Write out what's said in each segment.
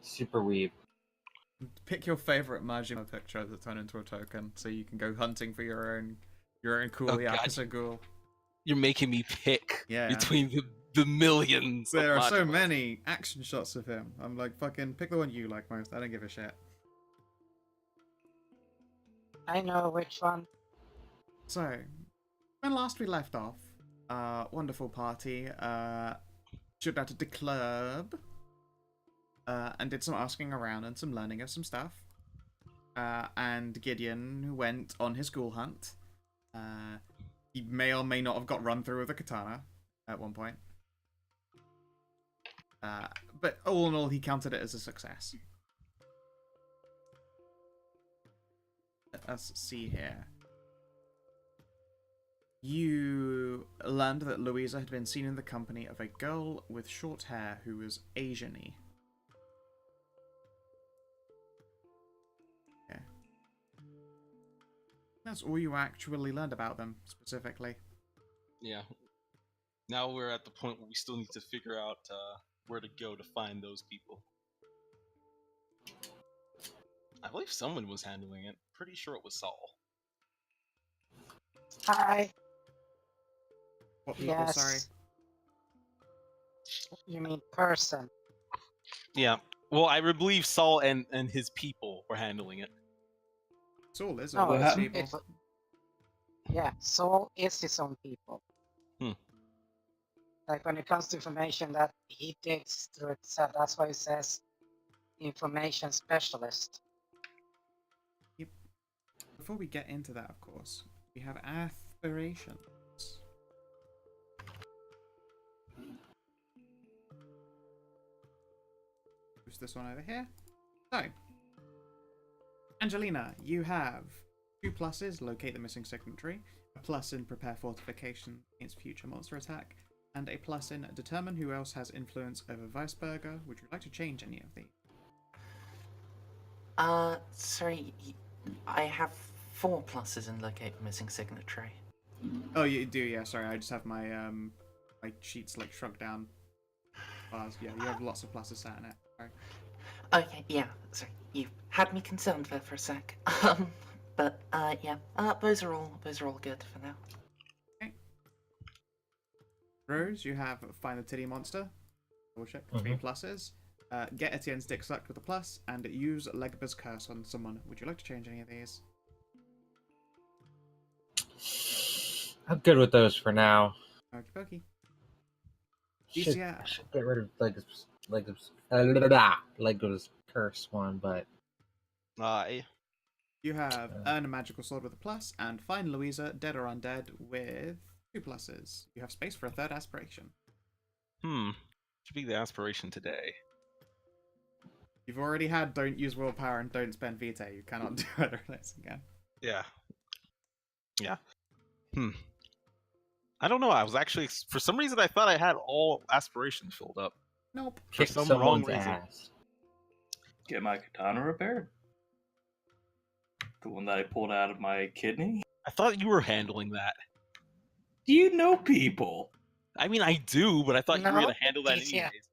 Super weeb. Pick your favorite Majima picture that turn into a token, so you can go hunting for your own cool Yakuza ghoul. You're making me pick Yeah. between the millions. There are so Majimas. many action shots of him. I'm like, fucking pick the one you like most. I don't give a shit. I know which one. So, when last we left off, wonderful party should out to the club and did some asking around and some learning of some stuff. And Gideon went on his ghoul hunt. He may or may not have got run through with a katana at one point. But all in all, he counted it as a success. Let us see here. You learned that Louisa had been seen in the company of a girl with short hair who was Asian-y. Okay. That's all you actually learned about them, specifically. Yeah. Now we're at the point where we still need to figure out where to go to find those people. I believe someone was handling it. Pretty sure it was Saul. Hi. What people, Yes. sorry? You mean person? Yeah. Well, I believe Saul and his people were handling it. Saul is No, all it's- those people. Yeah, Saul is his own people. Hmm. Like when it comes to information that he digs through itself, that's why it says information specialist. Before we get into that, of course, we have aspirations. Push this one over here. So, Angelina, you have 2 pluses, locate the missing signatory, a plus in prepare fortification against future monster attack, and a plus in determine who else has influence over Weisberger. Would you like to change any of these? Sorry, I have 4 pluses in locate the missing signatory. Oh, you do, yeah, sorry, I just have my my sheets like shrunk down bars. Yeah, you have lots of pluses sat in it. Sorry. Okay, yeah, sorry, you had me concerned there for a sec. But yeah, those are all good for now. Okay. Rose, you have find the titty monster. Bullshit. 3 pluses. Get Etienne's dick sucked with a plus, and use Legba's curse on someone. Would you like to change any of these? I'm good with those for now. Okie dokie. Should, Yeah. I should get rid of Legba's curse one, but You have earn a magical sword with a plus, and find Louisa, dead or undead, with 2 pluses. You have space for a 3rd aspiration. Should be the aspiration today. You've already had don't use willpower and don't spend vitae. You cannot do either of those again. Yeah. Yeah. I don't know. I was actually, for some reason, I thought I had all aspirations filled up. Nope. For kick some someone's wrong reason. ass. Get my katana repaired. The one that I pulled out of my kidney. I thought you were handling that. Do you know people? I mean, I do, but I thought you were No, going to handle that he's here. anyways.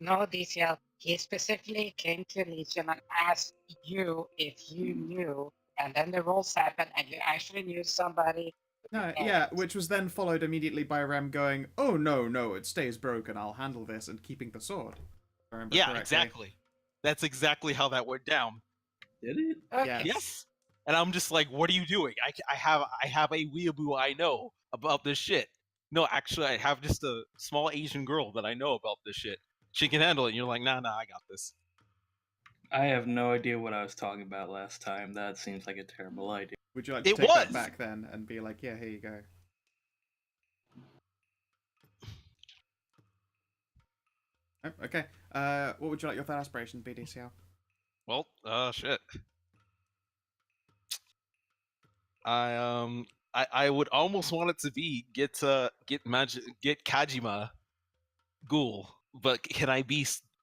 No, DCL. He specifically came to Legion and asked you if you knew, and then the rolls happened, and you actually knew somebody. No, yeah, which was then followed immediately by Rem going, "Oh no, it stays broken. I'll handle this," and keeping the sword. If I remember Yeah, correctly. exactly. That's exactly how that went down. Did it? Okay. Yes. Yes. And I'm just like, what are you doing? I have a weeaboo I know about this shit. No, actually, I have just a small Asian girl that I know about this shit. She can handle it. And you're like, nah, I got this. I have no idea what I was talking about last time. That seems like a terrible idea. Would you like to It take that was! back then and be like, "Yeah, here you go." Oh, okay. What would you like your 3rd aspiration to be, DCL? Well, shit. I would almost want it to be get Kajima Ghoul, but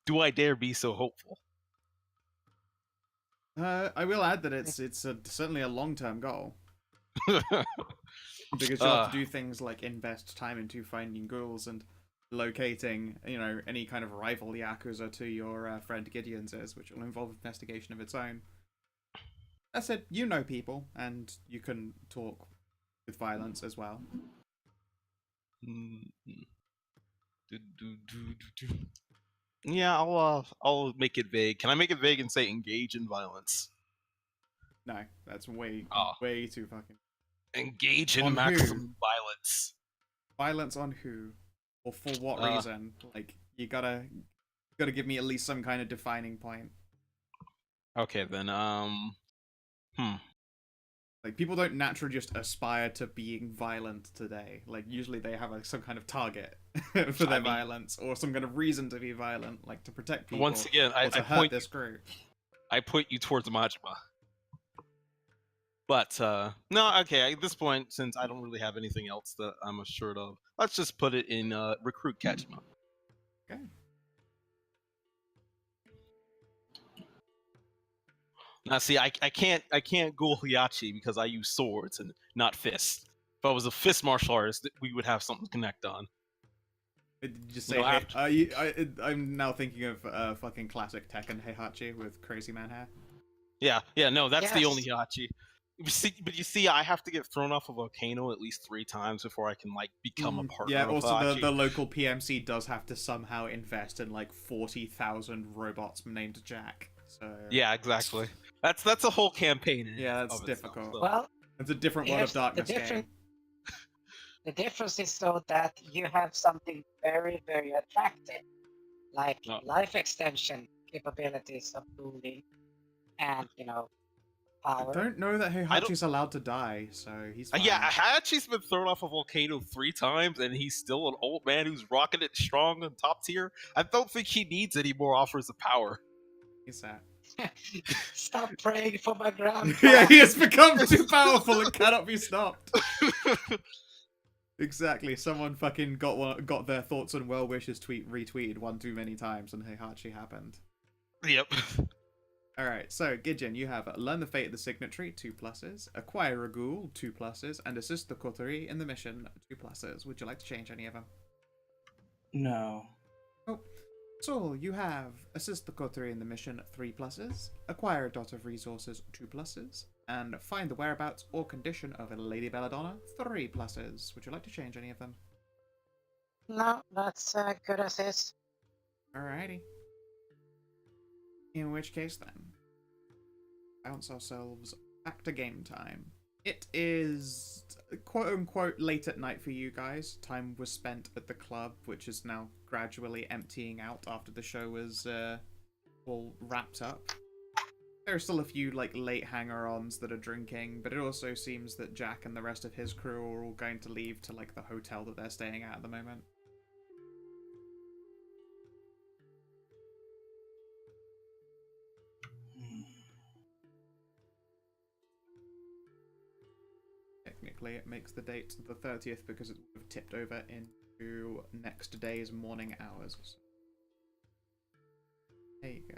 do I dare be so hopeful? I will add that it's certainly a long-term goal. Because you'll have to do things like invest time into finding ghouls and locating, any kind of rival Yakuza to your friend Gideon's is, which will involve investigation of its own. That said, you know people, and you can talk with violence as well. Yeah, I'll make it vague. Can I make it vague and say engage in violence? No, that's way Oh. way too fucking... Engage in On who? maximum violence. Violence on who? Or for what reason? Like, you gotta give me at least some kind of defining point. Okay, then, Like, people don't naturally just aspire to being violent today. Like, usually they have some kind of target for their violence, or some kind of reason to be violent, like to protect people. Once again, or to hurt this group. I point you towards Majima. But, no, okay, at this point, since I don't really have anything else that I'm assured of, let's just put it in, recruit Kajima. Okay. Now, see, I can't go Hiachi because I use swords and not fists. If I was a fist martial artist, we would have something to connect on. Did you just say, I'm now thinking of fucking classic Tekken Heihachi with crazy man hair. Yeah, no, that's the Yes. only Hiachi. But you see, I have to get thrown off a volcano at least 3 times before I can, like, become a partner Yeah, of also Hiachi. the local PMC does have to somehow invest in, like, 40,000 robots named Jack. So Yeah, exactly. That's a whole campaign. Yeah, that's of itself, difficult. so. Well, it's a different World of here's the Darkness difference. game. The difference is though that you have something very, very attractive, like Oh. life extension capabilities of moving, and I power. don't know that Heihachi's allowed to die, so he's fine. Yeah, Hiachi's been thrown off a volcano 3 times, and he's still an old man who's rocking it strong and top tier. I don't think he needs any more offers of power. He's that. Stop praying for my grandpa. Yeah, he has become too powerful and cannot be stopped. Exactly. Someone fucking got their thoughts and well wishes retweeted one too many times, and Heihachi happened. Yep. Alright, so Gideon, you have learn the fate of the signatory, 2 pluses, acquire a ghoul, 2 pluses, and assist the coterie in the mission, 2 pluses. Would you like to change any of them? No. Oh. Saul, you have assist the coterie in the mission, 3 pluses, acquire a dot of resources, 2 pluses, and find the whereabouts or condition of a Lady Belladonna, 3 pluses. Would you like to change any of them? No, that's good assist. Alrighty. In which case then, bounce ourselves back to game time. It is quote-unquote late at night for you guys. Time was spent at the club, which is now gradually emptying out after the show was all wrapped up. There are still a few late hanger-ons that are drinking, but it also seems that Jack and the rest of his crew are all going to leave to the hotel that they're staying at the moment. Technically, it makes the date the 30th because it would have tipped over into next day's morning hours. There you go.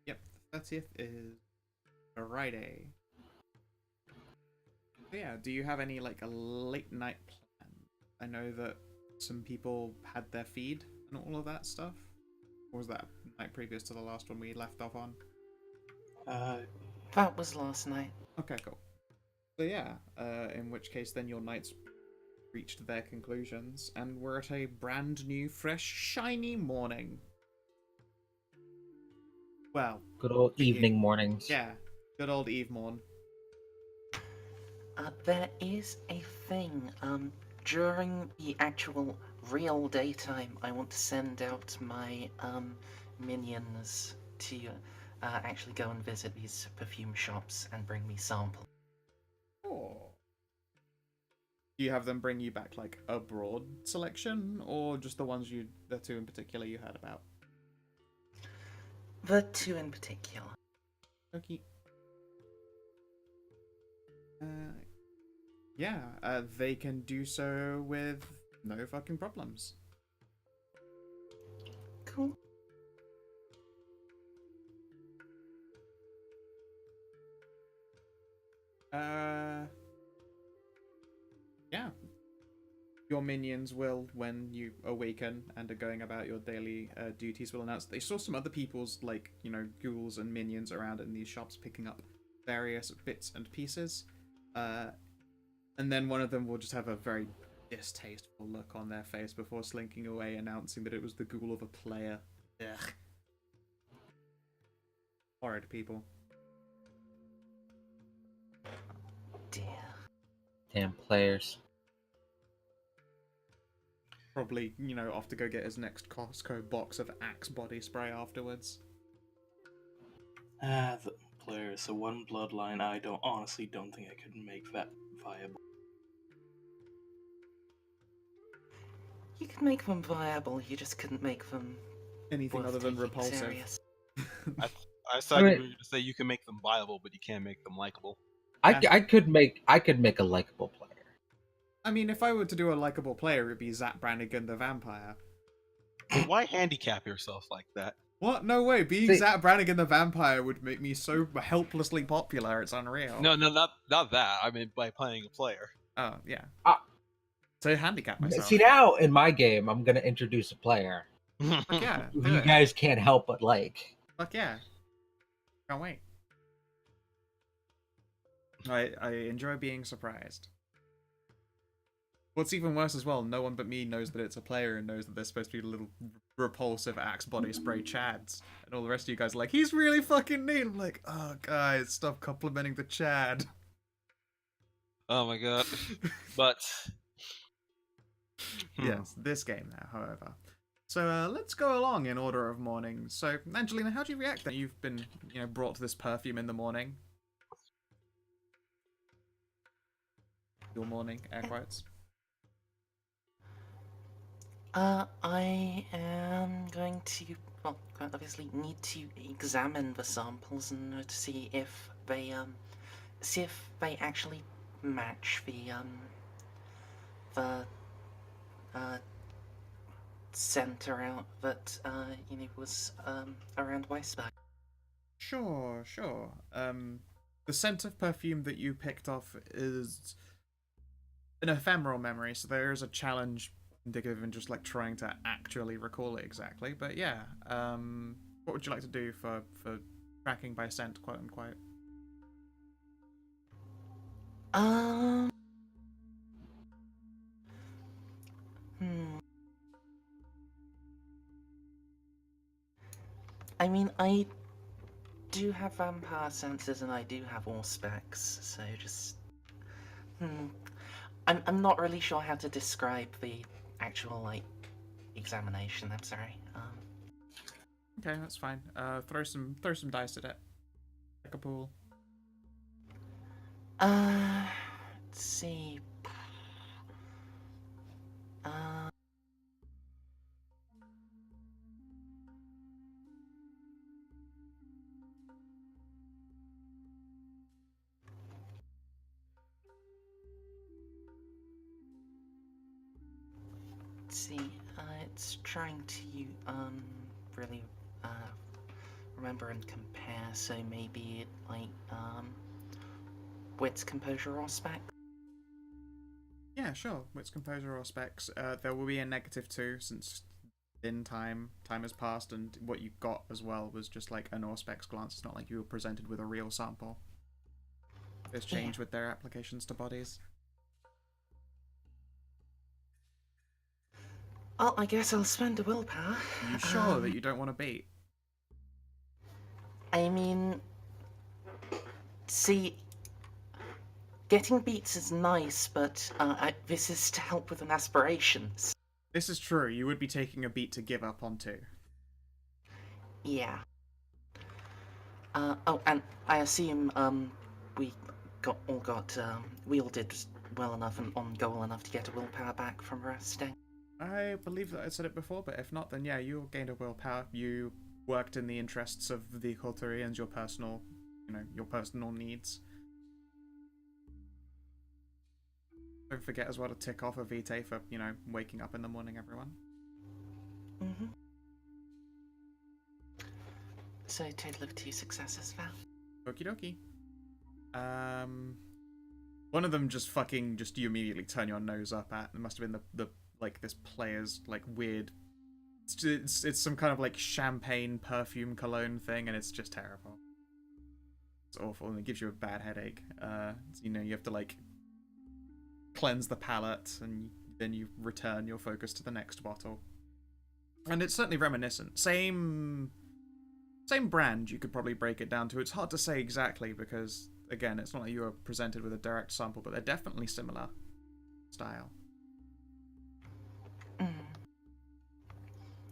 Yep, the 30th is Friday. So yeah, do you have any a late night plan? I know that some people had their feed and all of that stuff. Or was that night previous to the last one we left off on? That was last night. Okay, cool. So yeah, in which case then your nights reached their conclusions, and we're at a brand new, fresh, shiny morning. Well, Good old evening mornings. yeah, good old Eve morn. There is a thing. During the actual real daytime, I want to send out my minions to actually go and visit these perfume shops and bring me samples. Oh. Do you have them bring you back a broad selection, or just the 2 in particular you heard about? The 2 in particular. Okay. Yeah, they can do so with no fucking problems. Cool. Yeah. Your minions will, when you awaken and are going about your daily duties, will announce they saw some other people's, like, ghouls and minions around in these shops picking up various bits and pieces. And then one of them will just have a very distasteful look on their face before slinking away, announcing that it was the ghoul of a player. Ugh. Horrid people. Dear. Damn players. Probably, off to go get his next Costco box of Axe body spray afterwards. The players. So one bloodline. I honestly don't think I could make that viable. You could make them viable, you just couldn't make them Anything worth other than taking repulsive. serious. I thought you were going to say you can make them viable, but you can't make them likable. I could make a likable player. I mean, if I were to do a likable player, it'd be Zach Brannigan the Vampire. Why handicap yourself like that? What? No way. Being See- Zach Brannigan the Vampire would make me so helplessly popular, it's unreal. No, not that. I mean, by playing a player. Oh, yeah. Ah. So handicap myself. See, now in my game, I'm gonna introduce a player Fuck yeah. who Do you it. guys can't help but like. Fuck yeah. Can't wait. I enjoy being surprised. What's even worse as well, no one but me knows that it's a player and knows that they're supposed to be little repulsive Axe body spray chads. And all the rest of you guys are like, he's really fucking neat. I'm like, oh guys, stop complimenting the Chad. Oh my god. But Yes, this game now, however. So let's go along in order of morning. So, Angelina, how do you react that you've been, brought to this perfume in the morning? Your morning, air quotes. I am going to, well, quite obviously need to examine the samples and to see if they actually match the scent around that, was, around Weisberg. Sure. The scent of perfume that you picked off is an ephemeral memory, so there is a challenge indicative in just like trying to actually recall it exactly. But yeah, what would you like to do for tracking by scent, quote unquote? I mean, I do have vampire senses and I do have all specs, so just... I'm not really sure how to describe the actual, like, examination, I'm sorry. Okay, that's fine. Throw some dice at it. Like a pool. Let's see. Let's see. It's trying to really remember and compare. So maybe like wits, composure, or spec. Yeah, sure. Wits, composure, or specs. There will be a -2 since in time has passed, and what you got as well was just like an Auspex glance. It's not like you were presented with a real sample. There's change with their applications to bodies. Well, I guess I'll spend a willpower. Are you sure that you don't want to beat? I mean, see, getting beats is nice, but this is to help with an aspiration. This is true. You would be taking a beat to give up on too. Yeah. Oh, and I assume we got wielded well enough and on goal enough to get a willpower back from resting. I believe that I said it before, but if not, then yeah, you gained a willpower. You worked in the interests of the coterie and your personal, your personal needs. Don't forget as well to tick off a vitae for, waking up in the morning, everyone. Mm-hmm. So, total of 2 successes, Val. Okie dokie. One of them just you immediately turn your nose up at. It must have been the like this player's like weird. It's some kind of like champagne perfume cologne thing, and it's just terrible. It's awful, and it gives you a bad headache. You know, you have to like cleanse the palate, and then you return your focus to the next bottle. And it's certainly reminiscent. Same brand, you could probably break it down to. It's hard to say exactly because, again, it's not like you were presented with a direct sample, but they're definitely similar style.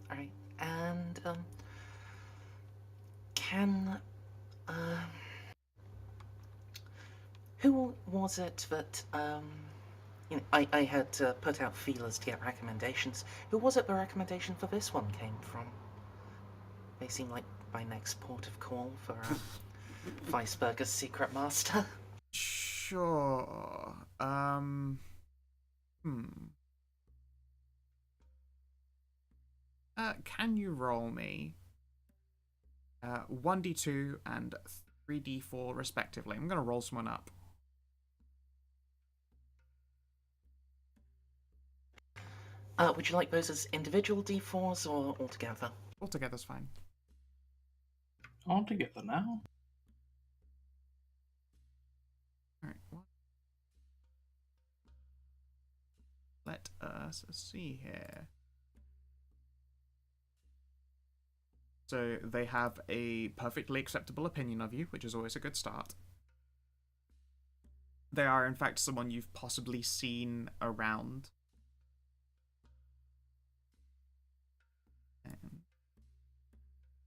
Alright, and, can, who was it that, you know, I had to put out feelers to get recommendations. Who was it the recommendation for this one came from? They seem like my next port of call for Weisberger's Secret Master. Sure. Can you roll me 1d2 and 3d4 respectively? I'm gonna roll someone up. Would you like those as individual d4s or altogether? Altogether's fine. All together now. Alright, let us see here. So they have a perfectly acceptable opinion of you, which is always a good start. They are, in fact, someone you've possibly seen around.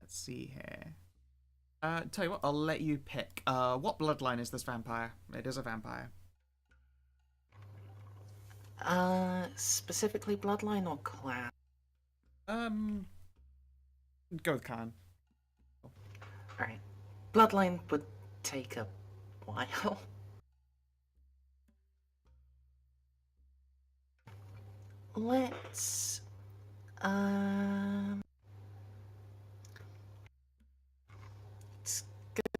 Let's see here. Tell you what, I'll let you pick. What bloodline is this vampire? It is a vampire. Specifically bloodline or clan? Go with Khan. Alright. Bloodline would take a while. Let's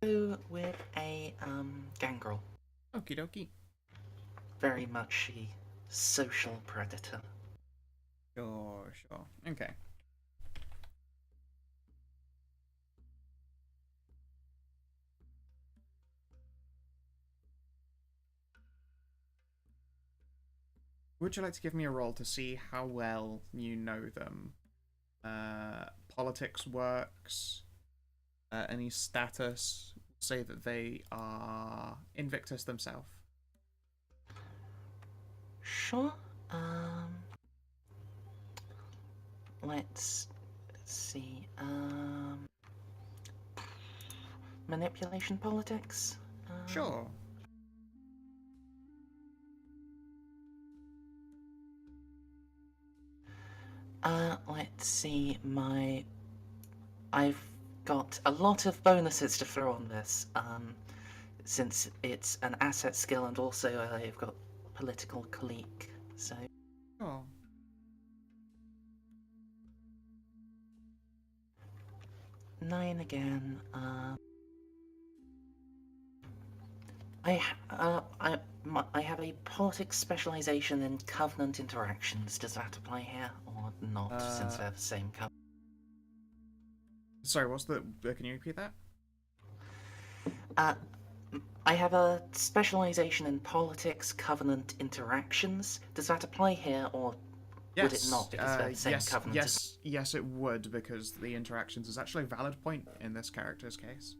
go with a gangrel. Okie dokie. Very much a social predator. Sure. Okay. Would you like to give me a roll to see how well you know them? Politics works. Any status? Say that they are Invictus themselves. Sure. Let's see. Manipulation politics? Sure. Let's see, I've got a lot of bonuses to throw on this, since it's an asset skill and also I've got political clique, so... Sure. Nine again, I have a politics specialization in covenant interactions. Does that apply here or not, since they're the same covenant? Sorry, what's the... can you repeat that? I have a specialization in politics covenant interactions. Does that apply here or Yes. would it not because they're the same covenant? Yes, it would, because the interactions is actually a valid point in this character's case.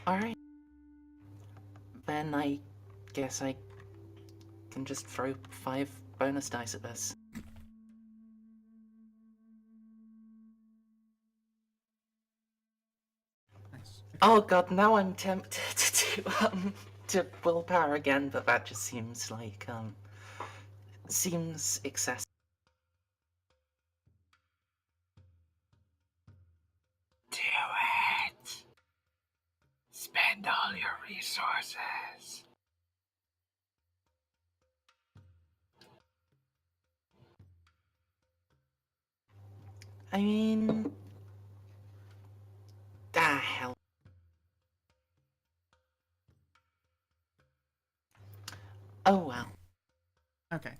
Alright. Then I guess I can just throw 5 bonus dice at this. Nice. Oh god, now I'm tempted to willpower again, but that just seems like seems excessive. Do it. Spend all your resources. I mean... hell. Oh well. Okay.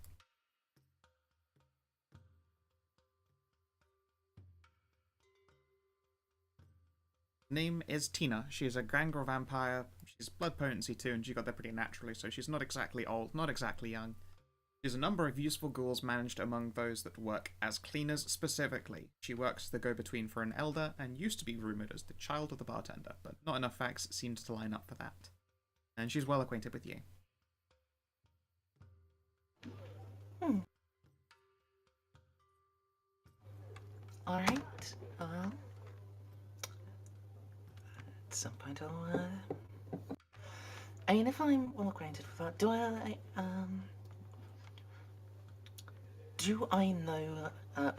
Name is Tina. She's a Gangrel vampire. She's blood potency too, and she got there pretty naturally, so she's not exactly old, not exactly young. She has a number of useful ghouls managed among those that work as cleaners specifically. She works as the go-between for an elder, and used to be rumoured as the child of the bartender, but not enough facts seemed to line up for that. And she's well acquainted with you. Alright, well... At some point I'll, I mean, if I'm well acquainted with that, do I know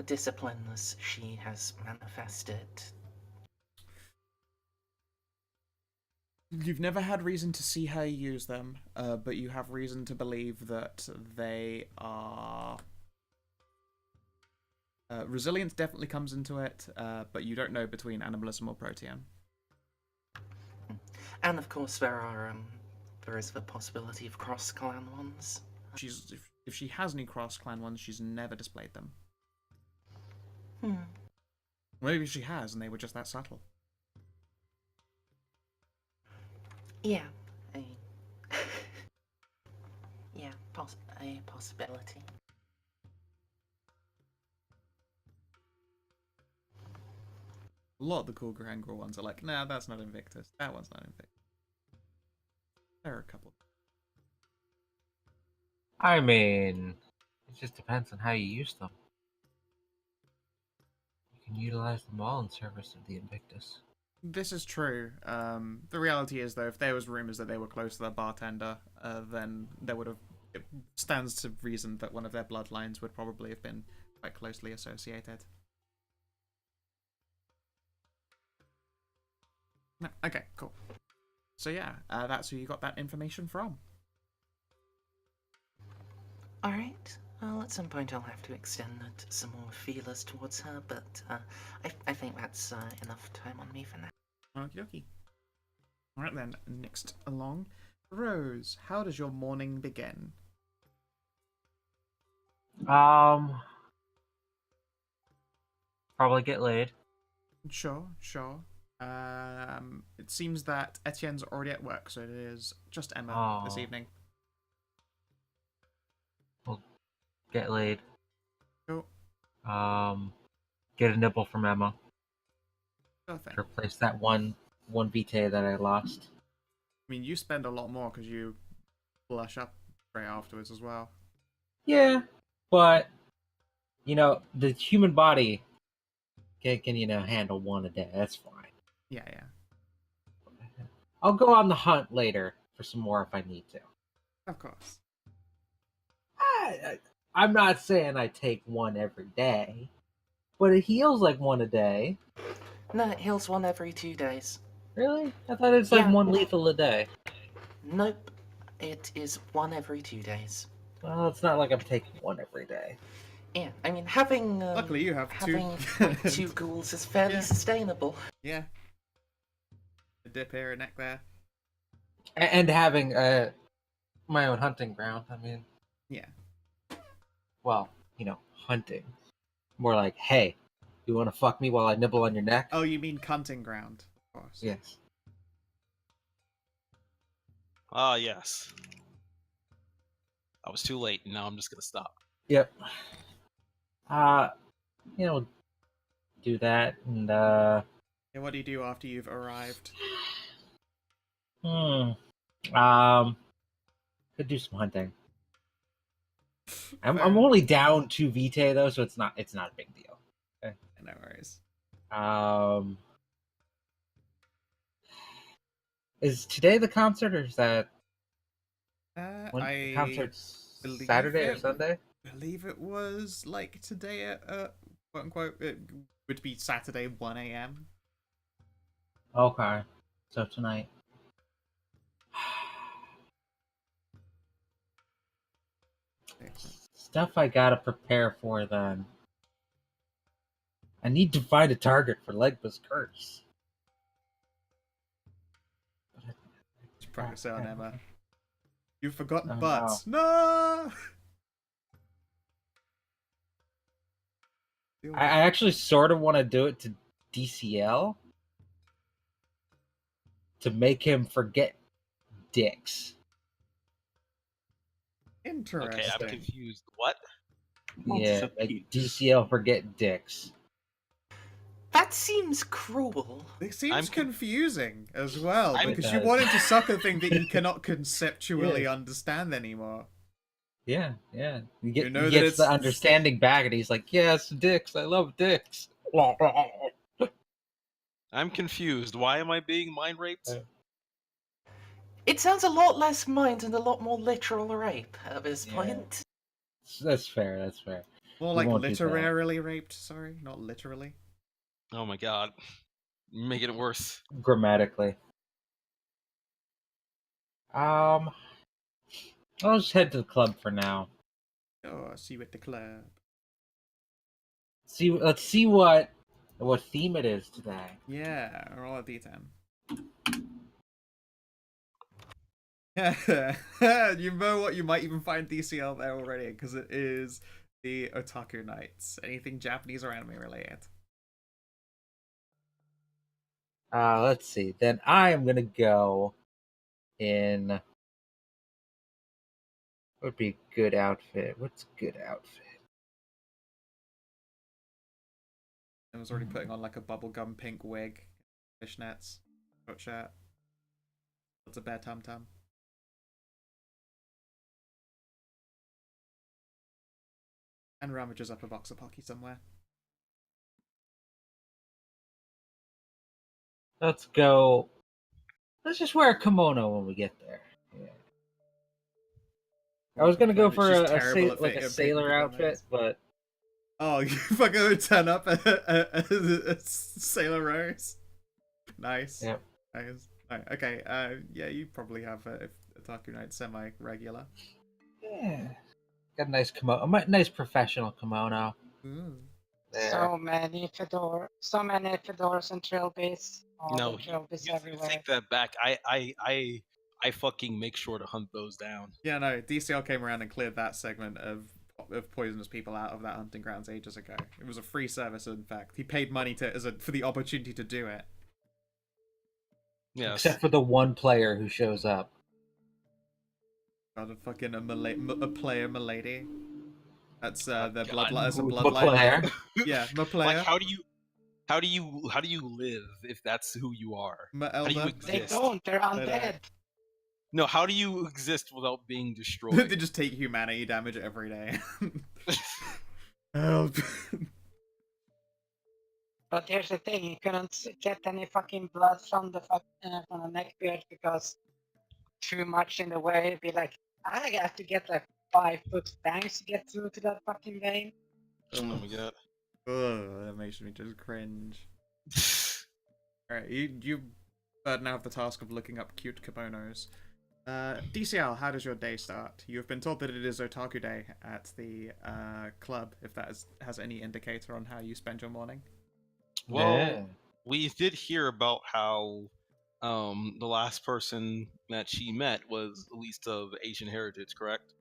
disciplines she has manifested? You've never had reason to see her use them, but you have reason to believe that they are... resilience definitely comes into it, but you don't know between animalism or protean. And of course there is the possibility of cross-clan ones. If she has any cross-clan ones, she's never displayed them. Maybe she has, and they were just that subtle. Yeah, yeah, a possibility. A lot of the cool Grangor ones are like, nah, that's not Invictus. That one's not Invictus. There are a couple. I mean, it just depends on how you use them. You can utilize them all in service of the Invictus. This is true. The reality is, though, if there was rumors that they were close to the bartender, then there would have... It stands to reason that one of their bloodlines would probably have been quite closely associated. No, okay, cool. So yeah, that's who you got that information from. Alright, well, at some point I'll have to extend some more feelers towards her, but I think that's enough time on me for now. Okie dokie. Alright then, next along. Rose, how does your morning begin? Probably get laid. Sure. It seems that Etienne's already at work, so it is just Emma this evening. We'll get laid. Cool. Get a nibble from Emma. Sure thing. To replace that one vitae that I lost. I mean, you spend a lot more because you blush up right afterwards as well. Yeah, but the human body can handle one a day. That's fine. Yeah. I'll go on the hunt later for some more if I need to. Of course. I'm not saying I take one every day, but it heals like one a day. No, it heals one every 2 days. Really? I thought it's like Yeah. one lethal a day. Nope, it is one every 2 days. Well, it's not like I'm taking one every day. Yeah, I mean, having Luckily, you have having two. two ghouls is fairly Yeah. sustainable. Yeah. A dip here, a neck there. And having my own hunting ground. I mean, Yeah. well, hunting. More like, hey, you want to fuck me while I nibble on your neck? Oh, you mean cunting ground, of course. Yes. Ah, yes. I was too late, and now I'm just gonna stop. Yep. Do that, and Yeah, what do you do after you've arrived? could do some hunting. I'm Fair. only down 2 vitae though, so it's not a big deal. No worries. Is today the concert, or is that when I concert's believe Saturday or it- Sunday? believe it was like today at quote unquote it would be Saturday 1 a.m. Okay, so tonight. Stuff I gotta prepare for then. I need to find a target for Legba's curse. Just practice it on Emma. You've forgotten Oh, butts. No! I actually sort of want to do it to DCL to make him forget dicks. Interesting. Okay, I'm confused. What? Wants Yeah, a like piece. DCL forget dicks. That seems cruel. It seems I'm con- confusing as well, I'm- because It you does. want him to suck a thing that he cannot conceptually Yeah. understand anymore. Yeah. You know He that gets the it's- understanding back, and he's like, "Yes, dicks. I love dicks." I'm confused. Why am I being mind raped? It sounds a lot less mind and a lot more literal rape at this Yeah. point. That's fair. That's fair. More We like won't do that. literarily raped, sorry, not literally. Oh my god. You're making it worse. Grammatically. I'll just head to the club for now. Oh, see you at the club. Let's see what theme it is today. Yeah, roll a d10. You know what? You might even find DCL there already, because it is the Otaku Nights. Anything Japanese or anime related. Let's see. Then I am gonna go in. What would be a good outfit? What's a good outfit? I was already putting on like a bubblegum pink wig, fishnets, short shirt. That's a bear tum tum. And ravages up a box of Pocky somewhere. Let's go. Let's just wear a kimono when we get there. Yeah. I was gonna go for a sailor outfit, but oh, you fucking would turn up a Sailor Rose. Nice. Yep. Nice. Right, okay. Yeah, you probably have a Otaku Night semi-regular. yeah, got a nice kimono, a nice professional kimono. Ooh. There. So many fedoras and trilbies. All No, the trilbies you everywhere. take that back. I fucking make sure to hunt those down. Yeah, no. DCL came around and cleared that segment of poisonous people out of that hunting grounds ages ago. It was a free service, in fact. He paid money for the opportunity to do it. Yes. Except for the one player who shows up. God, a player milady. That's their God. bloodline. That's a My bloodline. player. Yeah, my player. Like, how do you live if that's who you are? My How do you elder. They exist? don't. They're undead. No, how do you exist without being They destroyed? just take humanity damage every day. Help. But here's the thing: you couldn't get any fucking blood from the from the neckbeard because too much in the way. It'd be like I have to get like 5-foot fangs to get through to that fucking vein. Oh my god. Ugh, that makes me just cringe. Alright, you now have the task of looking up cute kimonos. DCL, how does your day start? You have been told that it is Otaku Day at the club, if that has any indicator on how you spend your morning. Well, Yeah. we did hear about how the last person that she met was at least of Asian heritage, correct?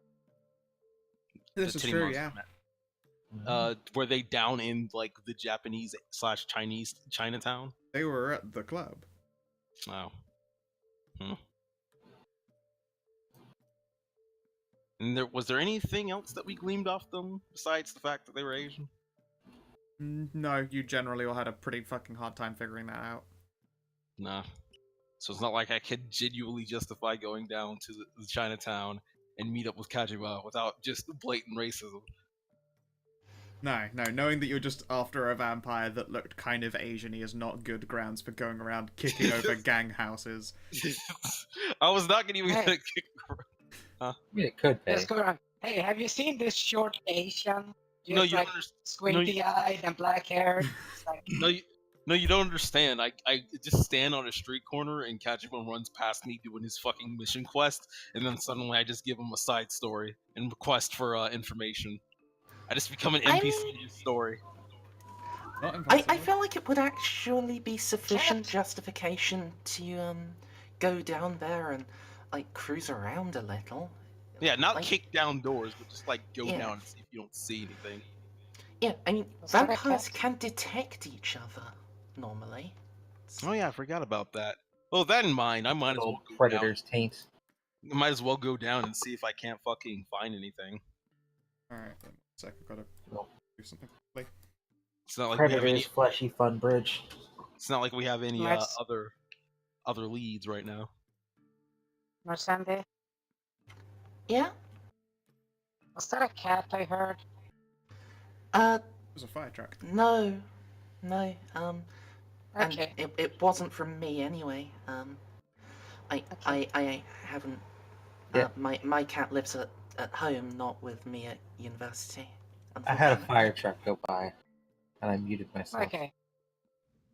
This The is Titty true, Monster yeah. met. Were they down in like the Japanese/Chinese Chinatown? They were at the club. Wow. And was there anything else that we gleaned off them besides the fact that they were Asian? No, you generally all had a pretty fucking hard time figuring that out. Nah. So it's not like I could genuinely justify going down to the Chinatown and meet up with Kajima without just blatant racism. No, knowing that you're just after a vampire that looked kind of Asian-y is not good grounds for going around kicking over gang houses. I was not gonna even Hey. kick. I mean, it could be. Just go around. Hey, have you seen this short Asian? No, Just you like don't understand. squinty-eyed and black-haired. It's like, No, you don't understand. I just stand on a street corner and Kajima runs past me doing his fucking mission quest, and then suddenly I just give him a side story and request for information. I just become an NPC in his story. Not I impossible. feel like it would actually be sufficient justification to go down there and like cruise around a little. Yeah, not Like, kick down doors, but just like go Yeah. down and see if you don't see anything. yeah, I mean, Was that a vampires cat? can detect each other normally. Oh yeah, I forgot about that. Well, with that in mind, I might as Little well go predator's taint. down. I might as well go down and see if I can't fucking find anything. Alright, then. Sec, I've gotta No. do something quickly. It's not like we have Predator's any. fleshy fun bridge. It's not like we have any Nice. other leads right now. Mercendi? Yeah? Was that a cat I heard? It was a fire truck. No. And Okay. it wasn't from me anyway. I haven't. Yeah. My cat lives at home, not with me at university. I had a Unfortunately. fire truck go by, and I muted myself. Okay.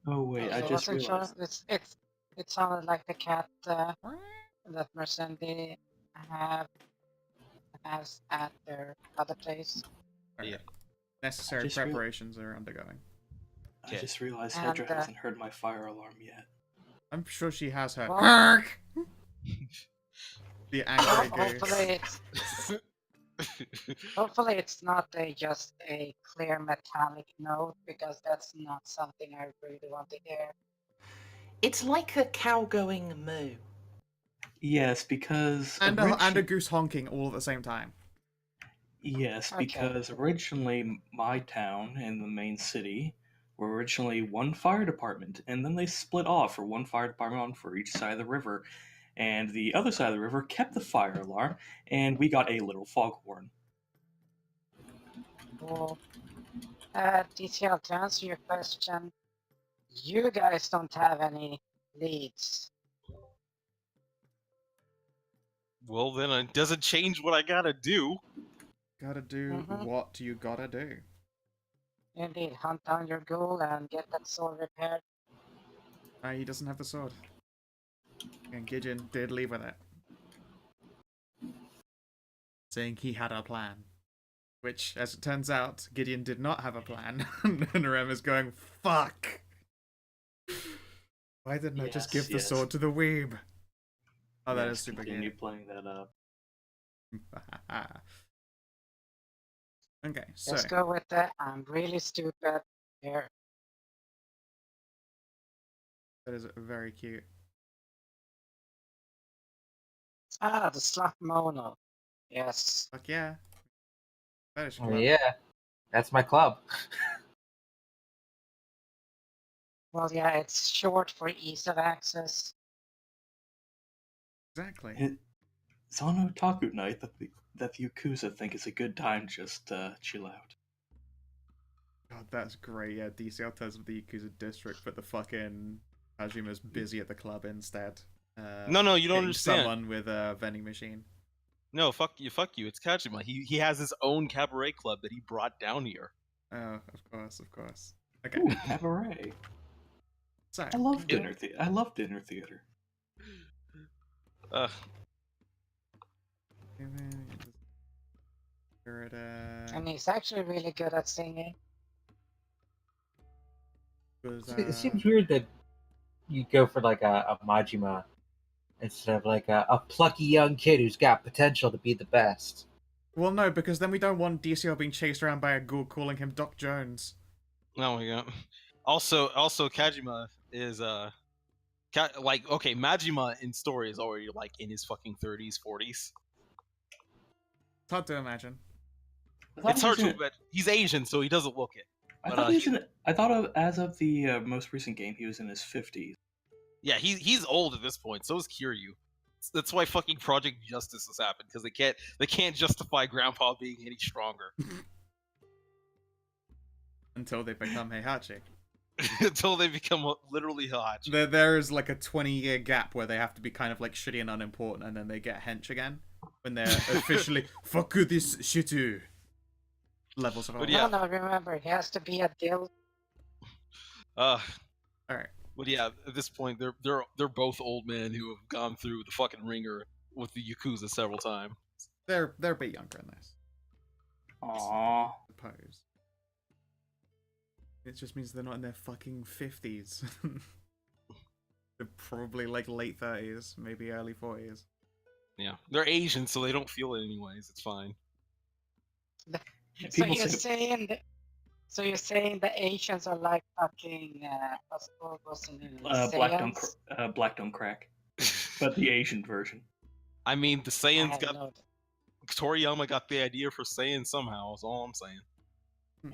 Oh wait, I So just wasn't realized. sure. It sounded like the cat that Mercendi has at their other place. Alright. Yeah. Necessary just real- preparations are undergoing. I Okay. just realized And, Hedra hasn't heard my fire alarm yet. I'm sure she has heard. Well- Hark! The angry Hopefully goose. hopefully it's not just a clear metallic note, because that's not something I really want to hear. It's like a cow going moo. Yes, because And a goose honking all at the same time. Yes, Okay. because originally my town and the main city were originally one fire department, and then they split off for one fire department on for each side of the river, and the other side of the river kept the fire alarm, and we got a little foghorn. Well, DCL, to answer your question, you guys don't have any leads. Well, then it doesn't change what I gotta do. Gotta do what you gotta do. Indeed, hunt down your ghoul and get that sword repaired. He doesn't have the sword. And Gideon did leave with it. Saying he had a plan. Which, as it turns out, Gideon did not have a plan. And Rem is going, fuck! Why didn't I just give the Yes. sword to the weeb? Oh, that Yes, is super continue gay. playing that up. Okay, so Let's go with that. I'm really stupid here. that is very cute. Ah, the slap mono. Yes. Fuck yeah. Fetish Oh club. yeah, that's my club. Well, yeah, it's short for ease of access. Exactly. It's on Otaku Night that the Yakuza think it's a good time to just chill out. God, that's great. Yeah, DCL tells of the Yakuza district, but the fucking Hajima's busy at the club instead. No, you don't hitting understand. Someone with a vending machine. No, fuck you. It's Kajima. He has his own cabaret club that he brought down here. Oh, of course. Okay, Ooh, cabaret. so I love dinner theater. I love dinner theater. And he's actually really good at singing. It seems weird that you go for like a Majima instead of like a plucky young kid who's got potential to be the best. Well, no, because then we don't want DCL being chased around by a ghoul calling him Doc Jones. Oh my god. Also, Kajima is like okay, Majima in story is already like in his fucking 30s, 40s. It's hard to imagine. It's hard to bet. He's Asian, so he doesn't look it. I thought of as of the most recent game, he was in his 50s. Yeah, he's old at this point. So is Kiryu. That's why fucking Project Justice has happened because they can't justify Grandpa being any stronger Until they become Heihachi. until they become literally Hachi. There is like a 20-year gap where they have to be kind of like shitty and unimportant, and then they get hench again when they're officially fuck this shitu levels of. But No, yeah. no, remember, he has to be a dill. All right. But yeah, at this point, they're both old men who have gone through the fucking ringer with the Yakuza several times. They're a bit younger in this. Aww. I suppose. It just means they're not in their fucking 50s. They're probably like late 30s, maybe early 40s. Yeah, they're Asian, so they don't feel it anyways. It's fine. Yeah, So people you're say saying so you're saying the Asians are like fucking what's the name? Saiyans? black don't crack, but the Asian version. I mean, the I Saiyans have got no. Toriyama got the idea for Saiyan somehow. Is all I'm saying.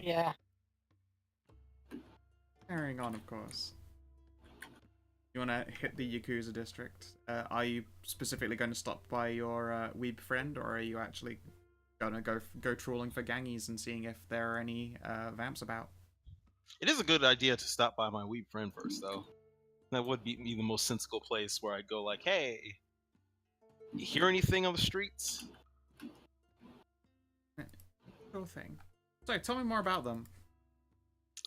Yeah. Carrying on, of course. You want to hit the Yakuza district? Are you specifically going to stop by your weeb friend, or are you actually going to go trawling for gangies and seeing if there are any vamps about? It is a good idea to stop by my weeb friend first, though. That would be the most sensible place where I'd go like, hey, you hear anything on the streets? Cool thing. So, tell me more about them.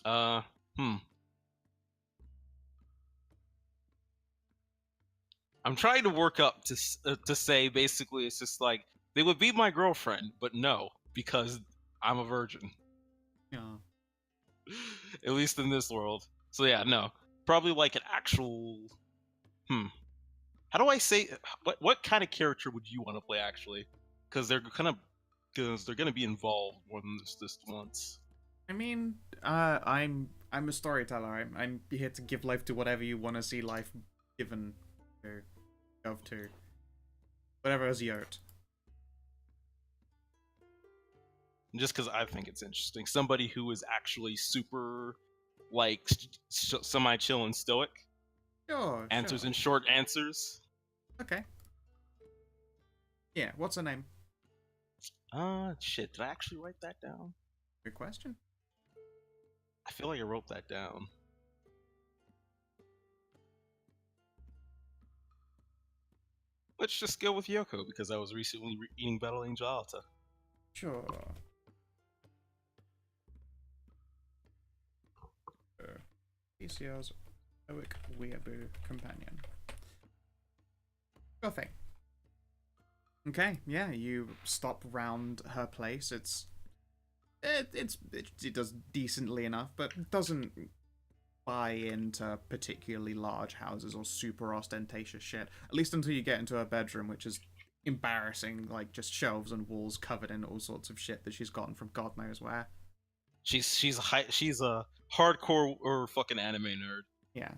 I'm trying to work up to say basically it's just like they would be my girlfriend, but no, because I'm a virgin. Yeah. At least in this world. So yeah, no, probably like an actual. How do I say? What kind of character would you want to play actually? Because they're gonna be involved more than just once. I mean, I'm a storyteller. I'm here to give life to whatever you want to see life given to, to whatever is yoked. Just because I think it's interesting, somebody who is actually super, like, semi-chill and stoic, Sure. answers sure. in short answers. Okay. Yeah. What's her name? Shit. Did I actually write that down? Good question. I feel like I wrote that down. Let's just go with Yoko because I was recently eating Battle Angel Alta. Sure. PCL's stoic weeaboo companion. Sure thing. Okay, yeah, you stop round her place. It does decently enough, but doesn't buy into particularly large houses or super ostentatious shit. At least until you get into her bedroom, which is embarrassing, like just shelves and walls covered in all sorts of shit that she's gotten from God knows where. She's a hardcore or fucking anime nerd. Yeah.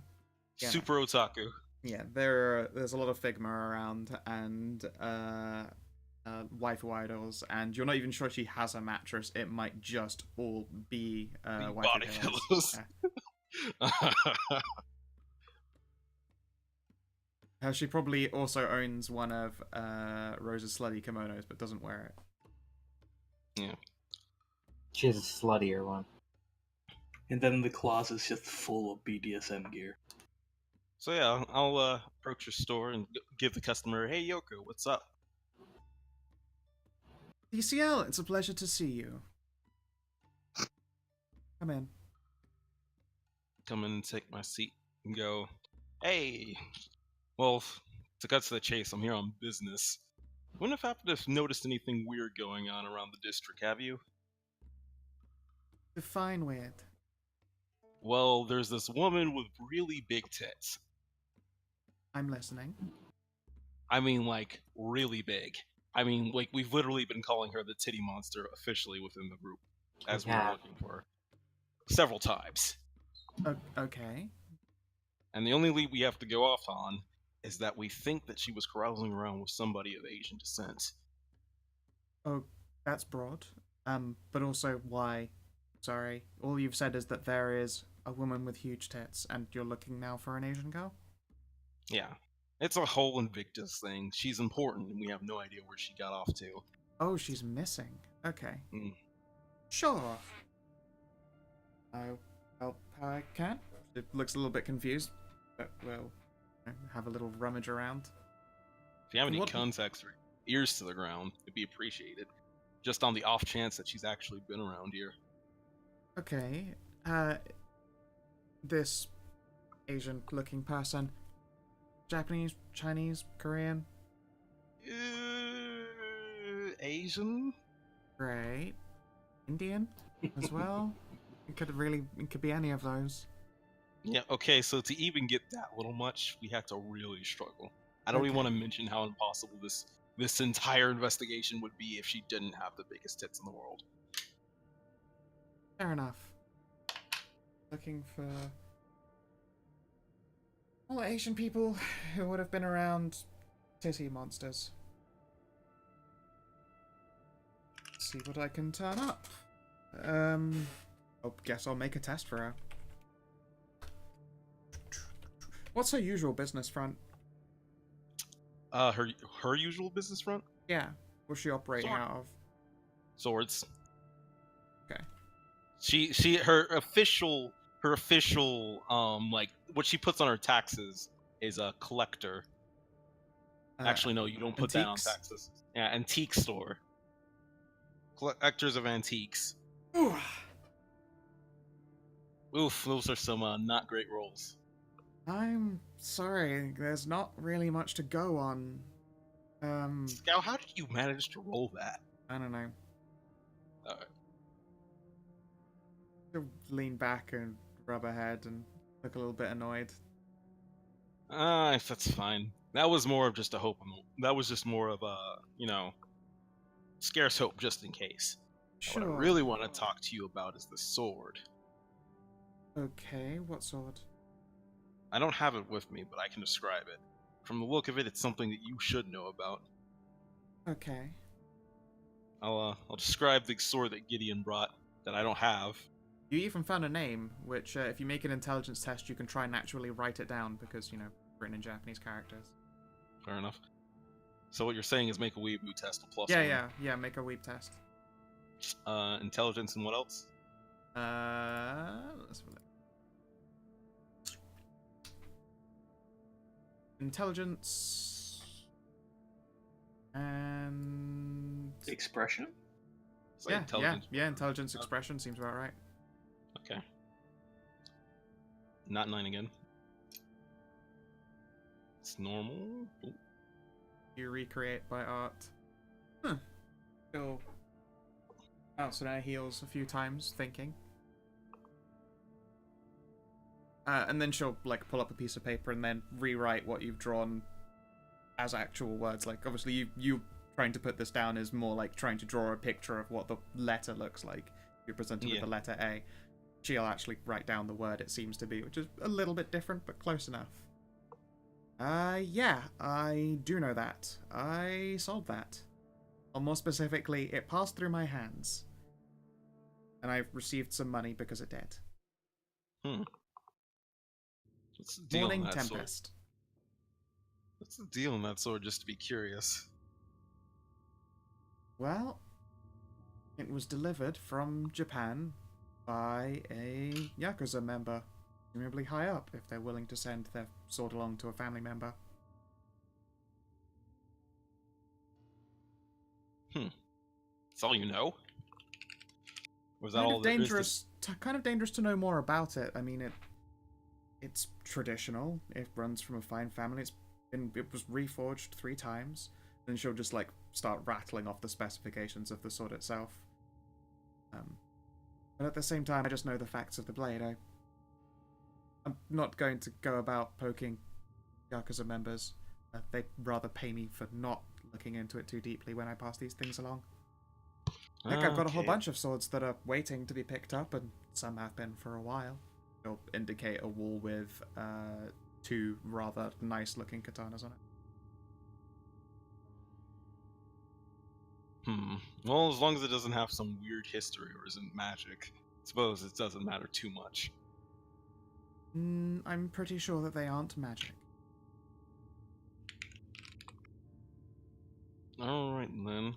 Super otaku. Yeah, there's a lot of Figma around and waifu idols, and you're not even sure she has a mattress. It might just all be waifu body pillows. Yeah. She probably also owns one of Rose's slutty kimonos, but doesn't wear it. Yeah. She has a sluttier one. And then the closet's just full of BDSM gear. So yeah, I'll approach your store and give the customer, "Hey Yoko, what's up?" DCL, it's a pleasure to see you. Come in. Come in and take my seat and go, "Hey, well, to cut to the chase, I'm here on business. Wouldn't have happened to have noticed anything weird going on around the district, have you?" Define weird. Well, there's this woman with really big tits. I'm listening. I mean, like, really big. I mean, like, we've literally been calling her the titty monster officially within the group as we were looking for her several times. Okay. And the only lead we have to go off on is that we think that she was carousing around with somebody of Asian descent. Oh, that's broad. But also why? Sorry. All you've said is that there is a woman with huge tits, and you're looking now for an Asian girl? Yeah. It's a whole Invictus thing. She's important, and we have no idea where she got off to. Oh, she's missing. Okay. Mm. Sure. I'll help how I can. It looks a little bit confused, but we'll have a little rummage around. If you have any What- contacts or ears to the ground, it'd be appreciated. Just on the off chance that she's actually been around here. Okay. This Asian-looking person. Japanese, Chinese, Korean? Asian? Great. Indian as well? It could be any of those. Yeah, okay, so to even get that little much, we had to really struggle. I don't even Okay. want to mention how impossible this this entire investigation would be if she didn't have the biggest tits in the world. Fair enough. Looking for all Asian people who would have been around titty monsters. Let's see what I can turn up. I guess I'll make a test for her. What's her usual business front? Her usual business front? Yeah. What's she operating out of? Swords. Okay. Her official like what she puts on her taxes is a collector. Actually, no, you don't put that on antiques? taxes. Yeah, antique store. Collectors of antiques. Ooh. Oof, those are some not great rolls. I'm sorry, there's not really much to go on. Scout, how did you manage to roll that? I don't know. Alright. She'll lean back and rub her head and look a little bit annoyed. That's fine. That was more of just a hope. That was just more of a, scarce hope just in case. Sure. What I really want to talk to you about is the sword. Okay, what sword? I don't have it with me, but I can describe it. From the look of it, it's something that you should know about. Okay. I'll describe the sword that Gideon brought that I don't have. You even found a name, which if you make an intelligence test, you can try and naturally write it down because, written in Japanese characters. Fair enough. So what you're saying is make a weeaboo test, a plus Yeah, make a weeb test. Intelligence and what else? Let's have a look. Intelligence and Expression? It's like intelligence. yeah. Intelligence expression seems about right. Okay. Not 9 again. It's normal. Ooh. You recreate by art. She'll bounce on her heels a few times, thinking. And then she'll pull up a piece of paper and then rewrite what you've drawn as actual words. Obviously you trying to put this down is more like trying to draw a picture of what the letter looks like. You're presenting with the letter A. She'll actually write down the word it seems to be, which is a little bit different, but close enough. Yeah, I do know that. I solved that. Or more specifically, it passed through my hands. And I received some money because it did. What's the deal Morning on that Tempest. sword? What's the deal on that sword, just to be curious? Well, it was delivered from Japan by a Yakuza member, presumably high up, if they're willing to send their sword along to a family member. That's all you know? Was that all there is Kind of dangerous to know more about it. I mean, it's traditional. It runs from a fine family. It was reforged 3 times. And she'll just start rattling off the specifications of the sword itself. But at the same time, I just know the facts of the blade. I'm not going to go about poking Yakuza members. They'd rather pay me for not looking into it too deeply when I pass these things along. Heck, I've got a whole bunch of swords that are waiting to be picked up, and some have been for a while. You'll indicate a wall with 2 rather nice-looking katanas on it. Well, as long as it doesn't have some weird history or isn't magic, I suppose it doesn't matter too much. I'm pretty sure that they aren't magic. Alright then.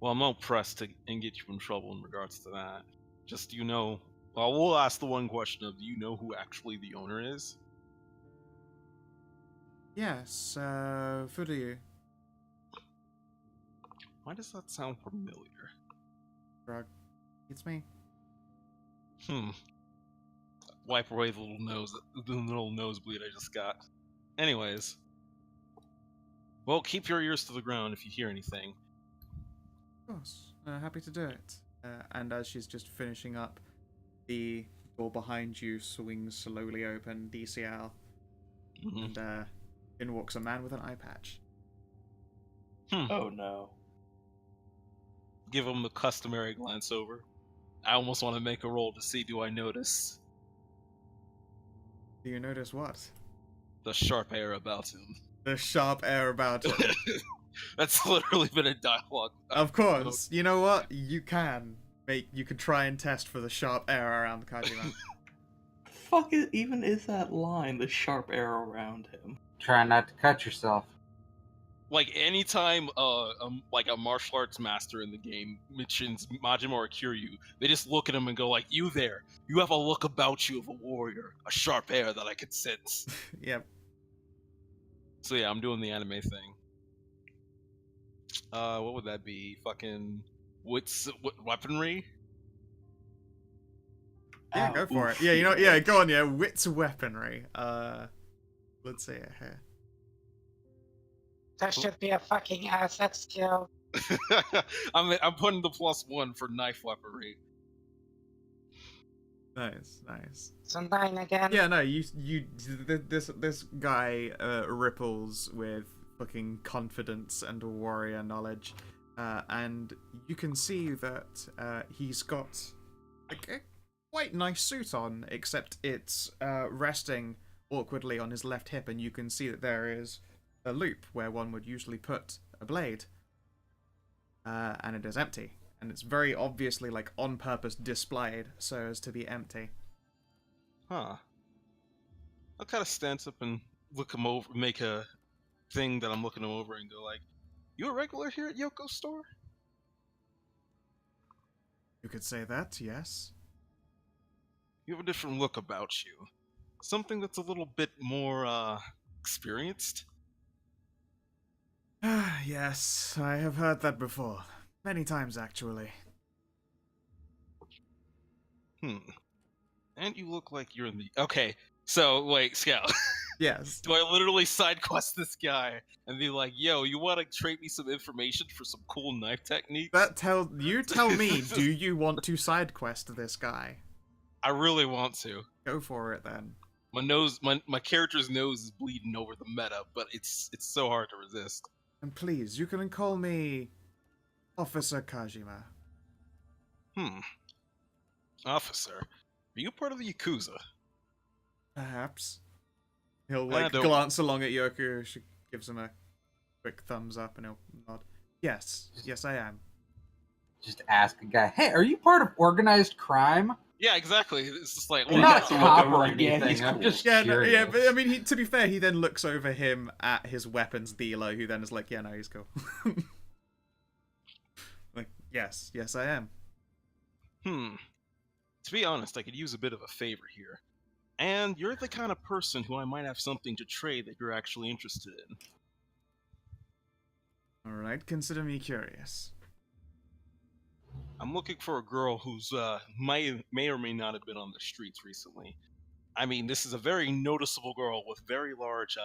Well, I'm not pressed and get you in trouble in regards to that. Just, well, we'll ask the one question of, do you know who actually the owner is? Yes, Furuyu. Why does that sound familiar? Drug. It's me. Wipe away the little nosebleed I just got. Anyways. Well, keep your ears to the ground if you hear anything. Of course. Happy to do it. And as she's just finishing up, the door behind you swings slowly open, DCL. And in walks a man with an eye patch. Oh no. Give him the customary glance over. I almost want to make a roll to see do I notice Do you notice what? the sharp air about him. The sharp air about it. That's literally been a dialogue. Of course. You know what? You can try and test for the sharp air around Kajima. Fuck it, even is that line, the sharp air around him. Try not to cut yourself. Like anytime like a martial arts master in the game mentions Majima or Kiryu, they just look at him and go like, "You there? You have a look about you of a warrior, a sharp air that I could sense." Yep. So yeah, I'm doing the anime thing. What would that be? Fucking weaponry? Yeah, Ow, go for oof, it. Yeah, you know, yeah, go on, yeah. Wits weaponry. Let's see it here. That should be a fucking asset skill. I'm putting the +1 for knife weaponry. Nice, nice. So 9 again. Yeah, no, this guy ripples with fucking confidence and warrior knowledge, and you can see that he's got like a quite nice suit on, except it's resting awkwardly on his left hip, and you can see that there is a loop where one would usually put a blade, and it is empty. And it's very obviously, like, on purpose displayed so as to be empty. Huh. I'll kind of stand up and look him over, make a thing that I'm looking him over and go like, "You a regular here at Yoko's store?" You could say that, yes. You have a different look about you. Something that's a little bit more, experienced? Yes, I have heard that before. Many times, actually. And you look like you're in the... Okay, so, wait, Scout. Yes. Do I literally side quest this guy and be like, "Yo, you want to trade me some information for some cool knife techniques?" You tell me, do you want to side quest this guy? I really want to. Go for it, then. My character's nose is bleeding over the meta, but it's so hard to resist. And please, you can call me Officer Kajima. Officer, are you part of the Yakuza? Perhaps. He'll, like, don't- glance along at Yoku. She gives him a quick thumbs up, and he'll nod. Yes, yes, I am. Just ask a guy, "Hey, are you part of organized crime?" Yeah, exactly. It's just like, Yeah. I'm not so look cop over or and, yeah, anything. he's I'm cool. just Yeah, curious. yeah, but I mean, to be fair, he then looks over him at his weapons dealer, who then is like, "Yeah, no, he's cool." Like, yes, I am. To be honest, I could use a bit of a favor here. And you're the kind of person who I might have something to trade that you're actually interested in. All right, consider me curious. I'm looking for a girl who's may or may not have been on the streets recently. I mean, this is a very noticeable girl with very large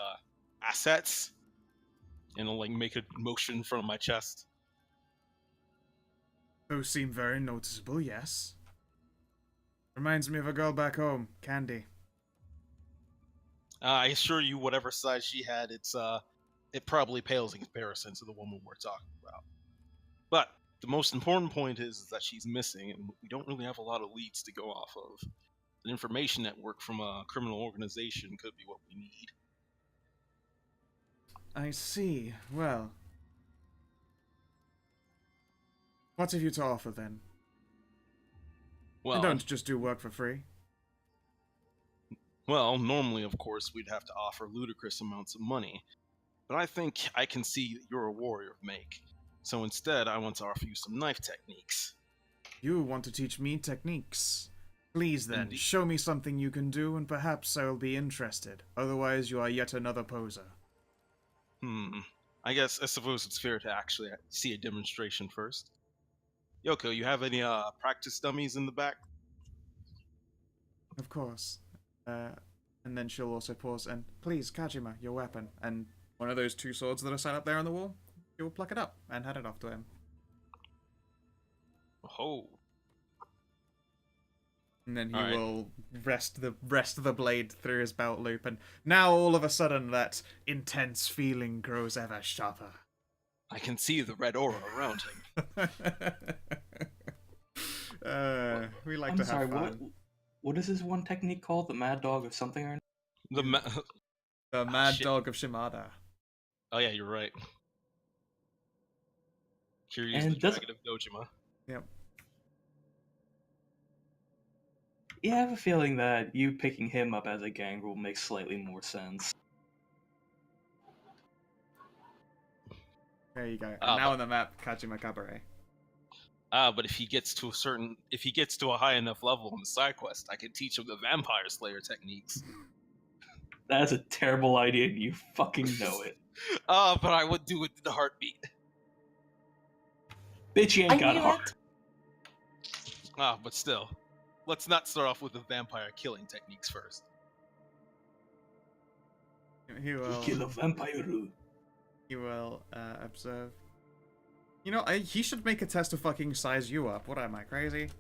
assets. And I'll like make a motion in front of my chest. Those seem very noticeable, yes. Reminds me of a girl back home, Candy. I assure you, whatever size she had, it probably pales in comparison to the woman we're talking about. But the most important point is that she's missing, and we don't really have a lot of leads to go off of. An information network from a criminal organization could be what we need. I see. Well, what have you to offer then? Well, I don't just do work for free. Well, normally, of course, we'd have to offer ludicrous amounts of money. But I think I can see that you're a warrior of make. So instead, I want to offer you some knife techniques. You want to teach me techniques. Please then, Indeed. show me something you can do and perhaps I will be interested. Otherwise, you are yet another poser. I suppose it's fair to actually see a demonstration first. Yoko, you have any practice dummies in the back? Of course. And then she'll also pause and, please, Kajima, your weapon. And one of those two swords that are set up there on the wall, she will pluck it up and hand it off to him. Oh. And then he Alright. will rest the blade through his belt loop, and now all of a sudden that intense feeling grows ever sharper. I can see the red aura around him. We like I'm to have sorry, fun. what is this one technique called? The Mad Dog of something or The ma- The Mad shit. Dog of Shimada. Oh yeah, you're right. Kiryu's And the does- Dragon of Dojima. Yep. Yeah, I have a feeling that you picking him up as a gangrel makes slightly more sense. There you go. And Ah, now but- on the map, Kajima Cabaret. But if he gets to a high enough level on the side quest, I can teach him the Vampire Slayer techniques. That's a terrible idea, and you fucking know it. But I would do it in the heartbeat. Bitch, you ain't I got knew heart. it. But still, let's not start off with the vampire killing techniques first. He will. Kill a vampire. He will observe. You know, he should make a test to fucking size you up. What am I, crazy?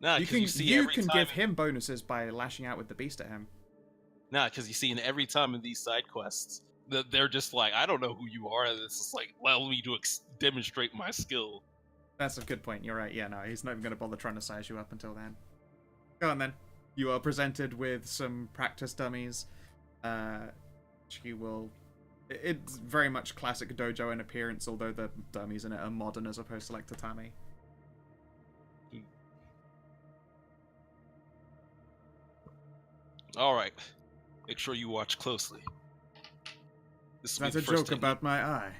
Nah, You because can you see you every can time. give him bonuses by lashing out with the beast at him. Nah, because you see in every time in these side quests, they're just like, I don't know who you are. And it's just like, allow me to demonstrate my skill. That's a good point. You're right. Yeah, no, he's not even going to bother trying to size you up until then. Go on then. You are presented with some practice dummies. You will. It's very much classic dojo in appearance, although the dummies in it are modern as opposed to like tatami. All right, make sure you watch closely. This will be That's a the first joke technique. about my eye.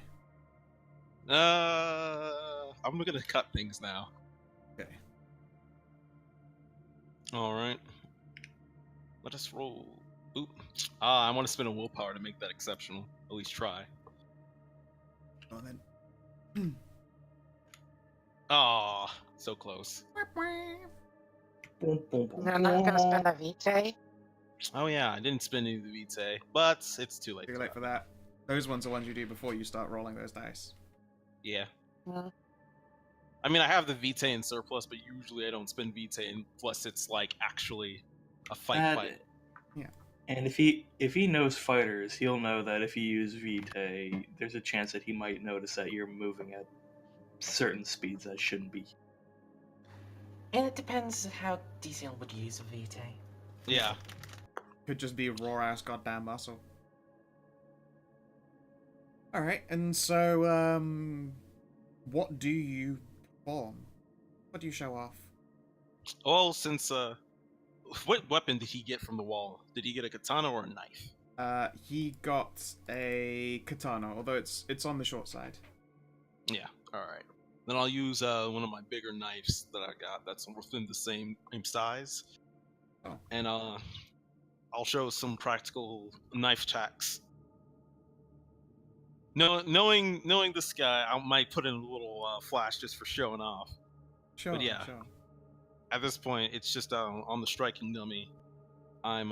I'm gonna cut things now. Okay. All right. Let us roll. Oop. I want to spend a willpower to make that exceptional. At least try. Go on then. So close. Boom, boom, boom, You're not gonna spend boom. a vitae? Oh yeah, I didn't spend any of the vitae, but it's too late. Too late for that. Those ones are ones you do before you start rolling those dice. Yeah. Hmm. I mean, I have the vitae in surplus, but usually I don't spend vitae unless it's like actually a fight. And if he knows fighters, he'll know that if you use Vitae, there's a chance that he might notice that you're moving at certain speeds that shouldn't be. And it depends how DCL would use a Vitae. Yeah. Could just be raw ass goddamn muscle. Alright, and so, what do you perform? What do you show off? Well, since what weapon did he get from the wall? Did he get a katana or a knife? He got a katana, although it's on the short side. Yeah. All right. Then I'll use one of my bigger knives that I got. That's within the same size. Oh. And I'll show some practical knife attacks. Knowing this guy, I might put in a little flash just for showing off. Sure, yeah. sure. At this point, it's just on the striking dummy. I'm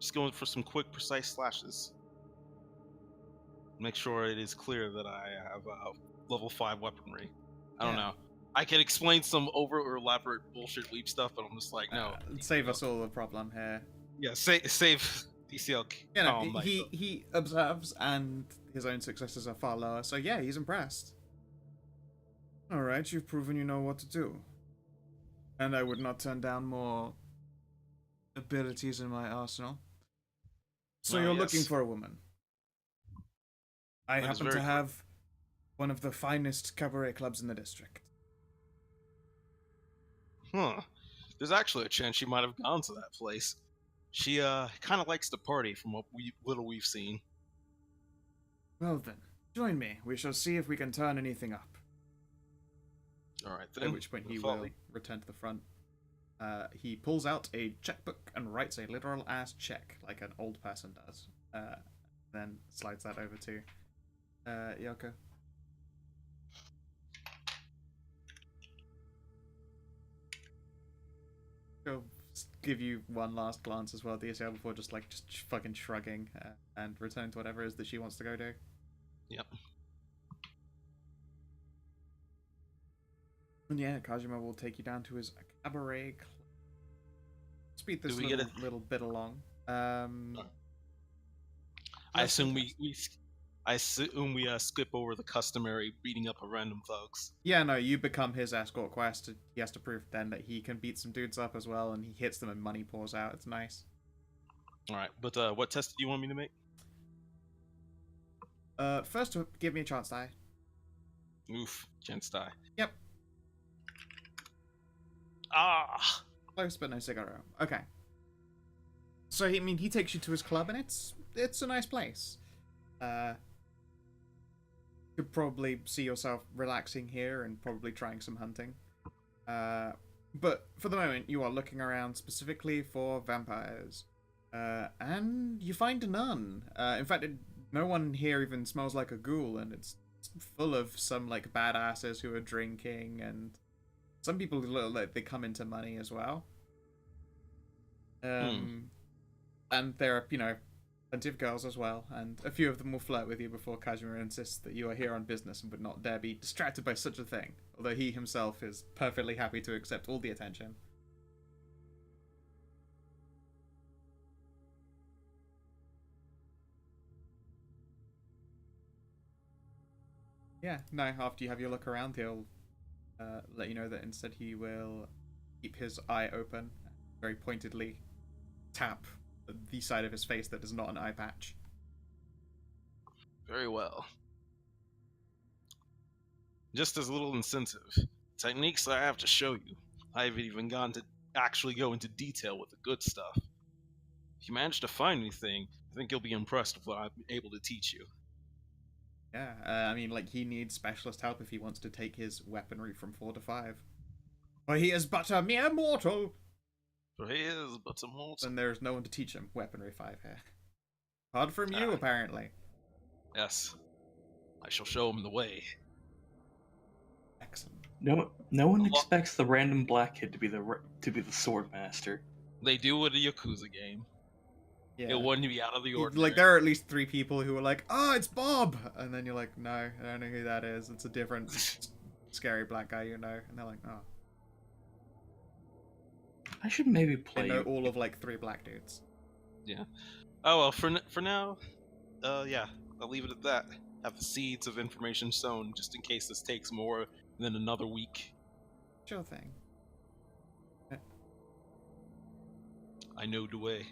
just going for some quick, precise slashes. Make sure it is clear that I have level 5 weaponry. I don't Yeah. know. I can explain some over or elaborate bullshit weep stuff, but I'm just like, no. Save us all the problem here. Yeah, save DCL. You know, calm, like, he observes, and his own successes are far lower, so yeah, he's impressed. Alright, you've proven you know what to do. And I would not turn down more abilities in my arsenal. So Oh, you're yes. looking for a woman. I That is happen to very have one of the finest cabaret clubs in the district. Huh. There's actually a chance she might have gone to that place. She kind of likes to party from what little we've seen. Well then, join me. We shall see if we can turn anything up. All right then. At which point he will return to the front. He pulls out a checkbook and writes a literal ass check, like an old person does. Then slides that over to Yoko. He'll give you one last glance as well, DSL, before just fucking shrugging and returning to whatever it is that she wants to go do. Yep. And yeah, Kajima will take you down to his cabaret club. Speed this Do we get little bit along. I That's assume fantastic. I assume we skip over the customary beating up of random thugs. Yeah, no, you become his escort quest. He has to prove then that he can beat some dudes up as well, and he hits them and money pours out. It's nice. All right, but what test do you want me to make? First, give me a chance die. Oof, chance die. Yep. Ah, Close, but no cigarro. Okay. So, I mean, he takes you to his club, and it's a nice place. Could probably see yourself relaxing here and probably trying some hunting. But for the moment, you are looking around specifically for vampires. And you find none. In fact, no one here even smells like a ghoul, and it's full of some, like, badasses who are drinking, and some people look like they come into money as well. And there are, plenty of girls as well, and a few of them will flirt with you before Kazuma insists that you are here on business and would not dare be distracted by such a thing, although he himself is perfectly happy to accept all the attention. Yeah, no, after you have your look around, he'll let you know that instead he will keep his eye open, very pointedly tap the side of his face that is not an eye patch. very well. Just as a little incentive, techniques that I have to show you. I haven't even gone to actually go into detail with the good stuff. If you manage to find anything, I think you'll be impressed with what I'm able to teach you. Yeah, I mean, like, he needs specialist help if he wants to take his weaponry from 4 to 5. For he is but a mere mortal! For he is but a mortal. And there's no one to teach him weaponry 5 here. Hard from you, apparently. Yes. I shall show him the way. Excellent. No one expects the random black kid to be the sword master. They do with a Yakuza game. Yeah. It wouldn't be out of the ordinary. Like, there are at least 3 people who are like, oh, it's Bob! And then you're like, no, I don't know who that is. It's a different scary black guy you know. And they're like, oh. I should maybe They play. know all of, like, 3 black dudes. Yeah. Oh well, for now, yeah, I'll leave it at that. Have the seeds of information sown just in case this takes more than another week. Sure thing. I know the way.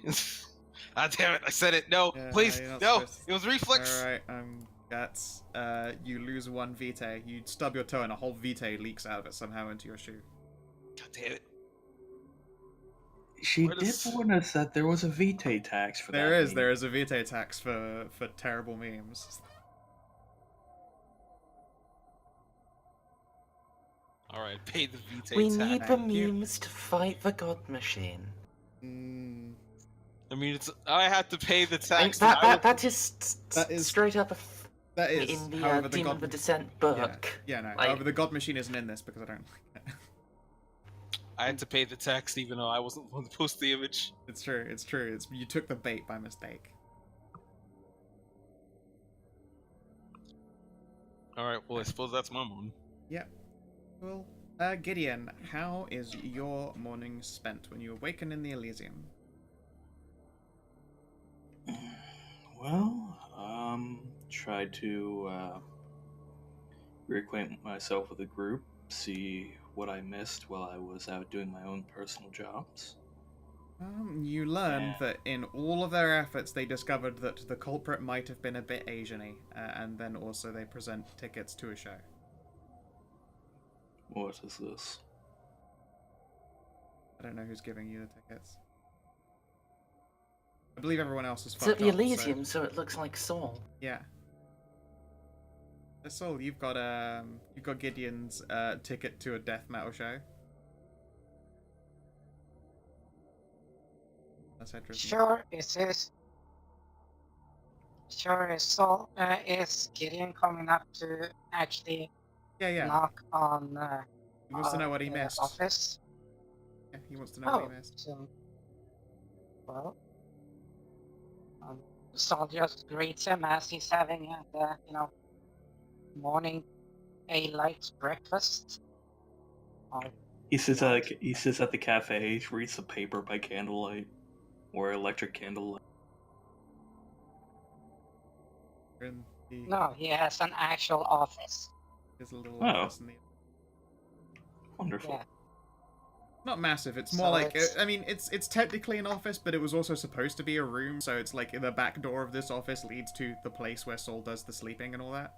Ah, damn it! I said it. No, Yeah, please, you're not no. supposed to. It was reflex. Alright, that's, you lose 1 vitae. You stub your toe and a whole vitae leaks out of it somehow into your shoe. God damn it! She Where did does- warn us that there was a vitae tax for that. There is a vitae tax for terrible memes. All right, pay the vitae We tax. need the Thank you. memes to fight the god machine. I mean, I had to pay the I mean, tax. and I that is That is- straight up That is, in the however, the Demon god... of the Descent book. Yeah, no. Like- However, the god machine isn't in this because I don't like it. I had to pay the tax even though I wasn't the one to post the image. It's true, it's true. You took the bait by mistake. All right, well, I suppose that's my one. Yep. Well, Gideon, how is your morning spent when you awaken in the Elysium? Well, tried to reacquaint myself with the group, see what I missed while I was out doing my own personal jobs. You learned Yeah. that in all of their efforts, they discovered that the culprit might have been a bit Asian-y, and then also they present tickets to a show. What is this? I don't know who's giving you the tickets. I believe everyone else is It's fucked at the up, so- Elysium, so it looks like Saul. Yeah. Saul, you've got Gideon's ticket to a death metal show. That's interesting. Sure, is Saul, is Gideon coming up to actually Yeah. knock on He wants to know what he the missed. office? Yeah, he wants to know what he missed. So, well, Saul just greets him as he's having morning a light breakfast. He sits at the cafe, reads the paper by candlelight, or electric candlelight. In the, No, he has an actual office. There's a little Oh. office in the. Wonderful. Yeah. Not massive. It's more So like it's- I mean, it's technically an office, but it was also supposed to be a room. So it's like the back door of this office leads to the place where Saul does the sleeping and all that.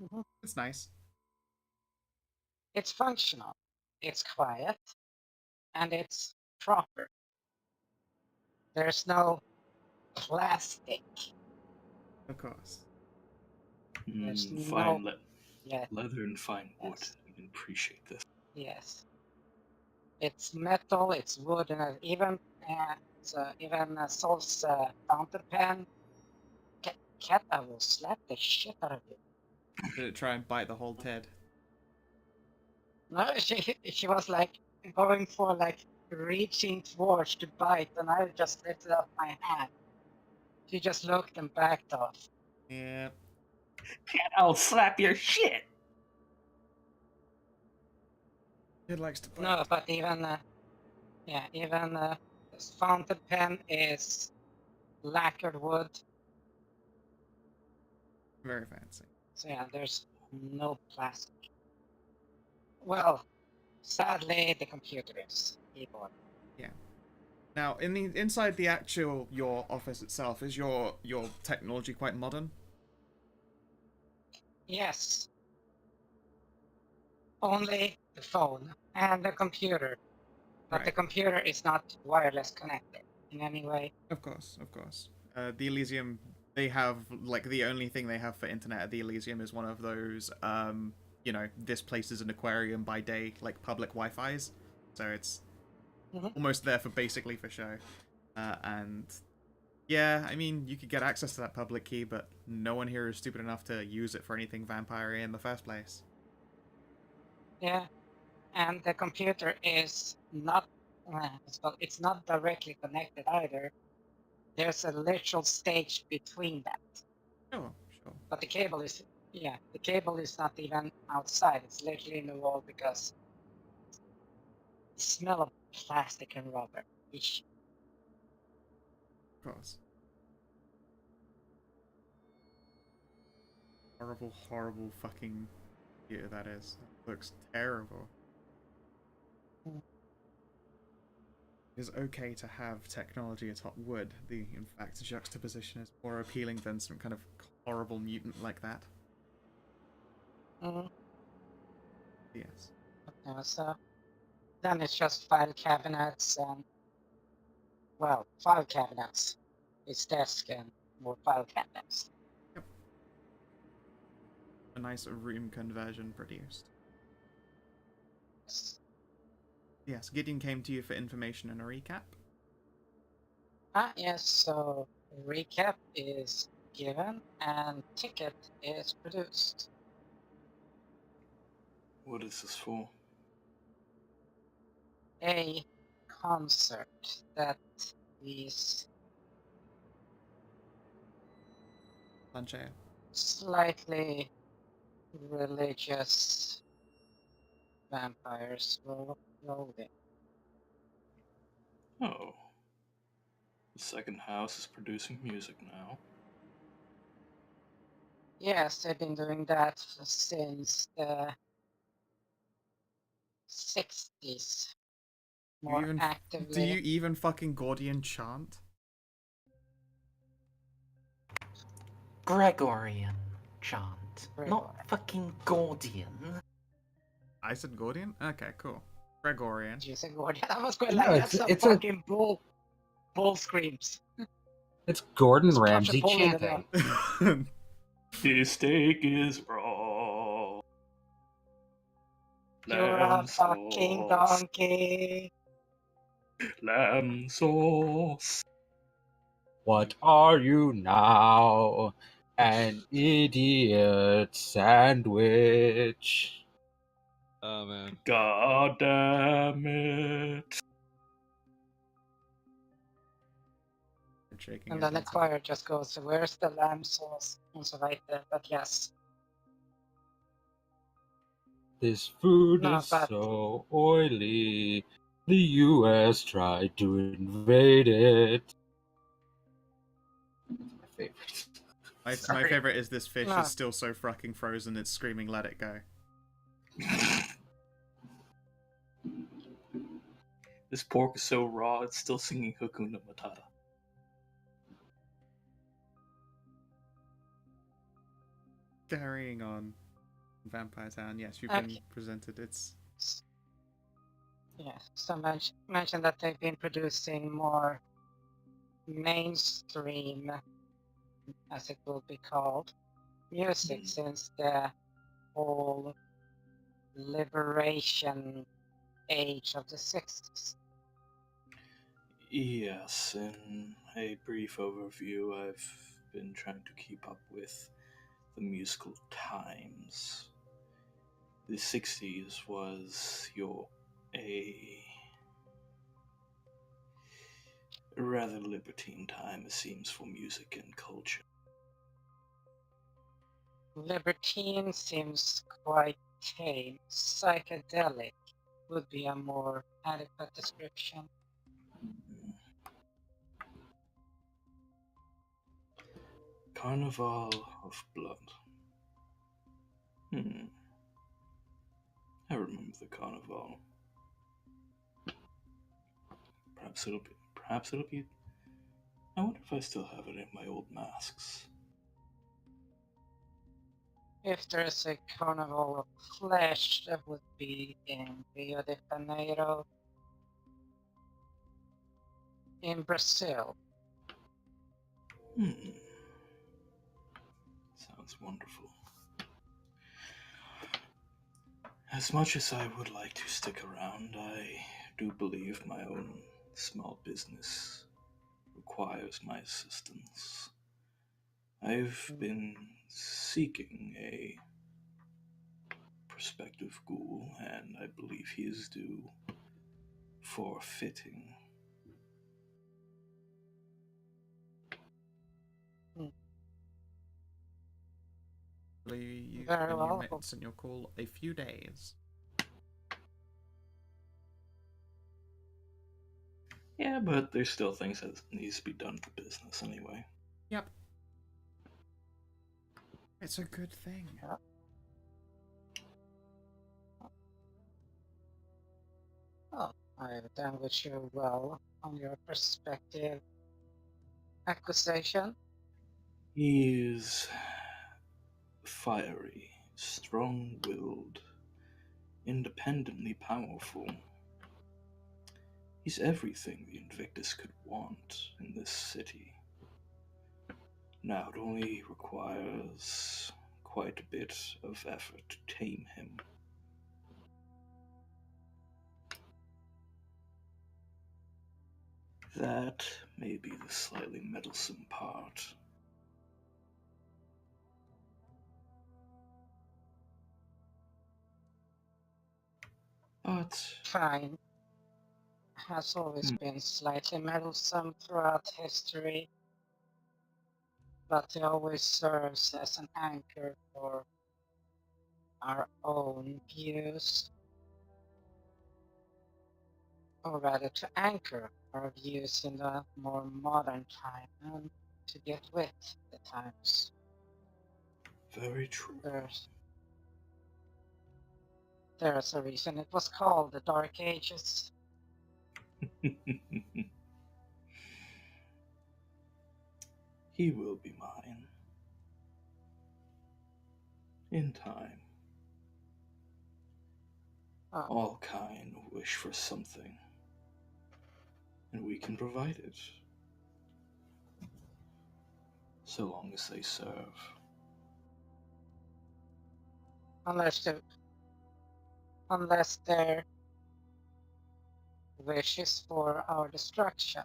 Mhm. It's nice. It's functional. It's quiet. And it's proper. There's no plastic. Of course. There's no. Fine Yeah. leather and fine wood. Yes. I can appreciate this. Yes. It's metal. It's wood, and even Saul's fountain pen. Cat, I will slap the shit out of you. Did it try and bite the whole Ted? No, she was like going for like reaching towards to bite, and I just lifted up my hand. She just looked and backed off. Yeah. Cat, I'll slap your shit. It likes to bite. No, but even this fountain pen is lacquered wood. Very fancy. So yeah, there's no plastic. Well, sadly, the computer is keyboard. Now, inside the actual your office itself, is your technology quite modern? Yes. Only the phone and the computer. But the Right. computer is not wireless connected in any way. Of course, of course. The Elysium, they have like the only thing they have for internet at the Elysium is one of those you know, this place is an aquarium by day, like public Wi-Fi's. So it's Mhm. almost there for basically for show. And yeah, I mean, you could get access to that public key, but no one here is stupid enough to use it for anything vampire in the first place. Yeah. And the computer is not it's not directly connected either. There's a literal stage between that. Sure, sure. But the cable is not even outside. It's literally in the wall because the smell of plastic and rubber. Eesh. Of course. Horrible, horrible fucking computer that is. That looks terrible. Mm. It is okay to have technology atop wood. The, in fact, juxtaposition is more appealing than some kind of horrible mutant like that. Mhm. Yes. Yeah, so then it's just file cabinets and well, file cabinets. It's desk and more file cabinets. A nice room conversion produced. Yes, Gideon came to you for information and a recap. Yes, so recap is given and ticket is produced. What is this for? A concert that these Planchea. slightly religious vampires will roll in. Oh. The second house is producing music now. Yes, they've been doing that since the 60s. More Do actively. you even fucking Gordian chant? Gregorian chant, Gregorian. not fucking Gordian. I said Gordian? Okay, cool. Gregorian. Did you say Gordian? I was going No, like, that's it's some a- fucking bull screams. It's Gordon There's a bunch of Ramsay bull in the chanting. This steak is raw. You're a fucking donkey. Lamb sauce. What are you now? An idiot sandwich. Oh man. God damn it. Shaking And his then the head. choir just goes, where's the lamb sauce? And so right there, but yes. This food No, is but- so oily. The US tried to invade it. That's my favorite. My Sorry. favorite is this fish No. is still so fucking frozen, it's screaming, "Let it go." This pork is so raw, it's still singing Hakuna Matata. Carrying on, Vampire Town. Yes, you've Okay. been presented. It's Yeah, so mention that they've been producing more mainstream, as it will be called, music since the whole liberation age of the 60s. Yes, in a brief overview, I've been trying to keep up with the musical times. The 60s was a rather libertine time, it seems, for music and culture. Libertine seems quite tame. Psychedelic would be a more adequate description. Carnival of Blood. I remember the carnival. Perhaps it'll be. I wonder if I still have it in my old masks. If there's a carnival of flesh, that would be in Rio de Janeiro, in Brazil. Sounds wonderful. As much as I would like to stick around, I do believe my own small business requires my assistance. I've been seeking a prospective ghoul, and I believe he is due for fitting. you've Very been well. remittance and your call a few days. Yeah, but there's still things that needs to be done for business anyway. Yep. It's a good thing. Oh, I've done wish you well on your prospective accusation. He is fiery, strong-willed, independently powerful. He's everything the Invictus could want in this city. Now, it only requires quite a bit of effort to tame him. That may be the slightly meddlesome part. But Fine has always been slightly meddlesome throughout history, but it always serves as an anchor for our own views, or rather to anchor our views in the more modern time and to get with the times. very true. There's a reason it was called the Dark Ages. He will be mine. In time. All kind wish for something, and we can provide it. So long as they serve. Unless their wish is for our destruction.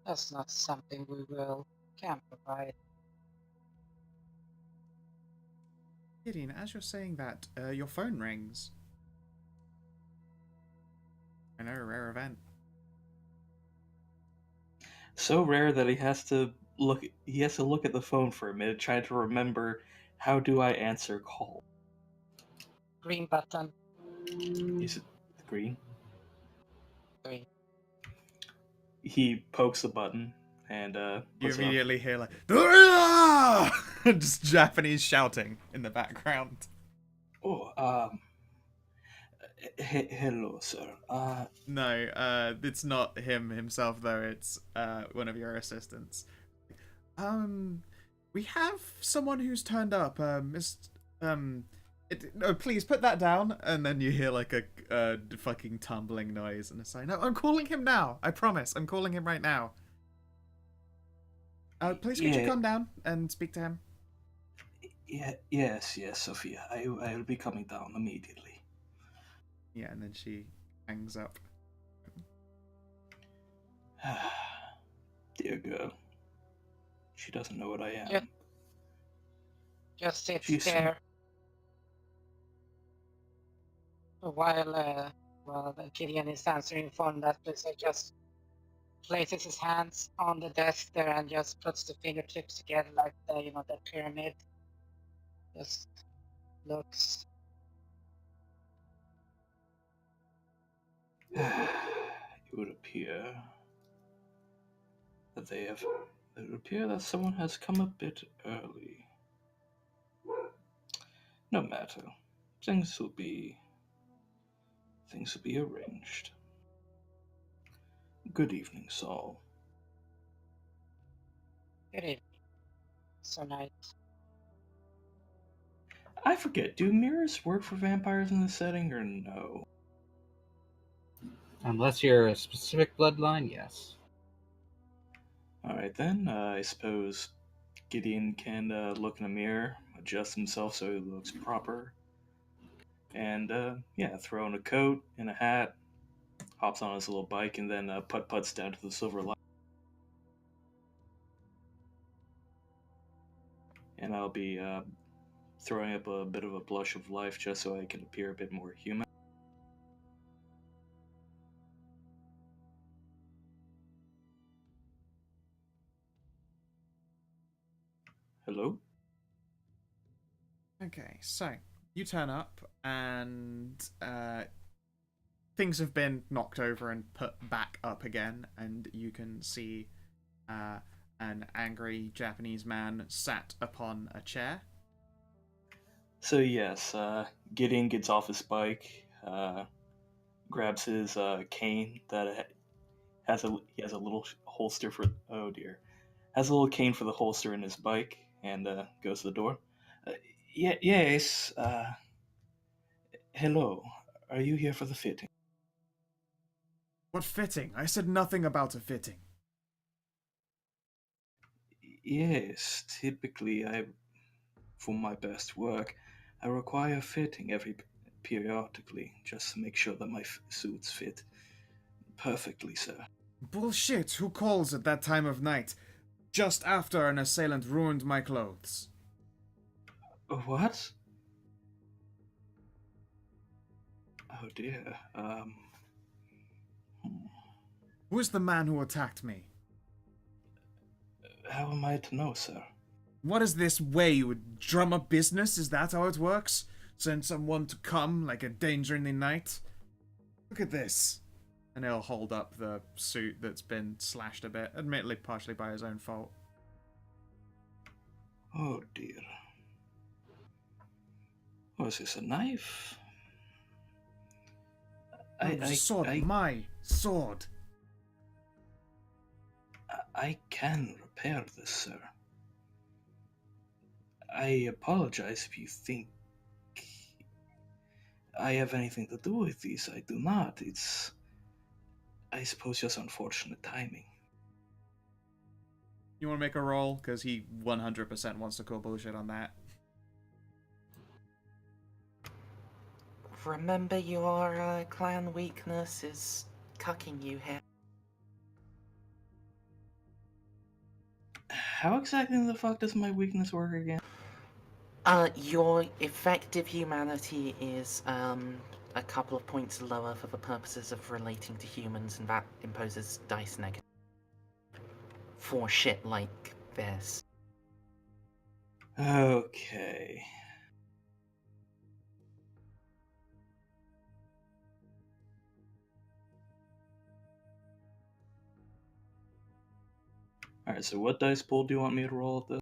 That's not something can provide. Gideon, as you're saying that, your phone rings. I know, a rare event. So rare that he has to look at the phone for a minute, trying to remember how do I answer call. Green button. Is it green? Green. He pokes the button and You puts it on. immediately hear like just Japanese shouting in the background. Oh, hello, sir. No, it's not him himself though. It's one of your assistants. We have someone who's turned up. No, please put that down. And then you hear like a fucking tumbling noise and a sign. No, I'm calling him now. I promise. I'm calling him right now. Please could you Yeah. come down and speak to him? Yes, Sophia. I will be coming down immediately. Yeah, and then she hangs up. Dear girl. She doesn't know what I am. Yeah. Just sits She's there while Gideon is answering phone. That Blizzard just places his hands on the desk there and just puts the fingertips together like the pyramid. Just looks. It would appear that it would appear that someone has come a bit early. No matter. Things will be arranged. Good evening, Saul. Good evening. So nice. I forget, do mirrors work for vampires in this setting or no? Unless you're a specific bloodline, yes. Alright then, I suppose Gideon can look in a mirror, adjust himself so he looks proper, and throw on a coat and a hat, hops on his little bike, and then putt-putts down to the Silver Line. And I'll be throwing up a bit of a blush of life just so I can appear a bit more human. Hello? Okay, so you turn up and things have been knocked over and put back up again, and you can see an angry Japanese man sat upon a chair. So yes, Gideon gets off his bike, grabs his cane that has a little holster for has a little cane for the holster in his bike, and goes to the door. Yes. Hello. Are you here for the fitting? What fitting? I said nothing about a fitting. Yes. Typically, for my best work, I require fitting periodically, just to make sure that my suits fit perfectly, sir. Bullshit! Who calls at that time of night? Just after an assailant ruined my clothes. What? Oh dear. Who is the man who attacked me? How am I to know, sir? What is this way? You would drum up business? Is that how it works? Send someone to come like a danger in the night? Look at this. And he'll hold up the suit that's been slashed a bit, admittedly partially by his own fault. Oh dear. Was this a knife? It was a sword. My sword. I can repair this, sir. I apologize if you think I have anything to do with these. I do not. It's, I suppose, just unfortunate timing. You want to make a roll? Because he 100% wants to call bullshit on that. Remember your clan weakness is cucking you here. How exactly the fuck does my weakness work again? Your effective humanity is a couple of points lower for the purposes of relating to humans, and that imposes dice negative for shit like this. Okay. Alright, so what dice pool do you want me to roll at this?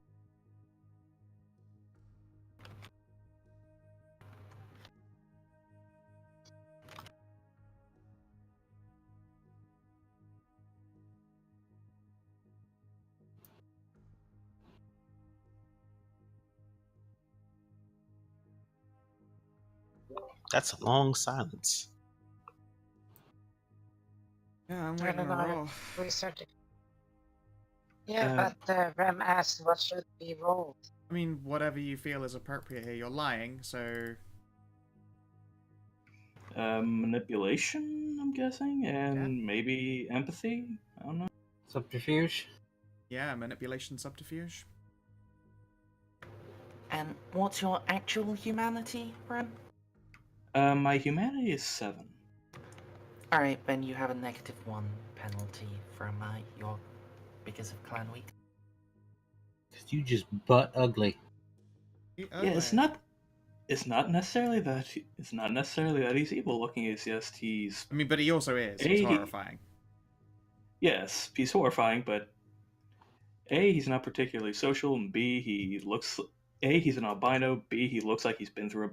That's a long silence. Yeah, I'm I waiting don't to know. roll. Research it. Yeah, Uh, but Rem asked what should be rolled. I mean, whatever you feel is appropriate here. You're lying, so Manipulation, I'm guessing, and Yeah. maybe empathy? I don't know. Subterfuge. yeah, manipulation, subterfuge. And what's your actual humanity, Ren? My humanity is 7. Alright, then you have a -1 penalty from your because of clan week. Cause you just butt ugly. Yeah, it's not necessarily that he's evil looking. It's just he's I mean, but he also is. He's horrifying. yes, he's horrifying, but A, he's not particularly social, and B, he's an albino, B, he looks like he's been through a...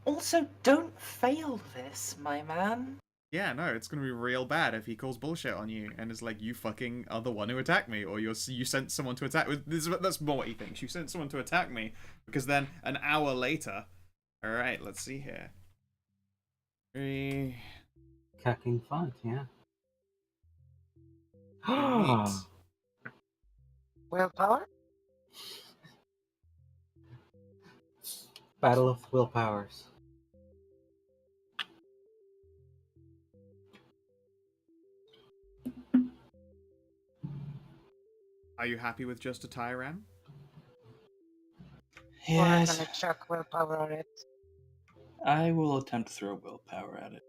Also, don't fail this, my man. Yeah, no, it's gonna be real bad if he calls bullshit on you and is like, you fucking are the one who attacked me, or you sent someone to attack. That's more what he thinks. You sent someone to attack me, because then an hour later. All right, let's see here. Cracking fun, yeah. Neat. Willpower? Battle of willpowers. Are you happy with just a Tyran? Or I'm Yes, gonna chuck willpower on it. I will attempt to throw willpower at it.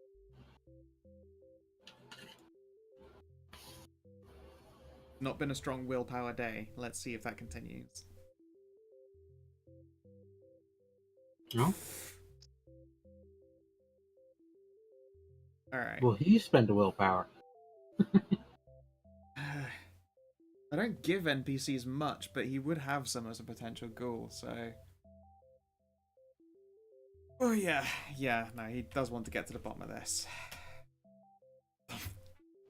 Not been a strong willpower day. Let's see if that continues. No? Alright. Well, he spend a willpower. I don't give NPCs much, but he would have some as a potential ghoul, so... Oh yeah, no, he does want to get to the bottom of this.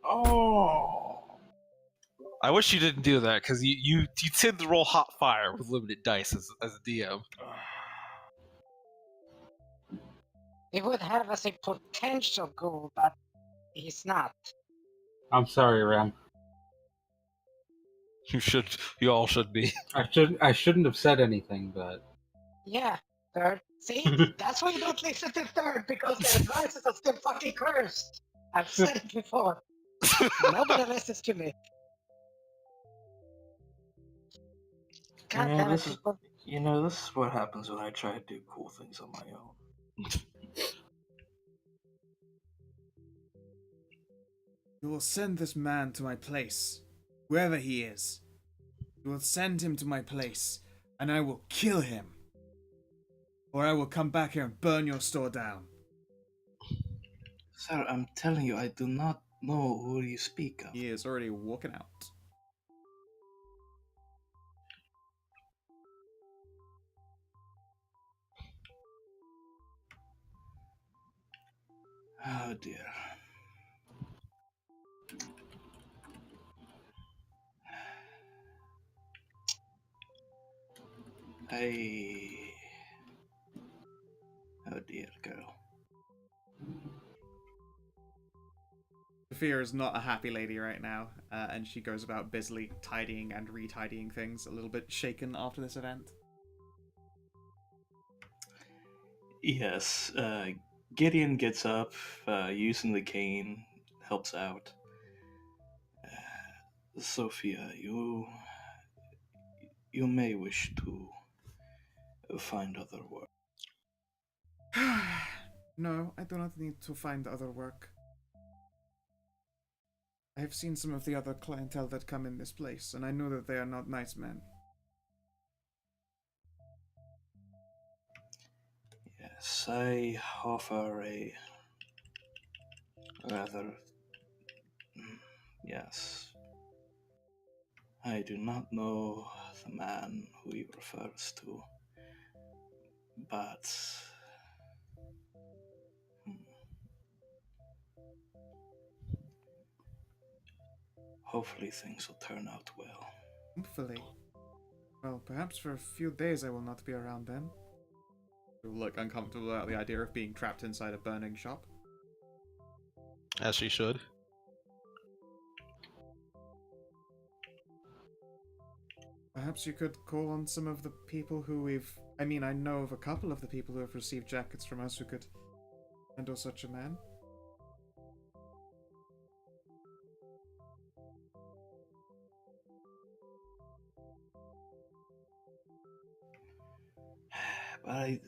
Oh! I wish you didn't do that because you tend to roll hot fire with limited dice as a DM. He would have as a potential goal, but he's not. I'm sorry, Rem. You all should be. I shouldn't have said anything, but Yeah, third. See? That's why you don't listen to third, because their advices are still fucking cursed. I've said it before. Nobody listens to me. God damn it, people. This is what happens when I try to do cool things on my own. You will send this man to my place, wherever he is. You will send him to my place, and I will kill him. Or I will come back here and burn your store down. Sir, I'm telling you, I do not know who you speak of. He is already walking out. Oh dear. Oh dear, girl. Sophia is not a happy lady right now, and she goes about busily tidying and retidying things, a little bit shaken after this event. Yes, Gideon gets up, using the cane, helps out. Sophia, you may wish to find other work. No, I do not need to find other work. I have seen some of the other clientele that come in this place, and I know that they are not nice men. Yes, I offer a rather... Yes. I do not know the man who he refers to, but hmm, hopefully things will turn out well. Hopefully. Well, perhaps for a few days I will not be around then. You'll look uncomfortable about the idea of being trapped inside a burning shop. As she should. Perhaps you could call on some of the people who we've... I mean, I know of a couple of the people who have received jackets from us who could handle such a man. But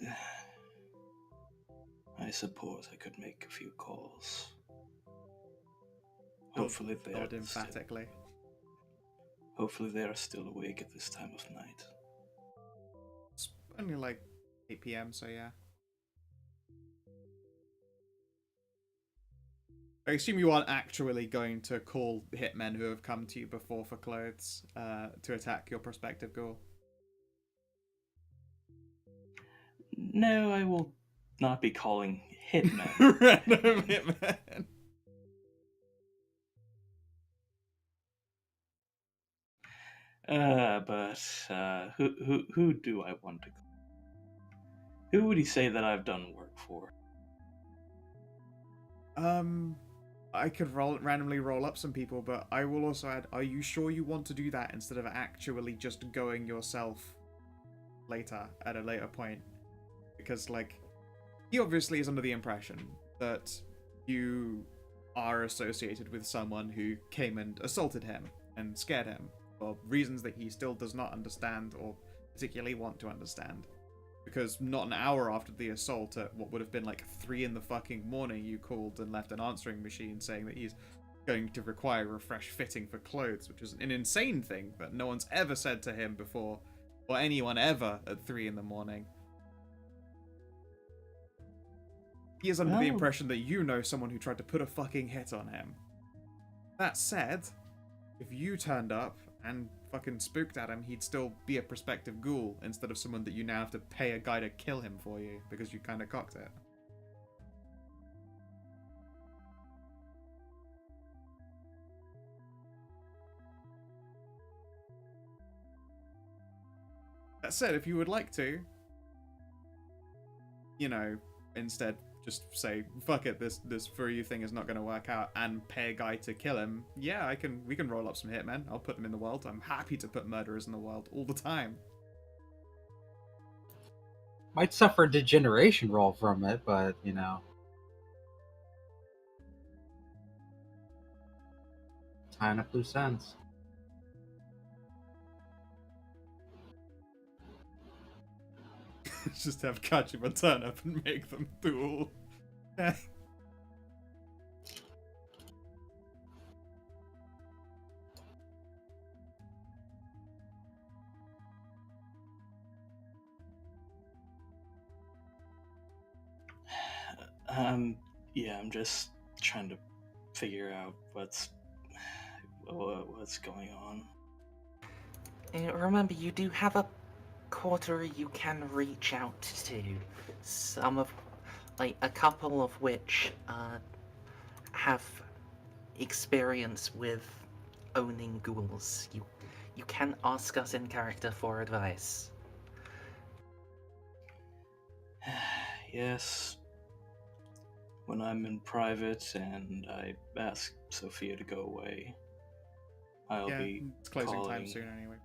I suppose I could make a few calls. Hopefully they are Nod emphatically. hopefully they are still awake at this time of night. It's only like 8 PM, so yeah. I assume you aren't actually going to call hitmen who have come to you before for clothes to attack your prospective ghoul. No, I will not be calling hitmen. Random hitman. But who do I want to call? Who would he say that I've done work for? I could randomly roll up some people, but I will also add, are you sure you want to do that instead of actually just going yourself later, at a later point? Because, like, he obviously is under the impression that you are associated with someone who came and assaulted him and scared him for reasons that he still does not understand or particularly want to understand. Because not an hour after the assault, at what would have been like 3 in the fucking morning, you called and left an answering machine saying that he's going to require a fresh fitting for clothes, which is an insane thing that no one's ever said to him before, or anyone ever at 3 in the morning. He is under the impression that you know someone who tried to put a fucking hit on him. That said, if you turned up and fucking spooked at him, he'd still be a prospective ghoul instead of someone that you now have to pay a guy to kill him for you because you kind of cocked it. That said, if you would like to, you know, instead just say, fuck it, this for you thing is not going to work out, and pay a guy to kill him, yeah, we can roll up some hitmen. I'll put them in the world. I'm happy to put murderers in the world all the time. Might suffer a degeneration roll from it, but, you know. Tying up loose ends. Just have Kachima turn up and make them duel. Yeah, I'm just trying to figure out what's going on. Remember, you do have a coterie you can reach out to. Some of, like, a couple of which have experience with owning ghouls. You can ask us in character for advice. Yes. When I'm in private and I ask Sophia to go away, I'll be it's closing calling. time soon anyway.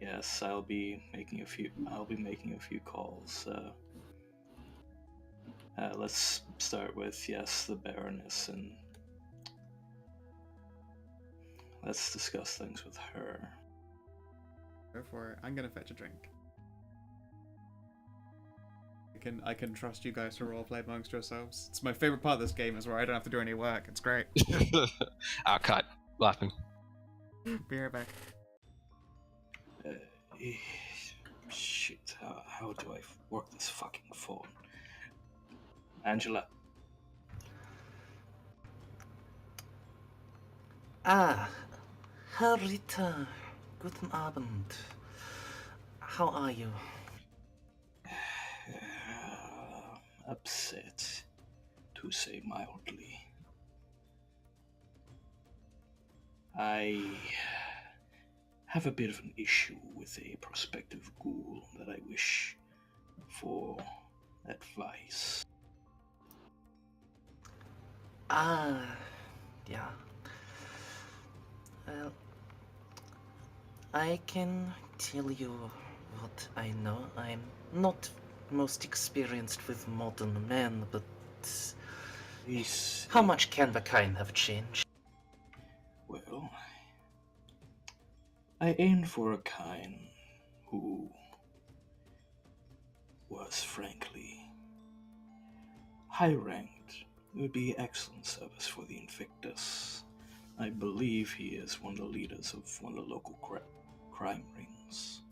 Yes, I'll be making a few calls. Let's start with the Baroness, and let's discuss things with her. Go for it. I'm gonna fetch a drink. I can trust you guys to roleplay amongst yourselves. It's my favorite part of this game, is where I don't have to do any work. It's great. I'll cut. Laughing. Be right back. Shit, how do I work this fucking phone? Angela. Herr Ritter, guten Abend. How are you? Upset, to say mildly. I have a bit of an issue with a prospective ghoul that I wish for advice. Ah, yeah. Well, I can tell you what I know. I'm not most experienced with modern men, but This, how much can the kind have changed? well, I aimed for a kind who was frankly high ranked. It would be excellent service for the Invictus. I believe he is one of the leaders of one of the local crime rings.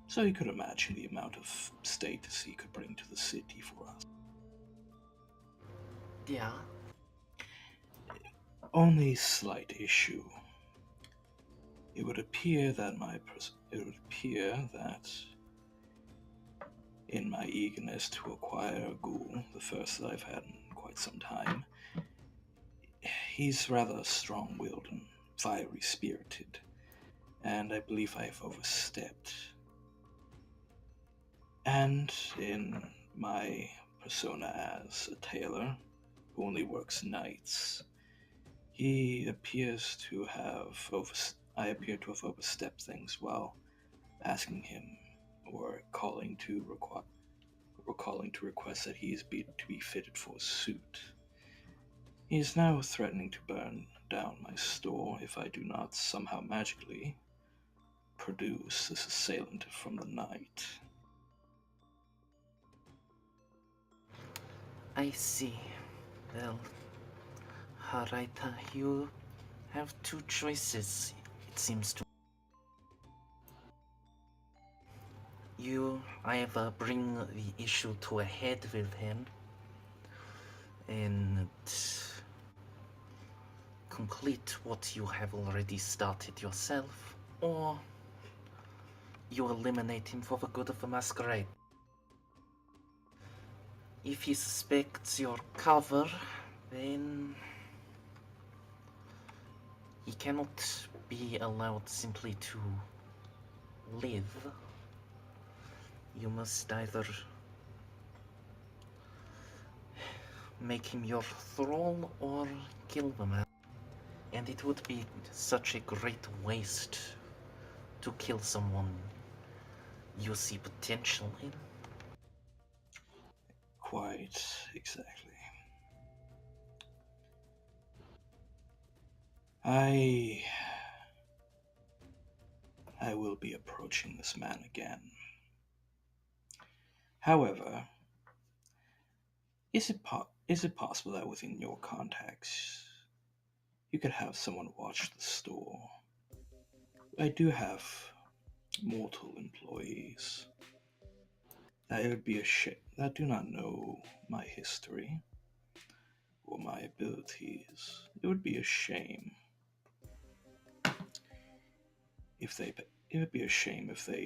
So you could imagine the amount of status he could bring to the city for us. Yeah. Only slight issue. It would appear that in my eagerness to acquire a ghoul, the first that I've had in quite some time, he's rather strong-willed and fiery-spirited, and I believe I've overstepped. And in my persona as a tailor who only works nights, I appear to have overstepped things while asking him or calling to request that he is to be fitted for a suit. He is now threatening to burn down my store if I do not somehow magically produce this assailant from the night. I see. Well, Harita, you have two choices, it seems to. You either bring the issue to a head with him and complete what you have already started yourself, or you eliminate him for the good of the masquerade. If he suspects your cover, then he cannot be allowed simply to live. You must either make him your thrall or kill the man. And it would be such a great waste to kill someone you see potential in. Quite exactly. I will be approaching this man again. However, is it possible that within your contacts you could have someone watch the store? I do have mortal employees that do not know my history or my abilities. It would be a shame if they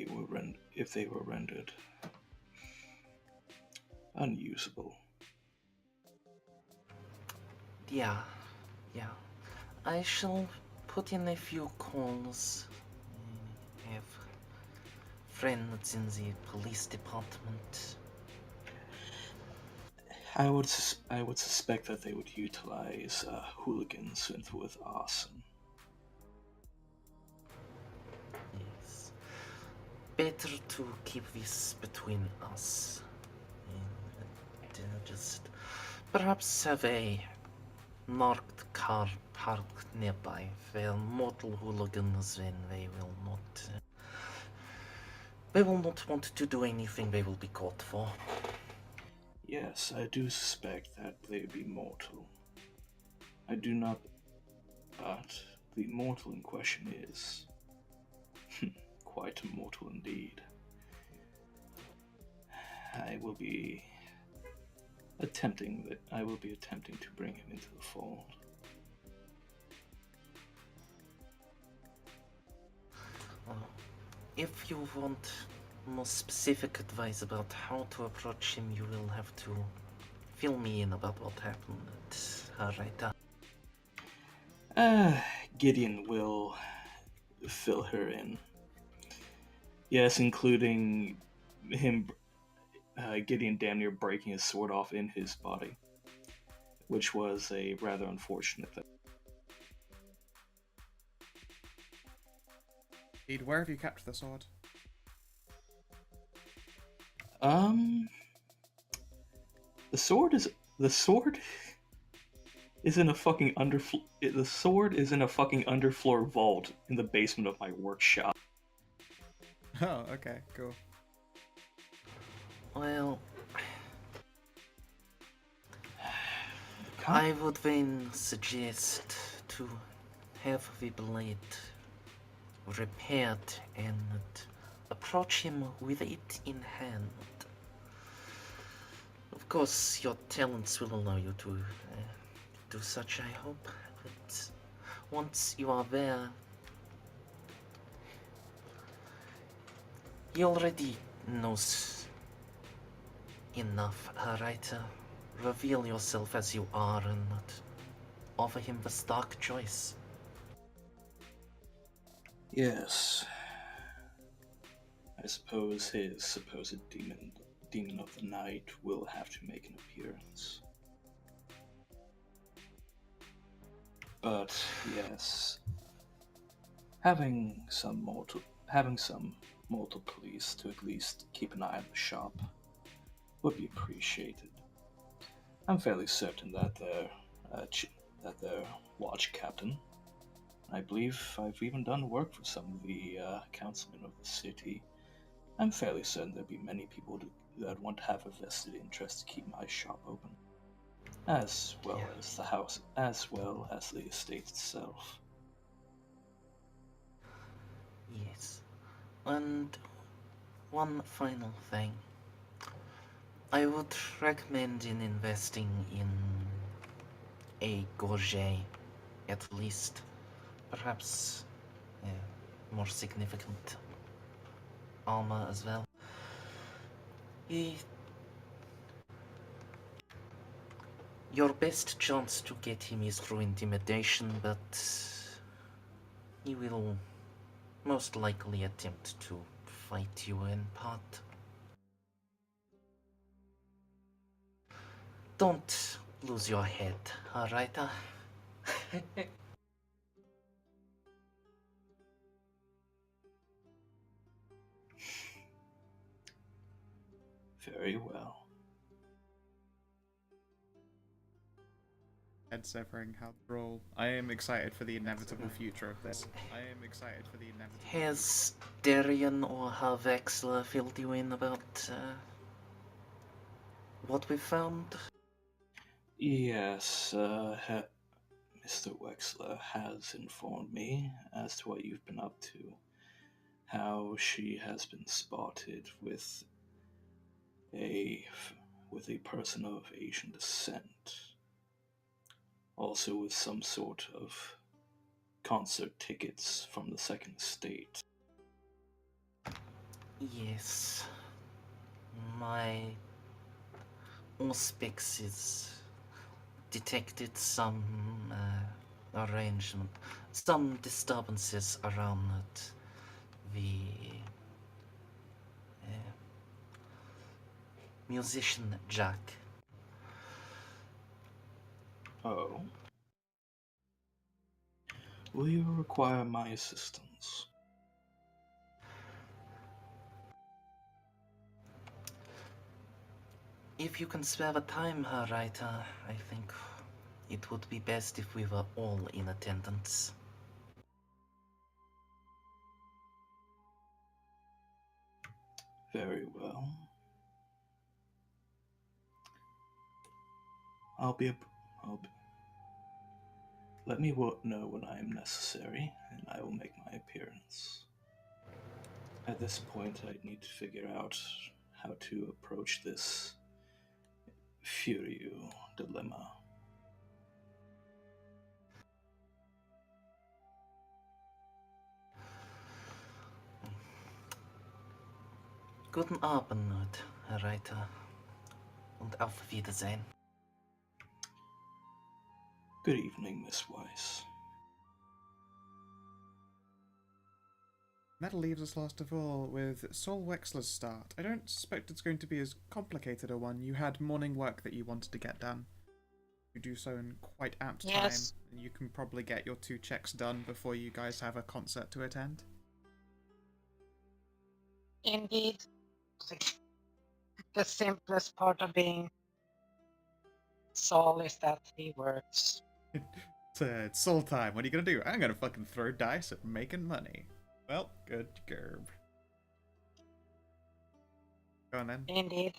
were rendered unusable. Yeah. I shall put in a few calls. I have friends in the police department. I would suspect that they would utilize hooligans with arson. Yes. Better to keep this between us. And just perhaps have a marked car parked nearby. If they are mortal hooligans, then they will not want to do anything they will be caught for. Yes, I do suspect that they would be mortal. I do not, but the mortal in question is quite immortal indeed. I will be attempting to bring him into the fold. If you want more specific advice about how to approach him, you will have to fill me in about what happened at Harita. Gideon will fill her in. Yes, including him, Gideon damn near breaking his sword off in his body, which was a rather unfortunate thing. Indeed, where have you kept the sword? The sword is in a fucking the sword is in a fucking underfloor vault in the basement of my workshop. Oh, okay, cool. Well, I would then suggest to have the blade repaired and approach him with it in hand. Of course, your talents will allow you to do such, I hope, but once you are there, he already knows enough, right? Reveal yourself as you are and offer him the stark choice. Yes. I suppose his supposed demon of the night will have to make an appearance. But yes, having some mortal police to at least keep an eye on the shop would be appreciated. I'm fairly certain that their watch captain, I believe I've even done work for some of the councilmen of the city. I'm fairly certain there'd be many people that want to have a vested interest to keep my shop open, as well as the house, as well as the estate itself. Yes. And one final thing. I would recommend in investing in a gorget, at least. Perhaps more significant armor as well. Your best chance to get him is through intimidation, but he will most likely attempt to fight you in part. Don't lose your head, alright? Very well. Head severing, how droll. I am excited for the inevitable future of this. Has Darian or her Vexler filled you in about what we found? Yes, Mr. Wexler has informed me as to what you've been up to. How she has been spotted with a person of Asian descent. Also with some sort of concert tickets from the Second Estate. Yes. My Auspex is detected some arrangement, some disturbances around the musician Jack. Oh. Will you require my assistance? If you can spare the time, right, I think it would be best if we were all in attendance. Very well. I'll be. Let me know when I am necessary, and I will make my appearance. At this point, I need to figure out how to approach this Furyu dilemma. Guten Abend, Herr Reiter. Und auf Wiedersehen. Good evening, Miss Weiss. That leaves us last of all with Saul Wexler's start. I don't suspect it's going to be as complicated a one. You had morning work that you wanted to get done. You do so in quite apt time, Yes. and you can probably get your 2 checks done before you guys have a concert to attend. Indeed. The simplest part of being Saul is that he works. It's Saul time. What are you gonna do? I'm gonna fucking throw dice at making money. Well, good gerb. Go on then. Indeed.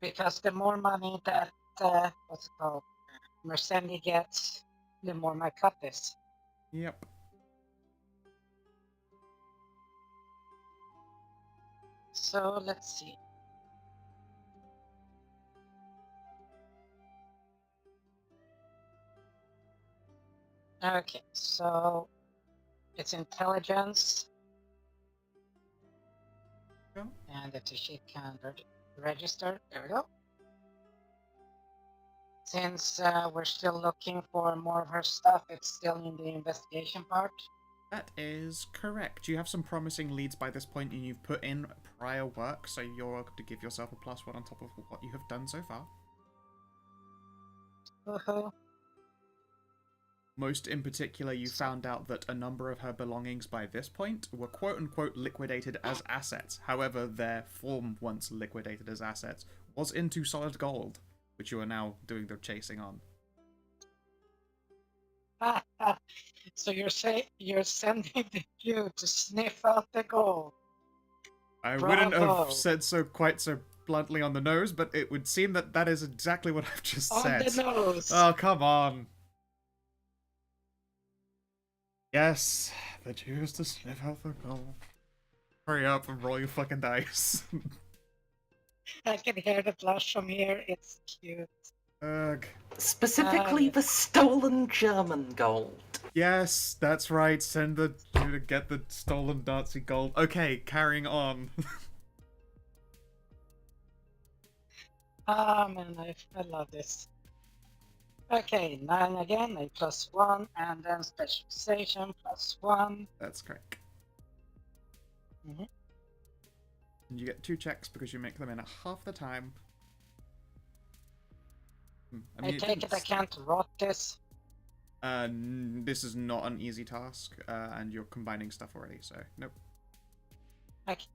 Because the more money that, what's it called, Mercendi gets, the more my cut is. Yep. So let's see. Okay, so it's intelligence. Go. And if the shit can register, there we go. Since we're still looking for more of her stuff, it's still in the investigation part. That is correct. You have some promising leads by this point, and you've put in prior work, so you're welcome to give yourself a +1 on top of what you have done so far. Woohoo. Most in particular, you found out that a number of her belongings by this point were quote-unquote liquidated as assets. However, their form, once liquidated as assets, was into solid gold, which you are now doing the chasing on. So you're sending the Jew to sniff out the gold. I wouldn't Bravo. have said so quite so bluntly on the nose, but it would seem that that is exactly what I've just On said. the nose. Oh, come on. Yes, the Jews to sniff out the gold. Hurry up and roll your fucking dice. I can hear the blush from here. It's cute. Ugh. Specifically the stolen German gold. Yes, that's right. Send the Jew to get the stolen Nazi gold. Okay, carrying on. Ah, man, I love this. Okay, 9 again, a +1, and then specialization +1. That's correct. Mhm. And you get 2 checks because you make them in half the time. I take it I can't rot this. This is not an easy task, and you're combining stuff already, so nope. Okay,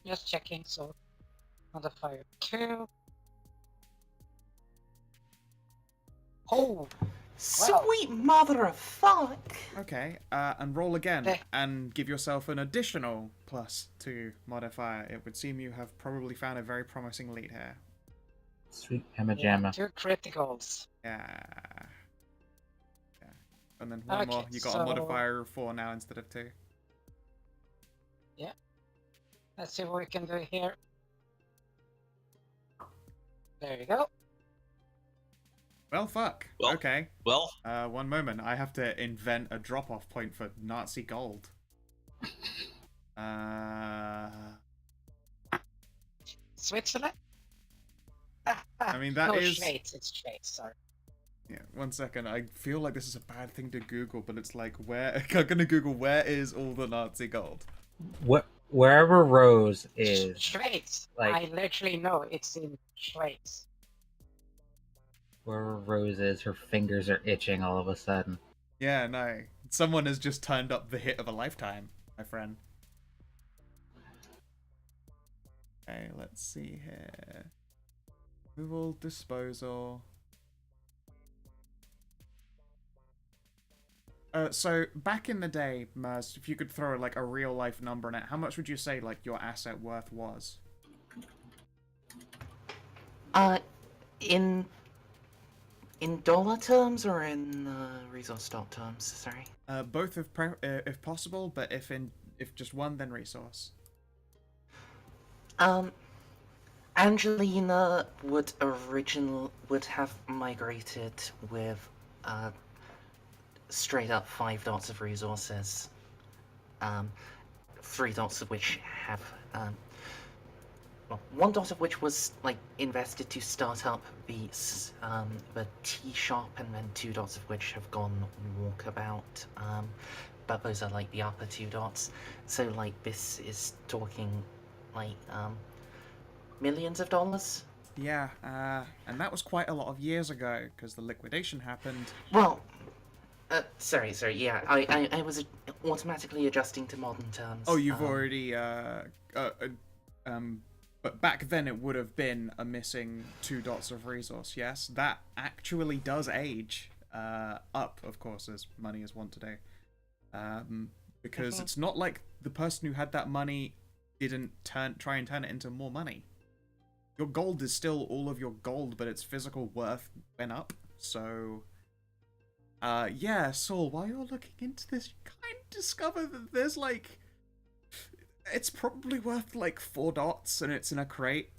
just checking. So, modifier 2. Oh, Sweet mother of fuck! Okay, and roll again, Okay. and give yourself an additional +2 modifier. It would seem you have probably found a very promising lead here. Sweet Emma yeah, Jamma. 2 criticals. Yeah. And then one Okay, more. You got so- a modifier of 4 now instead of 2. Let's see what we can do here. There you go. Well, fuck. Well- Okay. Well, One moment. I have to invent a drop-off point for Nazi gold. Switzerland? I mean, that no, is- Schweiz. It's Schweiz, sorry. Yeah, 1 second. I feel like this is a bad thing to Google, but it's like, where... I'm gonna Google, where is all the Nazi gold? Wherever Rose is, Schweiz. like- I literally know it's in Schweiz. wherever Rose is, her fingers are itching all of a sudden. Yeah, no. Someone has just turned up the hit of a lifetime, my friend. Okay, let's see here. Removal, disposal. So back in the day, Mers, if you could throw like a real life number on it, how much would you say like your asset worth was? In dollar terms or in resource stock terms? Sorry. Both if possible, but if just one, then resource. Angelina would have migrated with straight up 5 dots of resources. 3 dots of which have well, 1 dot of which was like invested to start up the tea shop, and then 2 dots of which have gone walkabout. But those are like the upper 2 dots. So like this is talking like millions of dollars. Yeah, and that was quite a lot of years ago because the liquidation happened. Well, sorry, yeah, I was automatically adjusting to modern terms. Oh, you've already, but back then it would have been a missing 2 dots of resource, yes? That actually does age up, of course, as money is wont to do. Because it's not like the person who had that money didn't try and turn it into more money. Your gold is still all of your gold, but its physical worth went up, so... yeah, Saul, while you're looking into this, you kind of discover that there's, like... It's probably worth, like, 4 dots, and it's in a crate,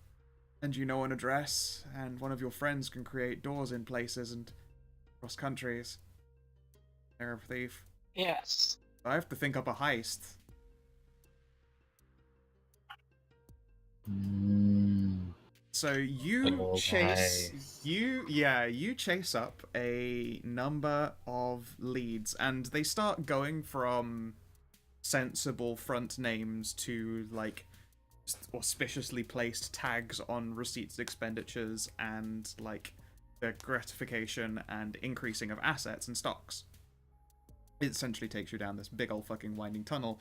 and you know an address, and one of your friends can create doors in places and cross countries. They're a thief. Yes. I have to think up a heist. So you you chase up a number of leads, and they start going from sensible front names to like auspiciously placed tags on receipts, expenditures, and like the gratification and increasing of assets and stocks. It essentially takes you down this big old fucking winding tunnel,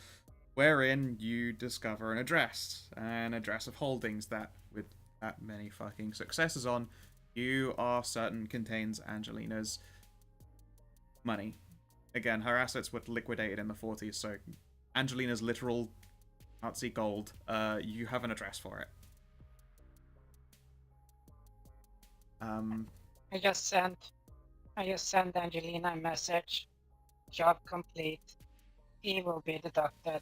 wherein you discover an address of holdings that, with that many fucking successes on, you are certain contains Angelina's money. Again, her assets were liquidated in the 40s, so Angelina's literal Nazi gold, you have an address for it. I just sent Angelina a message. Job complete. He will be deducted.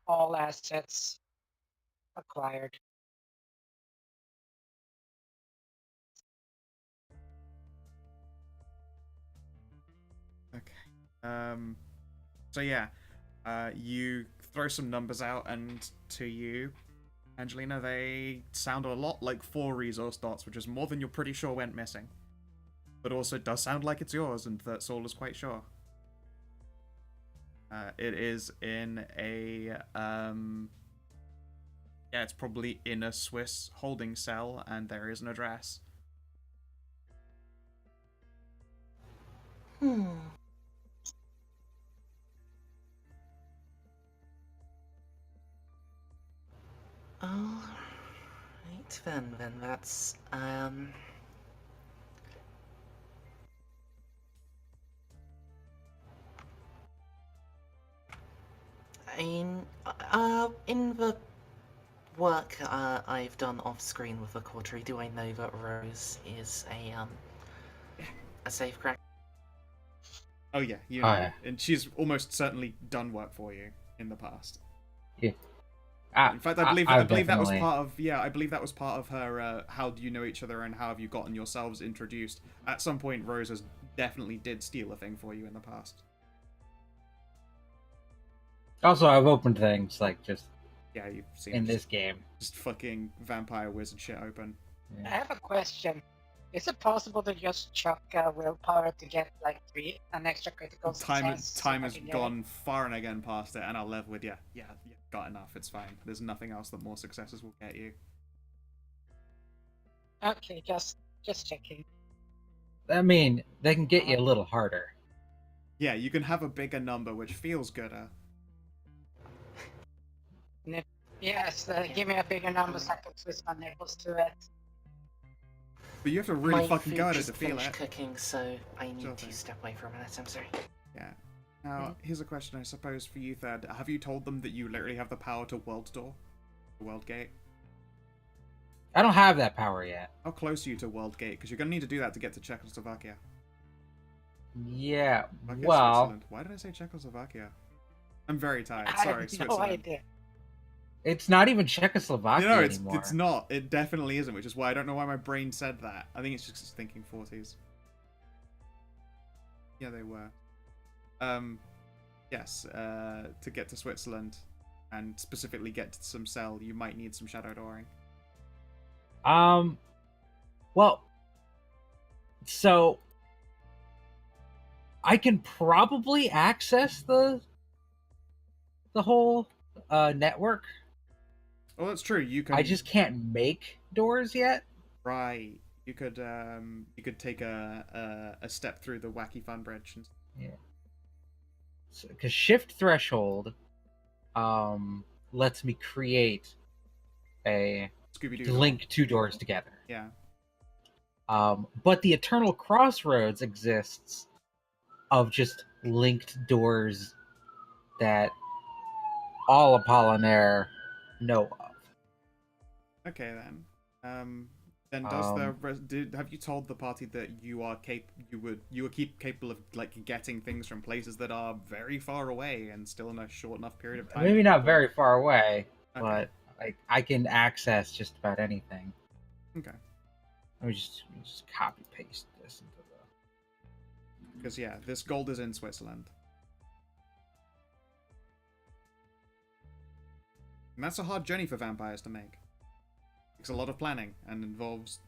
All assets acquired. Okay. So yeah, you throw some numbers out, and to you, Angelina, they sound a lot like 4 resource dots, which is more than you're pretty sure went missing. But also does sound like it's yours, and that Saul is quite sure. It is in a, yeah, it's probably in a Swiss holding cell, and there is an address. Alright then that's, in the work I've done off screen with the coterie, do I know that Rose is a safe crack? Oh yeah, you know, yeah. and she's almost certainly done work for you in the past. Yeah. In fact, I believe that was definitely... part of I believe that was part of her. How do you know each other, and how have you gotten yourselves introduced? At some point, Rose has definitely did steal a thing for you in the past. Also, I've opened things like just You've seen in this game. just fucking vampire wizard shit open. I have a question. Is it possible to just chuck willpower to get like an extra critical success? Time has gone far and again past it, and I'll level with you. Yeah, got enough. It's fine. There's nothing else that more successes will get you. Okay, just checking. I mean, they can get you a little harder. Yeah, you can have a bigger number, which feels gooder. Yes, give me a bigger number so I can twist my nipples to it. But you have to really My fucking food go at it just to feel finished it. cooking, so I need Sure to thing. step away for a minute. I'm sorry. Yeah. Now, here's a question, I suppose, for you, Thad. Have you told them that you literally have the power to world door? The world gate? I don't have that power yet. How close are you to world gate? Because you're going to need to do that to get to Czechoslovakia. Yeah, Okay, well... Switzerland. Why did I say Czechoslovakia? I'm very tired. I Sorry, have no Switzerland. idea. It's not even Czechoslovakia No, anymore. it's not. It definitely isn't, which is why I don't know why my brain said that. I think it's just thinking 40s. Yeah, they were. Yes, to get to Switzerland, and specifically get to some cell, you might need some shadow dooring. Well, so I can probably access the whole network. Oh, that's true. You can. I just can't make doors yet. Right. You could take a step through the wacky fun bridge. And... Yeah. Because shift threshold lets me create a Scooby-Doo link two doors together. Yeah. But the Eternal Crossroads exists of just linked doors that all Apollinaire know of. Okay then. Then does have you told the party that you are capable of like getting things from places that are very far away and still in a short enough period of time? Maybe not very far away, Okay. but like I can access just about anything. Okay. Let me just copy paste this into the. Because yeah, this gold is in Switzerland. And that's a hard journey for vampires to make. It's a lot of planning and involves,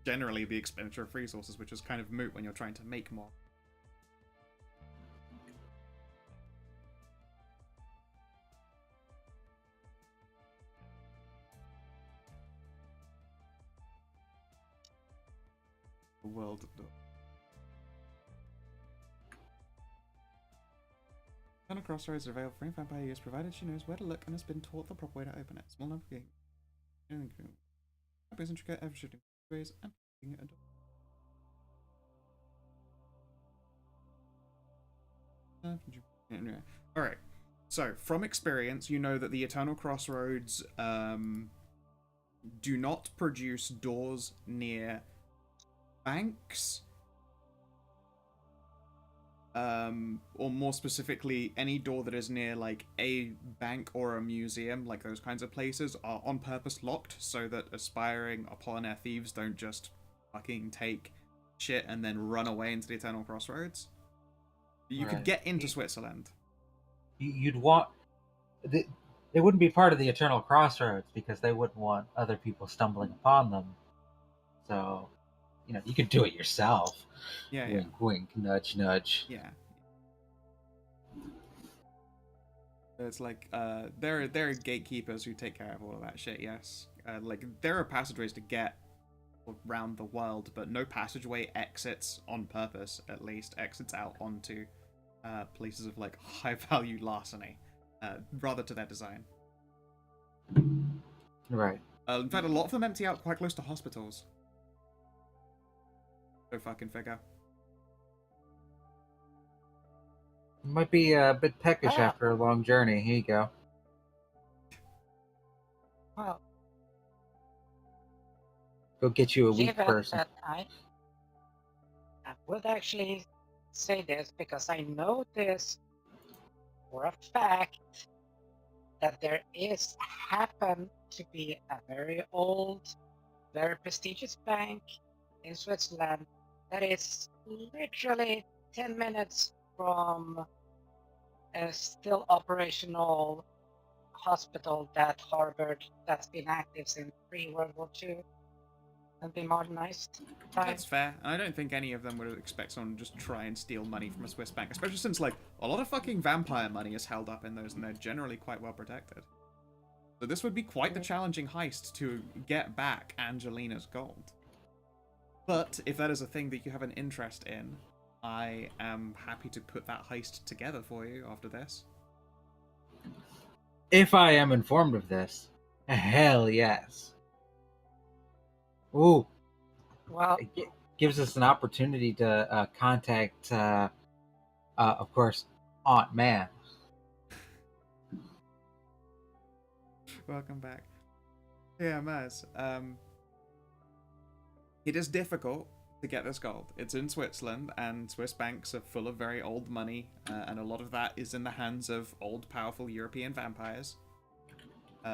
generally the expenditure of resources, which is kind of moot when you're trying to make more. The world. Eternal Crossroads are available for any vampire use, provided she knows where to look and has been taught the proper way to open it. Small number of games. Intricate, ever shifting ways, and picking a door. Alright, so from experience, you know that the Eternal Crossroads do not produce doors near banks, or more specifically, any door that is near like a bank or a museum, like those kinds of places, are on purpose locked so that aspiring Apollinaire thieves don't just fucking take shit and then run away into the Eternal Crossroads. You could get into Switzerland. You'd want. They wouldn't be part of the Eternal Crossroads because they wouldn't want other people stumbling upon them. So, you could do it yourself. Yeah, wink, wink, nudge, nudge. Yeah. It's like there are gatekeepers who take care of all of that shit. Yes, like there are passageways to get around the world, but no passageway exits on purpose. At least exits out onto places of like high value larceny, rather to their design. Right. In fact, a lot of them empty out quite close to hospitals. Go fucking figure. Might be a bit peckish after a long journey. Here you go. Well, Go get you a weak given person. that I would actually say this because I know this for a fact that there happen to be a very old, very prestigious bank in Switzerland that is literally 10 minutes from a still operational hospital that harbored, that's been active since pre-World War II and been modernized. That's fair. And I don't think any of them would expect someone to just try and steal money from a Swiss bank, especially since, like, a lot of fucking vampire money is held up in those, and they're generally quite well protected. So this would be quite the challenging heist to get back Angelina's gold. But if that is a thing that you have an interest in, I am happy to put that heist together for you after this. If I am informed of this, hell yes. Ooh. Well, it gives us an opportunity to contact, of course, Aunt Man. Welcome back. Yeah, Maz. It is difficult to get this gold. It's in Switzerland, and Swiss banks are full of very old money, and a lot of that is in the hands of old, powerful European vampires.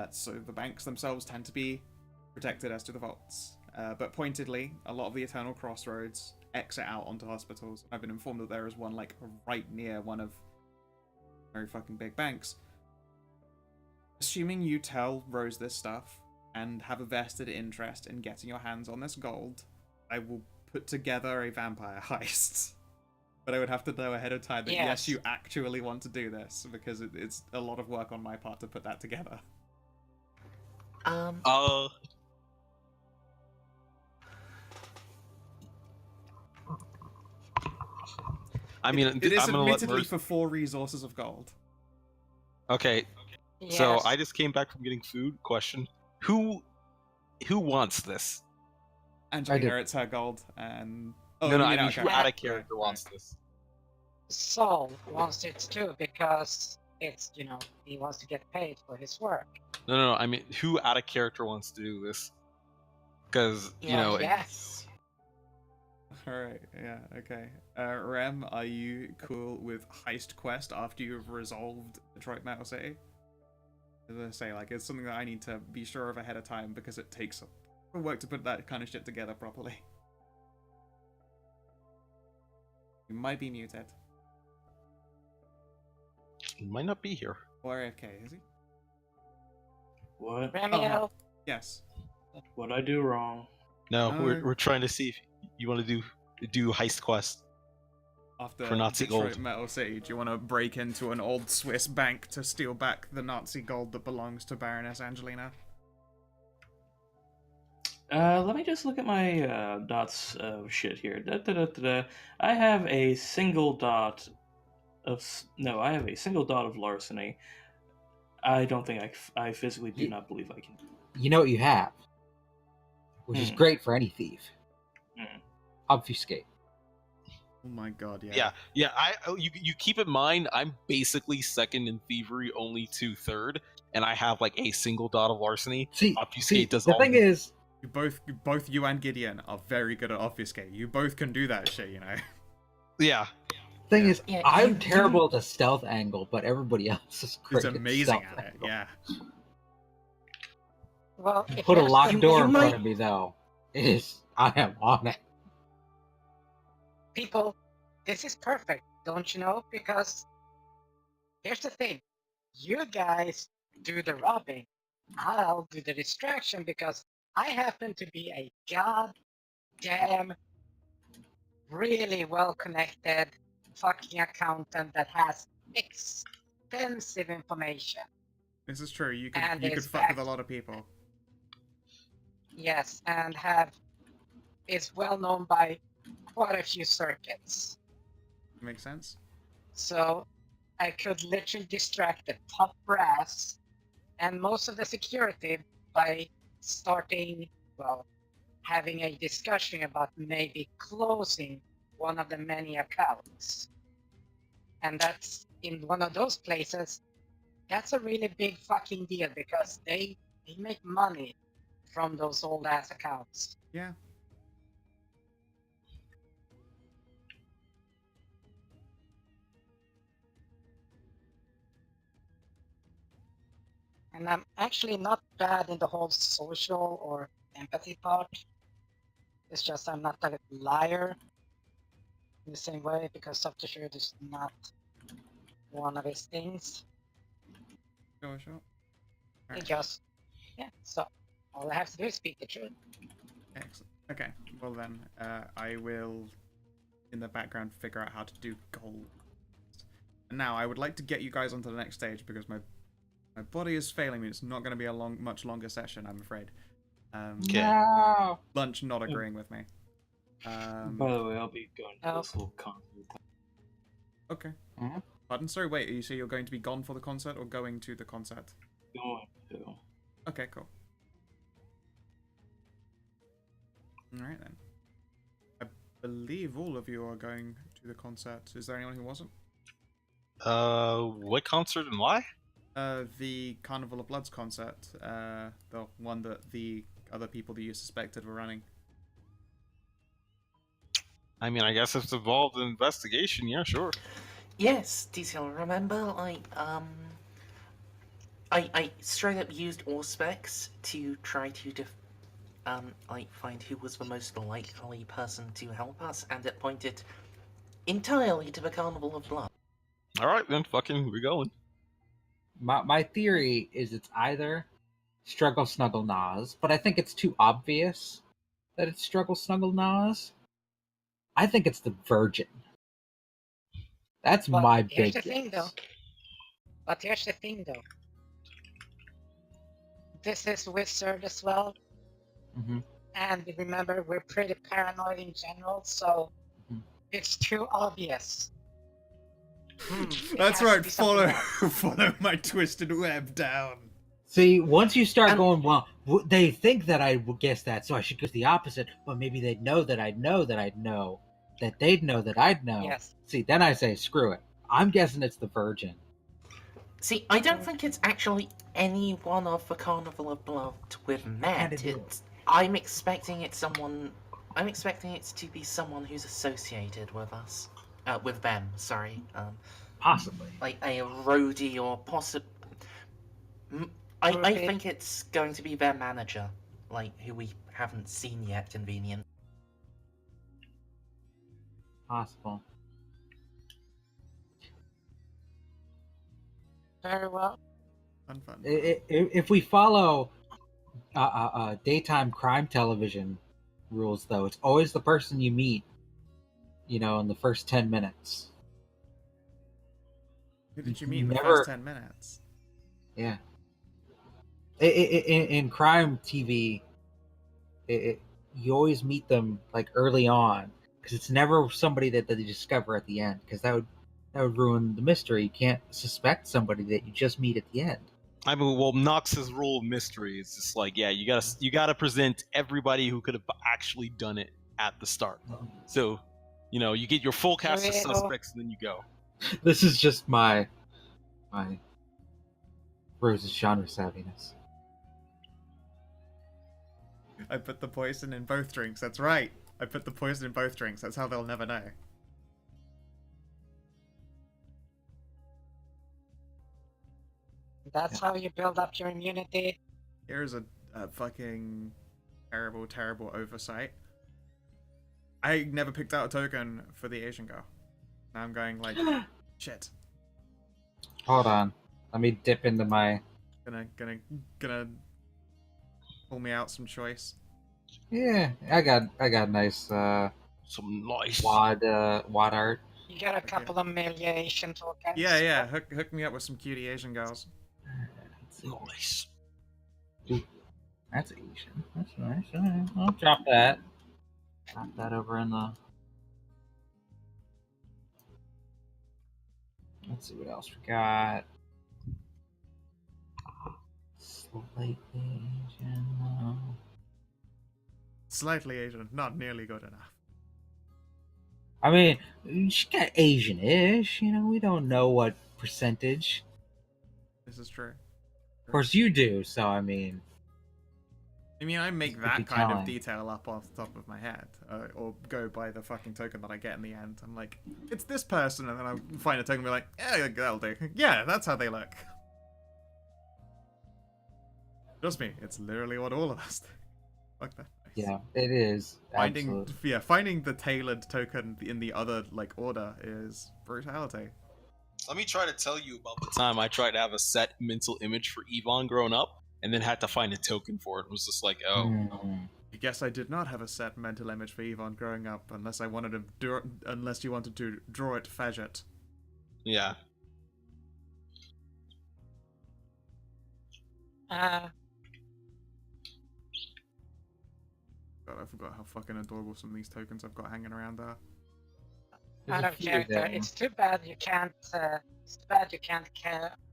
So the banks themselves tend to be protected as to the vaults. But pointedly, a lot of the Eternal Crossroads exit out onto hospitals. I've been informed that there is one like right near one of very fucking big banks. Assuming you tell Rose this stuff and have a vested interest in getting your hands on this gold, I will put together a vampire heist. But I would have to know ahead of time that yes, you actually want to do this, because it's a lot of work on my part to put that together. I mean, it is I'm gonna let admittedly Mercy... for 4 resources of gold. Okay, Yes. so I just came back from getting food. Question: Who wants this? Angelina, it's her gold, and no, you I mean, okay. who out of Right, character wants this? Saul wants it too because it's, you know, he wants to get paid for his work. No, I mean, who out of character wants to do this? Because you know, Yes. Alright, yeah, okay. Rem, are you cool with heist quest after you've resolved Detroit Metal City? As I say, like, it's something that I need to be sure of ahead of time because it takes work to put that kind of shit together properly. You might be muted. he might not be here. Or AFK, is he? What? Ramiel, Yes. What'd I do wrong? No, No. we're trying to see if you want to do heist quest. After For Nazi Detroit gold. Metal City, do you want to break into an old Swiss bank to steal back the Nazi gold that belongs to Baroness Angelina? Let me just look at my dots of shit here. I have a single dot I have a single dot of larceny. I don't think I physically do not believe I can. You know what you have, which is great for any thief. Obfuscate. Oh my god, yeah. Yeah. You keep in mind, I'm basically second in thievery, only to third, and I have like a single dot of larceny. Obfuscate does the all thing the- is, Both you and Gideon are very good at obfuscate. You both can do that shit, you know. Yeah. thing is, Yeah, I'm you- terrible at the stealth angle, but everybody else is great. It's amazing at, at it, angle. yeah. well, You if put a here's locked the- door you in might- front of me, though. I am on it. People, this is perfect, don't you know? Because here's the thing, you guys do the robbing, I'll do the distraction because I happen to be a goddamn really well-connected fucking accountant that has extensive information. This is true. You could And you could it's fuck with a back. lot of people. Yes, and is well known by quite a few circuits. Makes sense? So I could literally distract the top brass and most of the security by starting, well, having a discussion about maybe closing one of the many accounts. And that's in one of those places, that's a really big fucking deal because they make money from those old ass accounts. Yeah. And I'm actually not bad in the whole social or empathy part. It's just I'm not a liar in the same way because subterfuge is not one of his things. Sure. It Alright. just, yeah, so all I have to do is speak the truth. Excellent. Okay. Well then, I will, in the background, figure out how to do gold. And now I would like to get you guys onto the next stage because my body is failing me. It's not going to be a much longer session, I'm afraid. Okay. No. Lunch not agreeing with me. By the way, I'll be going to this little concert. Okay. Mhm. Pardon? Sorry, wait. You say you're going to be gone for the concert or going to the concert? Going to. Okay, cool. Alright then. I believe all of you are going to the concert. Is there anyone who wasn't? What concert and why? The Carnival of Bloods concert. The one that the other people that you suspected were running. I mean, I guess it's involved in investigation. Yeah, sure. Yes, detail. Remember, I straight up used Auspex to try to like find who was the most likely person to help us, and it pointed entirely to the Carnival of Blood. All right, then fucking we're going. My theory is it's either Struggle Snuggle Nas, but I think it's too obvious that it's Struggle Snuggle Nas. I think it's the Virgin. That's But my here's big the thing, guess. But here's the thing, though. This is Wizard as well, Mhm. and remember, we're pretty paranoid in general, so Mhm. it's too obvious. It That's has to right. be something else. Follow my twisted web down. See, once you start Um, going, well, they think that I would guess that, so I should guess the opposite. But maybe they'd know that I'd know that I'd know that they'd know that I'd know. Yes. See, then I say, screw it. I'm guessing it's the Virgin. See, I don't think it's actually any one of the Carnival of Blood we've met. Kinda do. I'm expecting it's someone. I'm expecting it to be someone who's associated with us, with them. Sorry, Possibly. like a roadie or possibly. I Okay. think it's going to be their manager, like who we haven't seen yet. Convenient. Possible. Very well. Fun. If we follow daytime crime television rules, though, it's always the person you meet, in the first 10 minutes. Who did you meet in the Never- first 10 minutes? Yeah. In crime TV, you always meet them like early on, because it's never somebody that they discover at the end, because that would ruin the mystery. You can't suspect somebody that you just meet at the end. I mean, well, Knox's rule of mystery is just like, yeah, you gotta present everybody who could have actually done it at the start. So, you get your full cast of Well- suspects, and then you go. This is just my Rose's genre savviness. I put the poison in both drinks. That's right. I put the poison in both drinks. That's how they'll never know. That's how you build up your immunity. Here's a fucking terrible oversight. I never picked out a token for the Asian girl. Now I'm going like, shit. Hold on. Let me dip into my... Gonna pull me out some choice. Yeah, I got nice Some nice. wad art. You get a couple of Asian tokens. Yeah. Hook me up with some cutie Asian girls. Nice. That's Asian. That's nice. All right. I'll drop that. Drop that over in the... Let's see what else we got. Slightly Asian. Slightly Asian, not nearly good enough. I mean, she got Asian-ish. We don't know what percentage. This is true. Of course, you do. So I mean, I make This could be that kind telling. of detail up off the top of my head, or go by the fucking token that I get in the end. I'm like, it's this person, and then I find a token and be like, yeah, that'll do. Yeah, that's how they look. Trust me, it's literally what all of us do. Fuck that. yeah, it is. Absolutely. Finding the tailored token in the other order is brutality. Let me try to tell you about the time I tried to have a set mental image for Yvonne growing up, and then had to find a token for it. It was just like, oh. Mm. I guess I did not have a set mental image for Yvonne growing up, unless you wanted to draw it faggot. Yeah. God, I forgot how fucking adorable some of these tokens I've got hanging around are. There's Out a of few character. there. It's too bad you can't. It's too bad you can't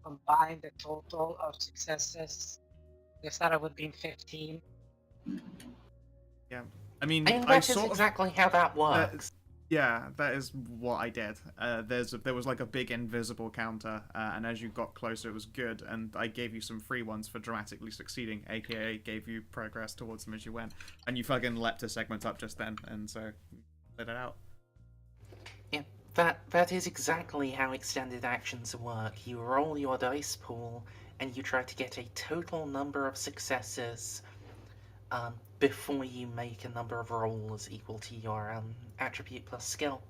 combine the total of successes. Because that would be 15. Yeah, I mean, I mean, I that is sort of exactly how that works. Yeah, that is what I did. There was like a big invisible counter, and as you got closer, it was good. And I gave you some free ones for dramatically succeeding, aka gave you progress towards them as you went. And you fucking leapt a segment up just then, and so let it out. Yeah, that is exactly how extended actions work. You roll your dice pool, and you try to get a total number of successes before you make a number of rolls equal to your attribute plus skill.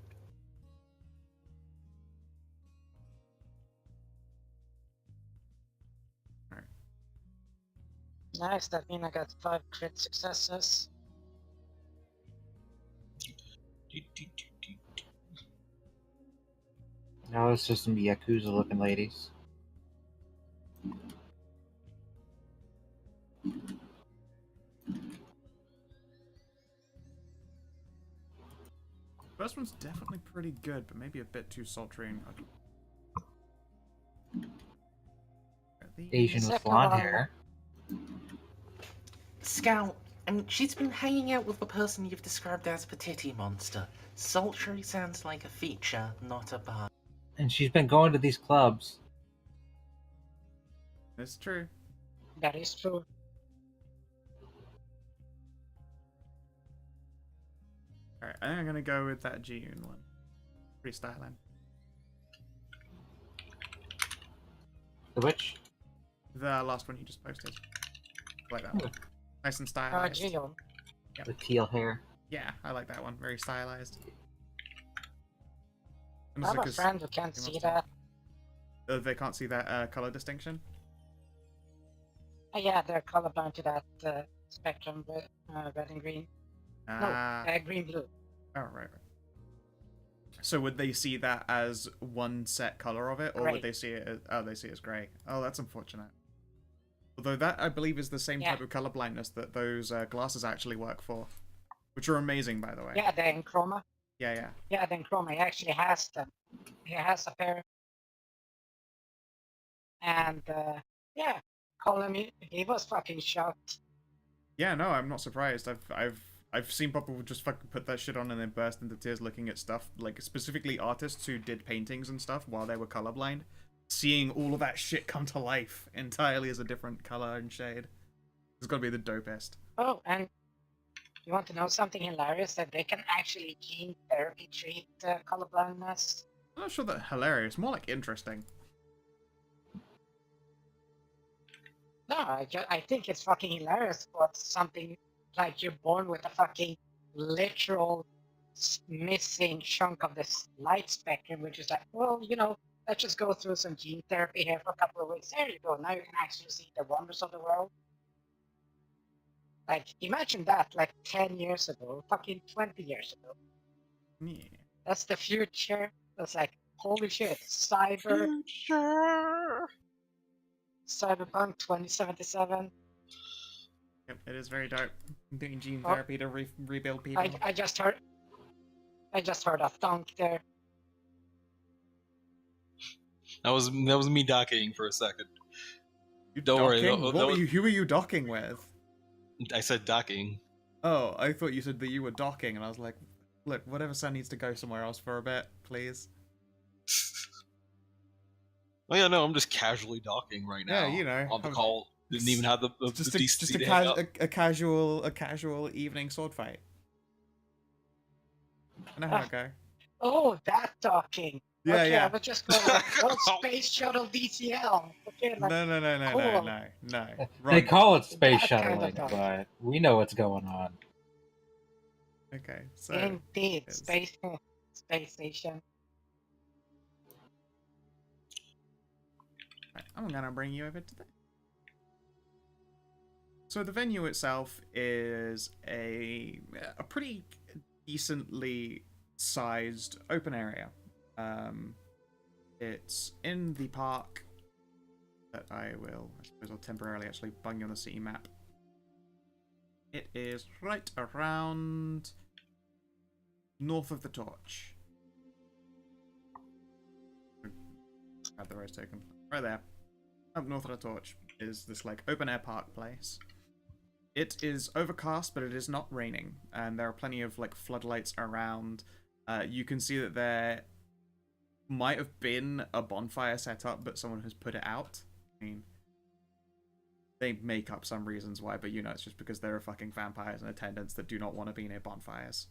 Nice, that means I got 5 crit successes. No, it's just some Yakuza looking ladies. First one's definitely pretty good, but maybe a bit too sultry and ugly. Asian with Second blonde one. hair. Scout, I mean, she's been hanging out with the person you've described as the titty monster. Sultry sounds like a feature, not a bug. And she's been going to these clubs. It's true. That is true. Alright, I think I'm gonna go with that Gideon one. Pretty styling. The witch? The last one you just posted. I like that one. Nice and stylized. Gideon. Yep. The teal hair. Yeah, I like that one. Very stylized. And I also have a 'cause friend who can't he see wants that. they can't see that color distinction. Yeah, they're colorblind to that spectrum, red and green. Ah, No, green blue. oh right. So would they see that as one set color of it, or Gray. would they see it as, oh, they see it as grey? Oh, that's unfortunate. Although that, I believe, is the same type of color blindness that those glasses actually work for. Which are amazing, by the way. Yeah, they're in chroma. Yeah, yeah. Yeah, then chroma. He actually has them. He has a pair. And, yeah, Colin, he was fucking shocked. Yeah, no, I'm not surprised. I've seen people just fucking put that shit on and then burst into tears looking at stuff, like specifically artists who did paintings and stuff while they were colorblind. Seeing all of that shit come to life entirely as a different color and shade. It's gotta be the dopest. Oh, and you want to know something hilarious? That they can actually gene therapy treat colorblindness. I'm not sure that hilarious, more like interesting. No, I think it's fucking hilarious what something like you're born with a fucking literal missing chunk of this light spectrum, which is like, well, you know, let's just go through some gene therapy here for a couple of weeks. There you go. Now you can actually see the wonders of the world. Like, imagine that, like 10 years ago, fucking 20 years ago. Yeah. That's the future. That's like, holy shit, Cyberpunk 2077. Yep, it is very dope. Doing gene therapy to rebuild people. I just heard a thunk there. That was me docking for a second. You Don't worry, docking? Who were you docking with? I said docking. Oh, I thought you said that you were docking, and I was like, look, whatever son needs to go somewhere else for a bit, please. Oh yeah, no, I'm just casually docking right now. Yeah, you know, on the call. Didn't even have the decency to hang up. a casual evening sword fight. I know how it go. Oh, that talking. Yeah, okay, yeah. I was just going like, oh, Space Shuttle DCL. Okay, like, No. They Wrong. call it space That kind of shuttling, dog. but we know what's going on. Okay, so indeed, it's- space station. right, I'm gonna bring you over to that. So the venue itself is a pretty decently sized open area. It's in the park that I suppose I'll temporarily actually bung you on the city map. It is right around north of the torch. Grab the rose token. Right there. Up north of the torch is this like open air park place. It is overcast, but it is not raining, and there are plenty of like floodlights around. You can see that there might have been a bonfire set up, but someone has put it out. I mean, they make up some reasons why, but you know, it's just because there are fucking vampires in attendance that do not want to be near bonfires.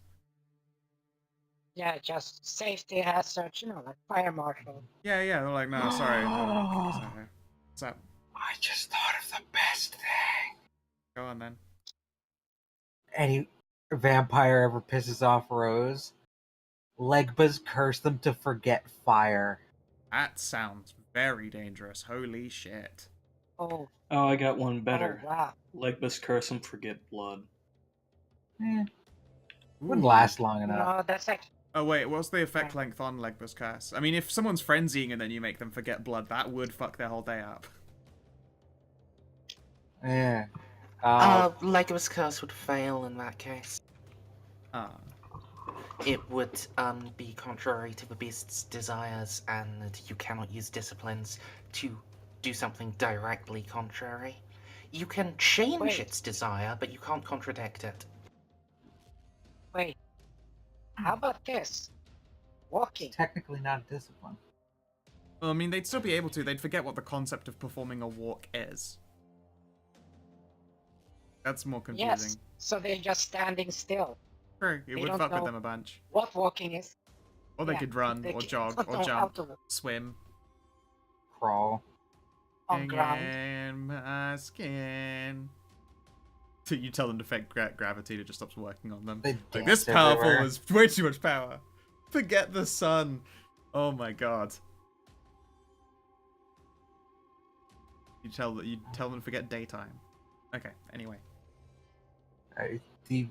Yeah, just safety hazards, you know, like fire marshal. Yeah, they're like, no, sorry. What's up? I just thought of the best thing. Go on then. any vampire ever pisses off Rose, Legba's curse them to forget fire. That sounds very dangerous. Holy shit. Oh, Oh, I got one better. oh wow. Legbus curse and forget blood. Wouldn't Ooh. last long enough. No, that's actually Oh wait, what's the effect Yeah. length on Legba's Curse? I mean, if someone's frenzying and then you make them forget blood, that would fuck their whole day up. Yeah. Lego's curse would fail in that case. Ah. It would be contrary to the beast's desires, and you cannot use disciplines to do something directly contrary. You can change Wait. its desire, but you can't contradict it. wait. How about this? Walking. Technically not a discipline. Well, I mean, they'd still be able to. They'd forget what the concept of performing a walk is. That's more confusing. Yes. So they're just standing still. True, it They would don't fuck with know. them a bunch. What walking is? Or they Yeah, could run, they or don't jog, or know how jump, to walk swim. Crawl. on ground. In my skin. So you tell them to fake gravity, it just stops working on them. They Like, dance this powerful everywhere. is way too much power. Forget the sun. Oh my god. You tell them to forget daytime. Okay, anyway. The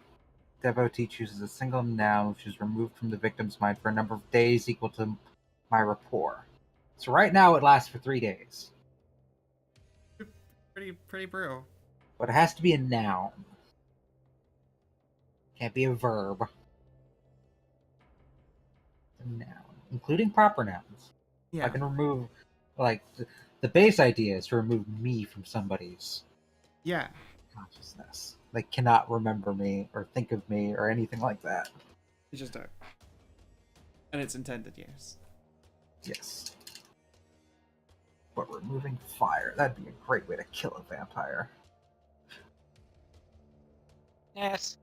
devotee chooses a single noun which is removed from the victim's mind for a number of days equal to my rapport. So right now it lasts for 3 days. Pretty brutal. But it has to be a noun. Can't be a verb. A noun. Including proper nouns. Yeah. I can remove, like, the base idea is to remove me from somebody's Yeah. consciousness. They cannot remember me or think of me or anything like that. You just don't. And it's intended use. Yes. But removing fire, that'd be a great way to kill a vampire. Yes.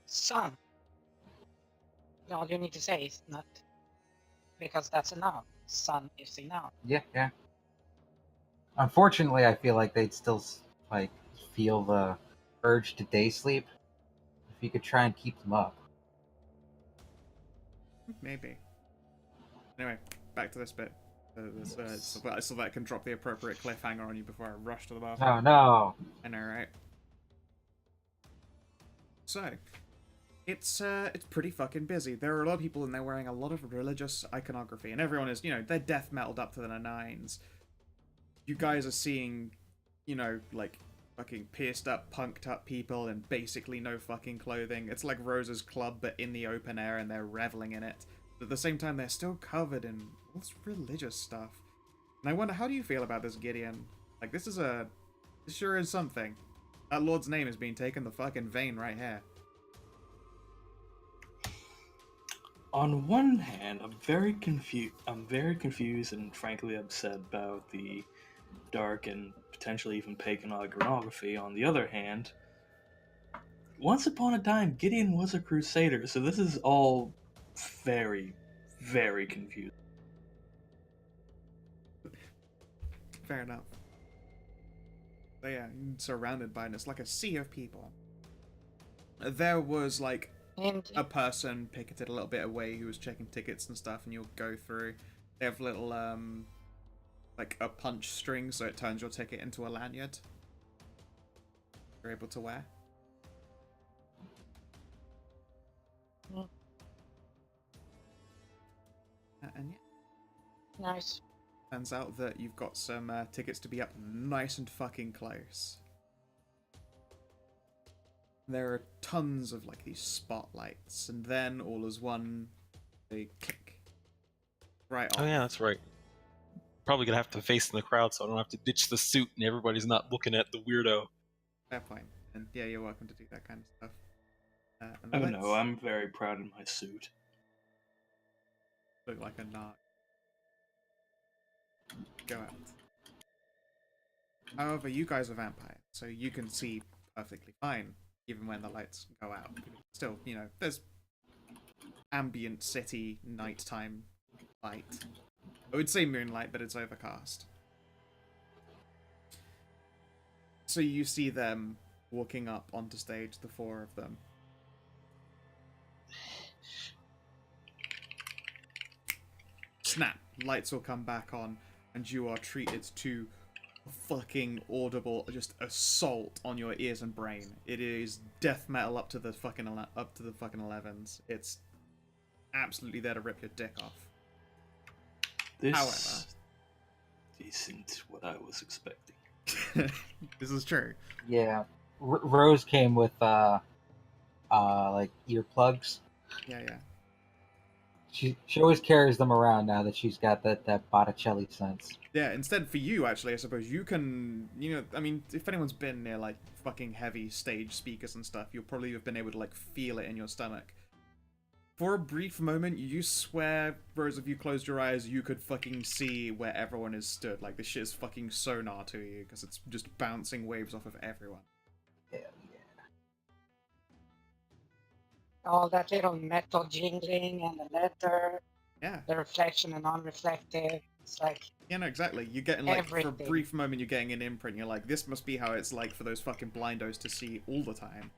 Sun. All you need to say is not because that's a noun. Sun is a noun. Yeah. Unfortunately, I feel like they'd still, like, feel the urge to day sleep if you could try and keep them up. Maybe. Anyway, back to this bit. So that can drop the appropriate cliffhanger on you before I rush to the bathroom. Oh no! I know, right? So, it's pretty fucking busy. There are a lot of people in there wearing a lot of religious iconography, and everyone is, they're death metaled up to their nines. You guys are seeing, like, fucking pierced up, punked up people and basically no fucking clothing. It's like Rose's club, but in the open air, and they're reveling in it. But at the same time, they're still covered in all this religious stuff. And I wonder, how do you feel about this, Gideon? Like, this sure is something. That Lord's name is being taken the fucking vein right here. On one hand, I'm very confused and frankly upset about the dark and potentially even pagan iconography. On the other hand, once upon a time, Gideon was a crusader, so this is all very, very confusing. Fair enough. So yeah, surrounded by it, it's like a sea of people. There was, like, And a person picketed a little bit away who was checking tickets and stuff, and you'll go through. They have little, like a punch string, so it turns your ticket into a lanyard you're able to wear. Mm. And yeah, nice. turns out that you've got some tickets to be up nice and fucking close. There are tons of, like, these spotlights, and then all as one, they click. Right Oh off. yeah, that's right. Probably gonna have to face in the crowd, so I don't have to ditch the suit and everybody's not looking at the weirdo. Fair point. And yeah, you're welcome to do that kind of stuff. And Oh let's no, I'm very proud of my suit. look like a narc. Go out. However, you guys are vampires, so you can see perfectly fine, even when the lights go out. Still, there's ambient city nighttime light. I would say moonlight, but it's overcast. So you see them walking up onto stage, the four of them. Snap! Lights will come back on, and you are treated to fucking audible just assault on your ears and brain. It is death metal up to the fucking 11s. It's absolutely there to rip your dick off. This However, isn't what I was expecting. this is true. Yeah, Rose came with like earplugs. Yeah. She always carries them around now that she's got that Botticelli sense. Yeah, instead for you, actually, I suppose you can, I mean, if anyone's been near, like, fucking heavy stage speakers and stuff, you'll probably have been able to, like, feel it in your stomach. For a brief moment, you swear, Rose, if you closed your eyes, you could fucking see where everyone is stood. Like, this shit is fucking sonar to you, because it's just bouncing waves off of everyone. Hell yeah. All that little metal jingling and the letter, Yeah. the reflection and non-reflective. It's like, Yeah, no, exactly. You're getting, like, for a everything. brief moment, you're getting an imprint. You're like, this must be how it's like for those fucking blindos to see all the time.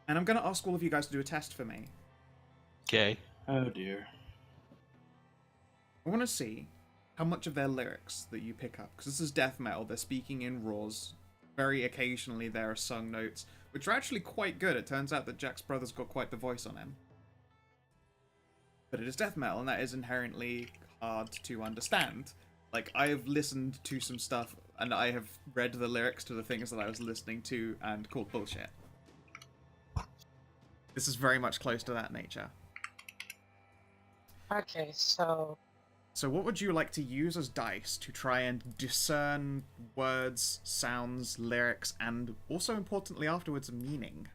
And I'm going to ask all of you guys to do a test for me. Okay. Oh dear. I want to see how much of their lyrics that you pick up, because this is death metal, they're speaking in roars. Very occasionally there are sung notes, which are actually quite good. It turns out that Jack's brother's got quite the voice on him. But it is death metal, and that is inherently hard to understand. Like, I have listened to some stuff, and I have read the lyrics to the things that I was listening to, and called bullshit. This is very much close to that nature. okay, so So what would you like to use as dice to try and discern words, sounds, lyrics, and also importantly afterwards, meaning?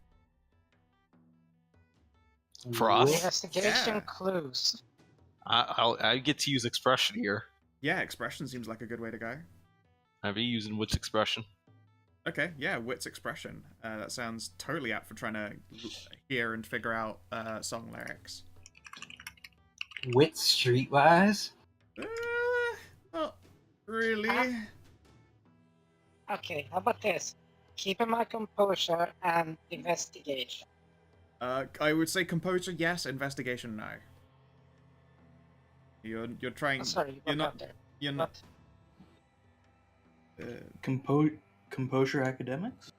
For us? investigation Yeah. clues. I get to use expression here. Yeah, expression seems like a good way to go. I'll be using which expression? Okay, yeah, wit's expression. That sounds totally apt for trying to hear and figure out song lyrics. Wit streetwise? Not really. Okay, how about this? Keeping my composure and investigation. I would say composure, yes. Investigation, no. You're trying. Oh, sorry, you You're broke not. out there. You're not. What? Composure academics?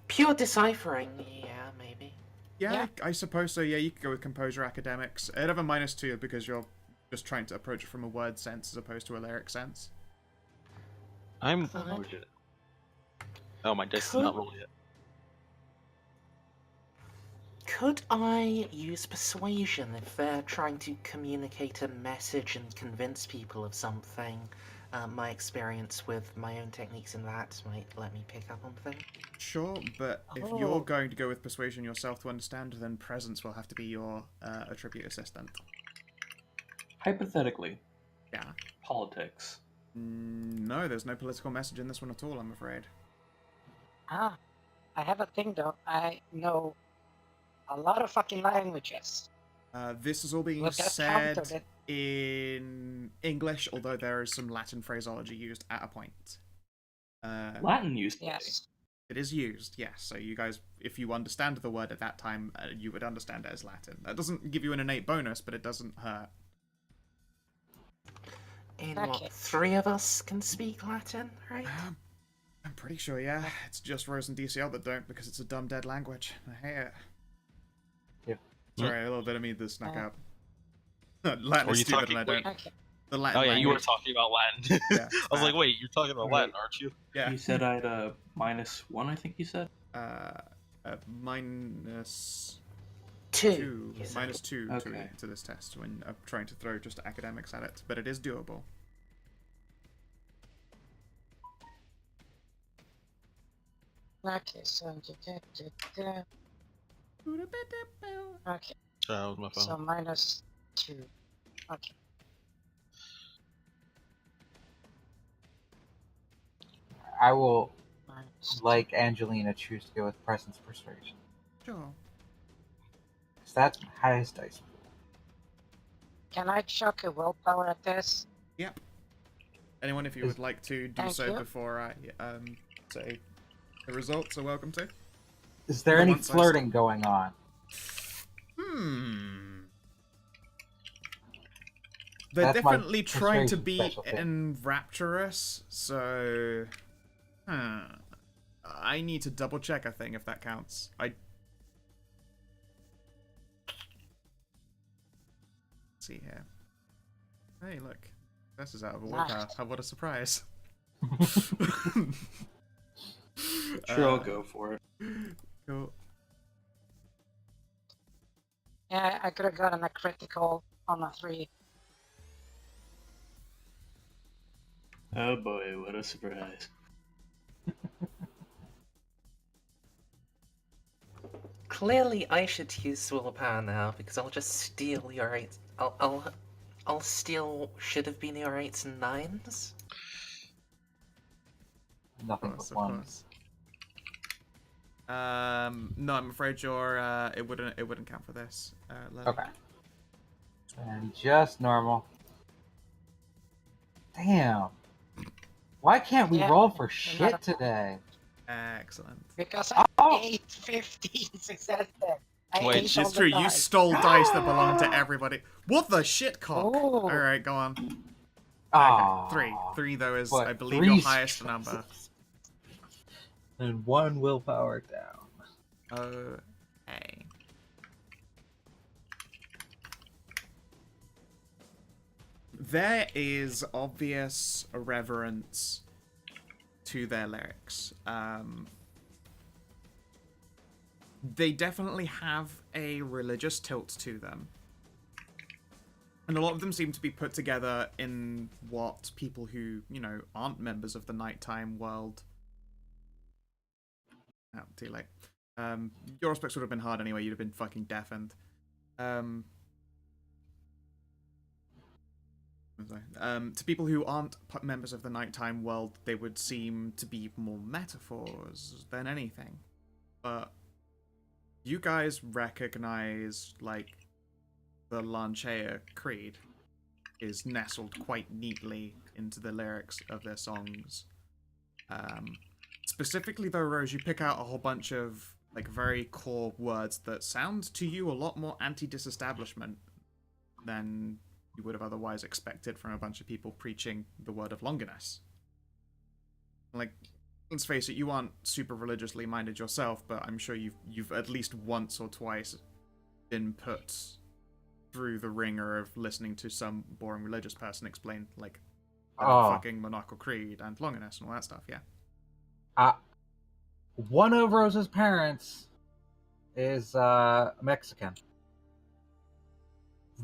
Pure deciphering, yeah, maybe. Yeah, Yeah. I suppose so. Yeah, you could go with composure academics. It'd have a -2 because you're just trying to approach it from a word sense as opposed to a lyric sense. I'm. Uh-huh. Oh, my dice is not rolled yet. Could I use persuasion if they're trying to communicate a message and convince people of something? My experience with my own techniques in that might let me pick up on things. Sure, but if Oh. you're going to go with persuasion yourself to understand, then presence will have to be your attribute assistant. Hypothetically, Yeah. politics. No, there's no political message in this one at all, I'm afraid. Ah, I have a thing though. I know a lot of fucking languages. This is all being Look at said counter that- in English, although there is some Latin phraseology used at a point. Latin used to be. Yes. It is used, yes. So you guys, if you understand the word at that time, you would understand it as Latin. That doesn't give you an innate bonus, but it doesn't hurt. And Okay. what, 3 of us can speak Latin, right? I'm pretty sure, yeah. It's just Rose and DCL that don't, because it's a dumb dead language. I hate it. Yep. Sorry, a little bit of me that snuck Uh, up. Latin Were is you stupid talking- and I don't. Okay. The Latin Oh yeah, you were language. talking about Latin. Yeah, I was like, wait, you're talking about Latin, aren't you? Yeah. You said I had a -1, I think you said? -2. 2. you said. -2 Okay. to this test when I'm trying to throw just academics at it, but it is doable. Okay, so okay. That was my phone. So -2. Okay. I will, Minus like Angelina, choose to go with presence persuasion. Sure. Because that's my highest dice pool. Can I chuck a willpower at this? Yep. Anyone, if you would like to do Thank so you. before I say the results, are welcome to. Is there No, any once I flirting going on? They're That's my definitely trying to persuasion be specialty. enrapturous, so... I need to double check, I think, if that counts. Let's see here. Hey, look. This is out of a willpower. What a surprise. Sure, I'll go for it. Cool. Yeah, I could have gotten a critical on a 3. Oh boy, what a surprise. Clearly, I should use willpower now because I'll just steal your 8. I'll steal should have been your 8s and 9s. Nothing Of course, but of ones. course. No, I'm afraid your it wouldn't count for this. Lily. Okay. And just normal. Damn. Why can't we Yeah, roll for not a shit problem. today? Excellent. Because I Oh. 8-15 success there. I Wait, ate it's all It's the true, you dice. stole dice that belong to everybody. What the shit cock? Ooh. Alright, go on. Okay, Ah. 3. 3, though, is, What, I believe, 3 your highest number. And 1 willpower down. Okay. There is obvious irreverence to their lyrics. They definitely have a religious tilt to them. And a lot of them seem to be put together in what people who, aren't members of the nighttime world... Oh, too late. Your aspects would have been hard anyway, you'd have been fucking deafened. To people who aren't members of the nighttime world, they would seem to be more metaphors than anything. But you guys recognize, like, the Lanchea Creed is nestled quite neatly into the lyrics of their songs. Specifically, though, Rose, you pick out a whole bunch of, like, very core words that sound to you a lot more anti-disestablishment than you would have otherwise expected from a bunch of people preaching the word of Longinus. Like, let's face it, you aren't super religiously minded yourself, but I'm sure you've at least once or twice been put through the ringer of listening to some boring religious person explain, like, the fucking monarchical creed and Longinus and all that stuff, yeah. One of Rose's parents is Mexican.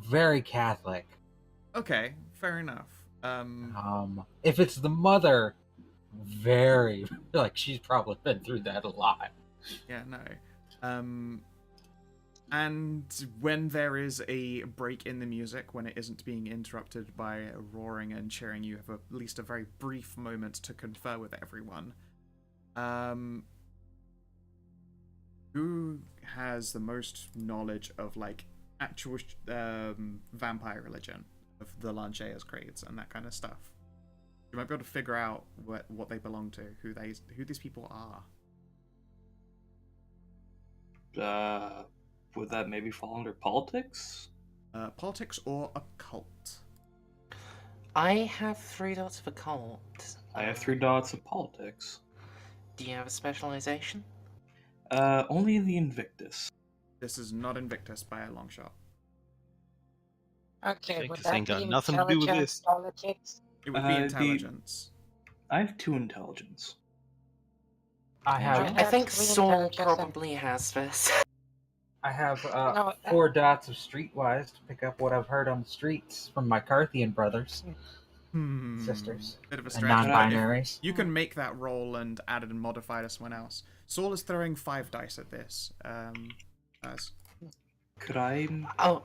Very Catholic. Okay, fair enough. If it's the mother, very like she's probably been through that a lot. Yeah, no. And when there is a break in the music, when it isn't being interrupted by roaring and cheering, you have at least a very brief moment to confer with everyone. Who has the most knowledge of, like, actual vampire religion, of the Lanchea's creeds and that kind of stuff? You might be able to figure out what they belong to, who these people are. Would that maybe fall under politics? Politics or occult? I have 3 dots of occult. I have 3 dots of politics. Do you have a specialization? Only the Invictus. This is not Invictus by a long shot. Okay, Think would this that ain't be got nothing to do with intelligence, this. politics? It would be intelligence. I have 2 intelligence. I have I think That's really Saul intelligent. probably has this. I have No, 4 dots of streetwise to pick up what I've heard on the streets from my Carthian brothers, sisters, Bit of a and stretch. non-binaries. You can make that roll and add it and modify to someone else. Saul is throwing 5 dice at this. Could I? Oh,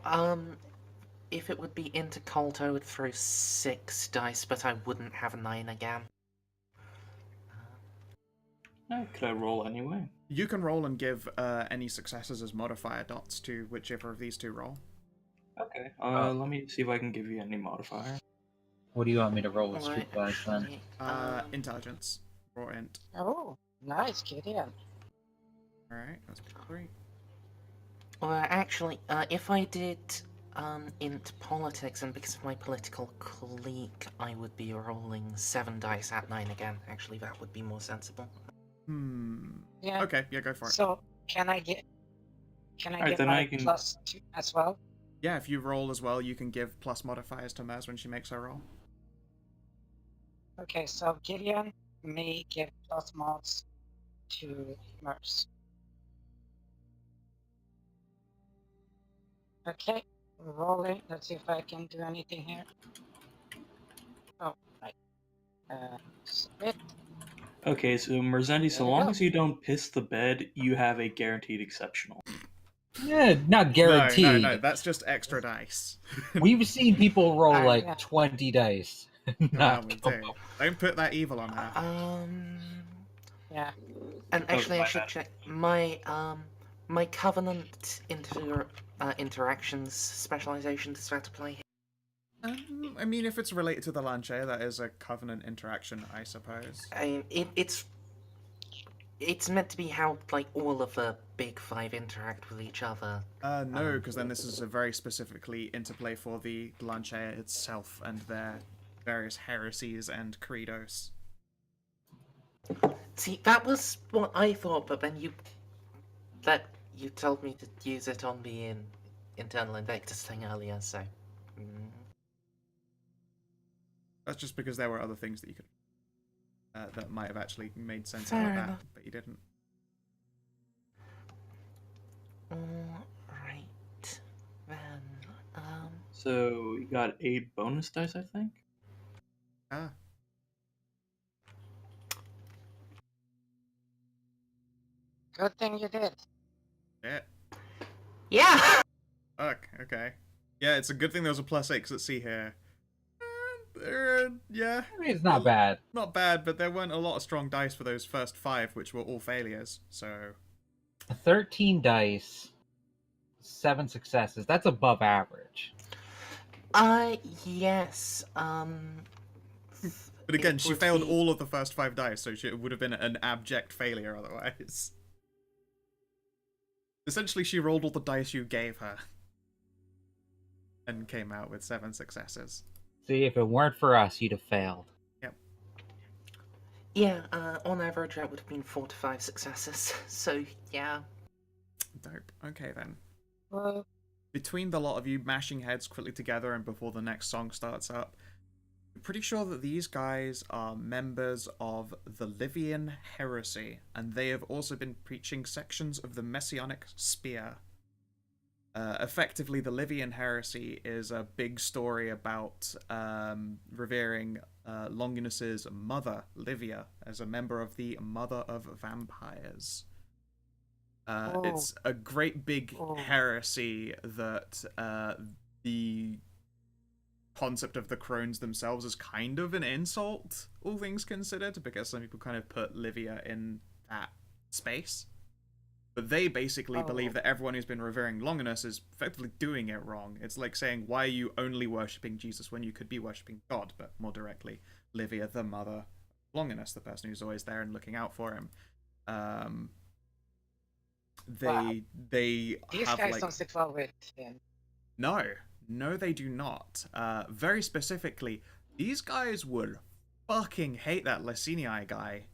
if it would be into cult, I would throw 6 dice, but I wouldn't have a 9 again. Could I roll anyway? You can roll and give any successes as modifier dots to whichever of these 2 roll. Okay. Let me see if I can give you any modifier. What do you want me to roll with Well, streetwise then? actually, Intelligence. Or int. Oh, nice, Gideon. Alright, that's 3. well, actually, if I did int politics, and because of my political clique, I would be rolling 7 dice at 9 again. Actually, that would be more sensible. Yeah. Okay, yeah, go for it. So can I get Alright, then my I can- +2 as well? Yeah, if you roll as well, you can give plus modifiers to Mers when she makes her roll. Okay, so Gideon may give plus mods to Mers. Okay, rolling. Let's see if I can do anything here. Oh, right. Split. Okay, so Merzendi, so There we long go. as you don't piss the bed, you have a guaranteed exceptional. Yeah, not guaranteed. No, that's just extra dice. We've seen people roll Ah, like yeah. 20 dice. Well, Not we come do. up. Don't put that evil on her. Yeah. And actually, I my should bad. check my covenant interactions specialization. Does that apply here? I mean, if it's related to the Lanche, that is a covenant interaction, I suppose. It's meant to be how like all of the big 5 interact with each other. No, because then this is a very specifically interplay for the Lanche itself and their various heresies and credos. See, that was what I thought, but then you told me to use it on the internal invectors thing earlier, so. That's just because there were other things that you could that might have actually made sense Fair out of that, enough. but you didn't. Alright, then, So you got 8 bonus dice, I think? Ah, Good thing you did. shit. yeah! Fuck, okay. Yeah, it's a good thing there was a +6 at sea here. Yeah, I mean, it's not bad. not bad, but there weren't a lot of strong dice for those first 5, which were all failures, so... 13 dice, 7 successes. That's above average. Yes, But again, It she would failed be- all of the first 5 dice, so it would have been an abject failure otherwise. Essentially, she rolled all the dice you gave her. And came out with 7 successes. See, if it weren't for us, you'd have failed. Yeah, on average that would have been 4 to 5 successes, so yeah. Dope. Okay then. Well, Between the lot of you mashing heads quickly together and before the next song starts up, I'm pretty sure that these guys are members of the Livian heresy, and they have also been preaching sections of the Messianic spear. Effectively, the Livian heresy is a big story about revering Longinus's mother, Livia, as a member of the Mother of Vampires. It's a great big heresy that the concept of the crones themselves is kind of an insult, all things considered, because some people kind of put Livia in that space. But they basically believe that everyone who's been revering Longinus is effectively doing it wrong. It's like saying, why are you only worshipping Jesus when you could be worshipping God? But more directly, Livia, the mother of Longinus, the person who's always there and looking out for him. They these have guys like... don't sit well with him. No, they do not. Very specifically, these guys would fucking hate that Lycinii guy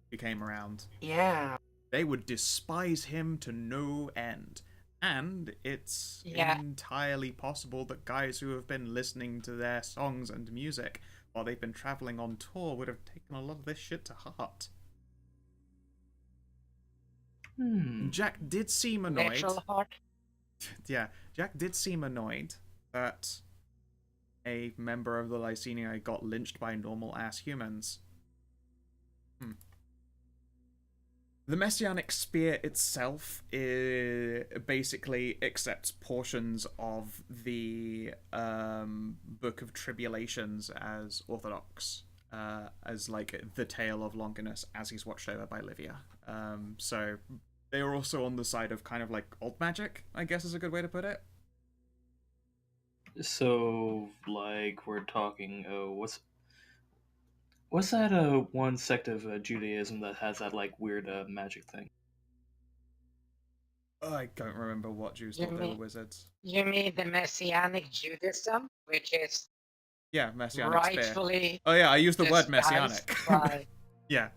who came around. Yeah. They would despise him to no end. And it's entirely possible that guys who have been listening to their songs and music while they've been traveling on tour would have taken a lot of this shit to heart. Jack did seem annoyed. Natural heart. Yeah, Jack did seem annoyed that a member of the Lycinii got lynched by normal-ass humans. The Messianic Spear itself basically accepts portions of the Book of Tribulations as orthodox, as like the tale of Longinus as he's watched over by Livia. So they are also on the side of kind of like old magic, I guess is a good way to put it. So, like, we're talking. What's that? One sect of Judaism that has that like weird magic thing. I don't remember what Jews You thought they were mean wizards. you mean the Messianic Judaism, which is Yeah, messianic spear. rightfully Oh yeah, I used the word despised messianic. by Yeah.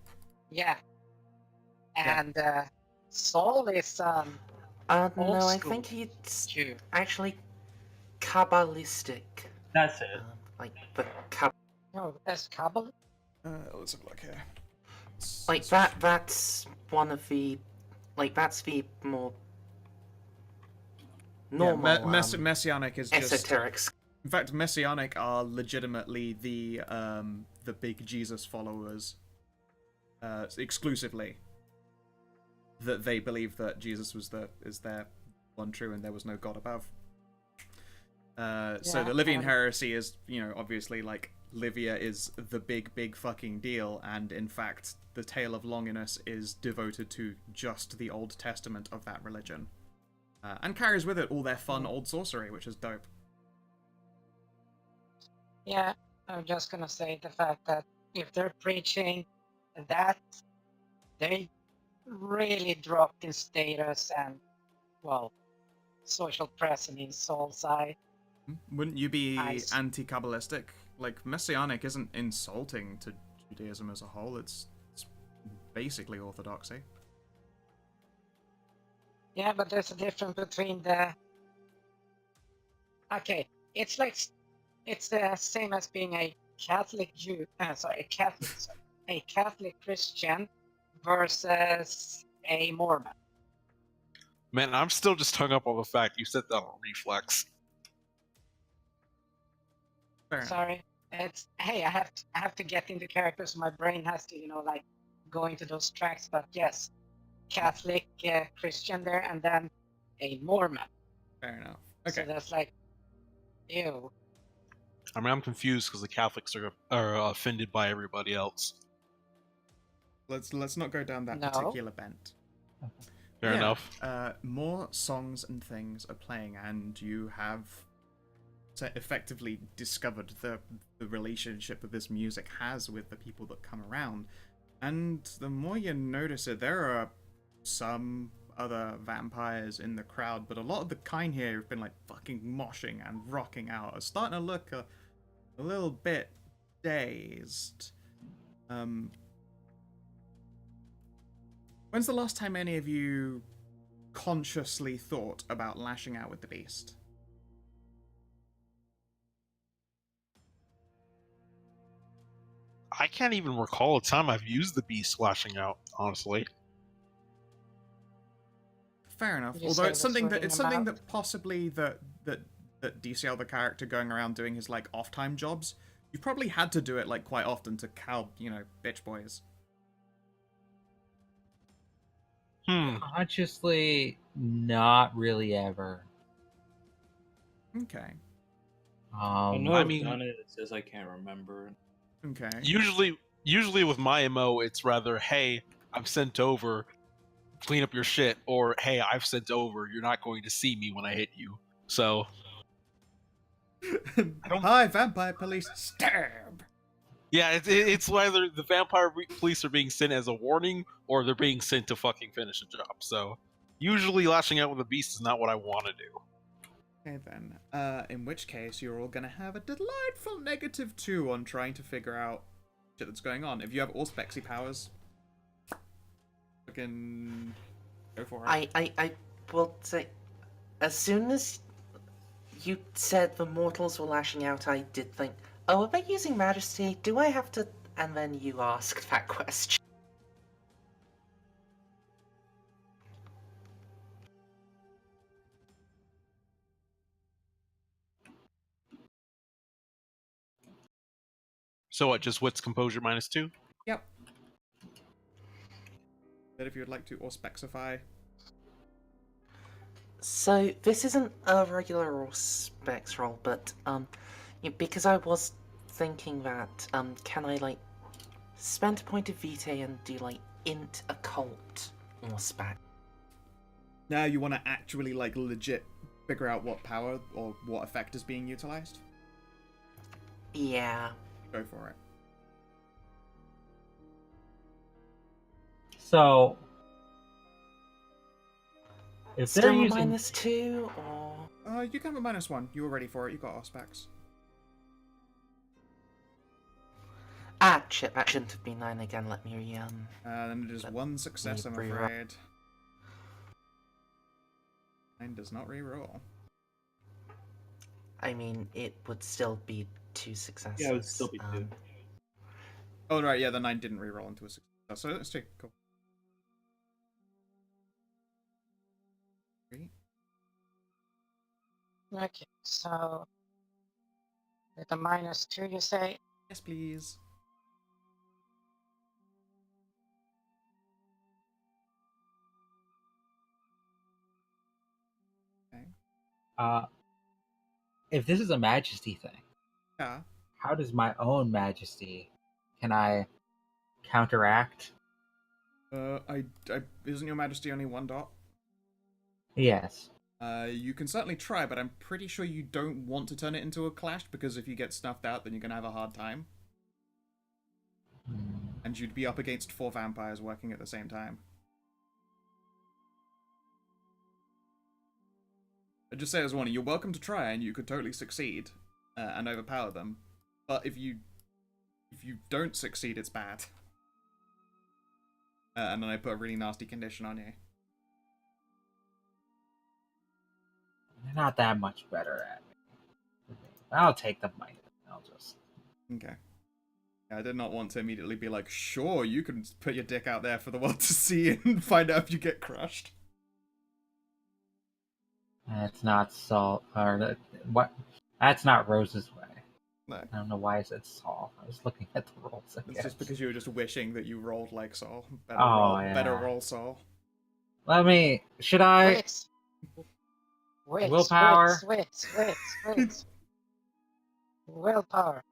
yeah, Yeah. and Saul is old No, I school think it's Jew. actually Kabbalistic. That's it. Like the Kab- No, that's Kabbalah. Let's have a look here. like that's one of the that's the more normal messianic is just. esoterics. In fact, messianic are legitimately the big Jesus followers, exclusively. That they believe that Jesus is their one true and there was no God above. So the Livian heresy is, obviously like Livia is the big fucking deal, and in fact the Tale of Longinus is devoted to just the Old Testament of that religion, and carries with it all their fun old sorcery, which is dope. Yeah, I'm just gonna say the fact that if they're preaching that, they really dropped in status and, well, social presence in Saul's eye. Wouldn't you be Nice. anti-Kabbalistic? Like, messianic isn't insulting to Judaism as a whole, it's basically orthodoxy. Yeah, but there's a difference between the... Okay, it's like... It's the same as being a Catholic Jew... a Catholic Christian versus a Mormon. Man, I'm still just hung up on the fact you said that on reflex. Fair enough. Sorry, it's hey, I have to get into characters. So my brain has to, like, go into those tracks. But yes, Catholic, Christian there, and then a Mormon. Fair enough. Okay. So that's like, ew. I mean, I'm confused because the Catholics are offended by everybody else. Let's not go down that No. particular bent. Fair enough. More songs and things are playing, and you have effectively discovered the relationship that this music has with the people that come around. And the more you notice it, there are some other vampires in the crowd, but a lot of the kind here have been like fucking moshing and rocking out, are starting to look a little bit dazed. When's the last time any of you consciously thought about lashing out with the beast? I can't even recall a time I've used the beast lashing out, honestly. Fair enough. You Although say it's the something sword in the that mouth? possibly that DCL, the character, going around doing his like off-time jobs, you've probably had to do it like quite often to cow, bitch boys. Consciously, not really ever. Okay. I know I I've mean- done it. It says I can't remember. Okay. Usually with my MO, it's rather, hey, I'm sent over, clean up your shit, or hey, I've sent over, you're not going to see me when I hit you. So Hi, vampire police. Stab. yeah, it's whether the vampire police are being sent as a warning or they're being sent to fucking finish a job. So usually lashing out with a beast is not what I want to do. Okay then. In which case, you're all gonna have a delightful -2 on trying to figure out shit that's going on. If you have all spexy powers, fucking go for it. I will say, as soon as you said the mortals were lashing out, I did think, oh, are they using majesty? Do I have to? And then you asked that question. So what? Just what's composure -2? Yep. But if you would like to or specify. So this isn't a regular or specs roll, but because I was thinking that can I like spend a point of vitae and do like int occult or spec? Now you want to actually like legit figure out what power or what effect is being utilized? Yeah. Go for it. So, if they're Still a using, -2, or... You can have a -1. You were ready for it. You got Auspex. Ah, shit, that shouldn't have been 9 again. Let me Then it is one success, I'm reroll. afraid. 9 does not reroll. I mean, it would still be 2 successes. Yeah, it would still be 2. Oh, right, yeah, the 9 didn't reroll into a success. So let's take cool. 3. Okay, so with a -2, you say? Yes, please. Okay. if this is a majesty thing, Yeah. how does my own majesty, can I counteract? Isn't your majesty only 1 dot? Yes. You can certainly try, but I'm pretty sure you don't want to turn it into a clash, because if you get snuffed out, then you're gonna have a hard time. And you'd be up against 4 vampires working at the same time. I just say as one, you're welcome to try, and you could totally succeed and overpower them. But if you don't succeed, it's bad. And then I put a really nasty condition on you. They're not that much better at it. I'll take the minus. I'll just. Okay. I did not want to immediately be like, sure, you can put your dick out there for the world to see and find out if you get crushed. That's not Saul, or what? That's not Rose's way. No. I don't know why I said Saul. I was looking at the rolls. It's just because you were just wishing that you rolled like Saul. Better Oh, roll, yeah. better roll Saul. Let me. Should I? Wait. Willpower. Wait. Willpower.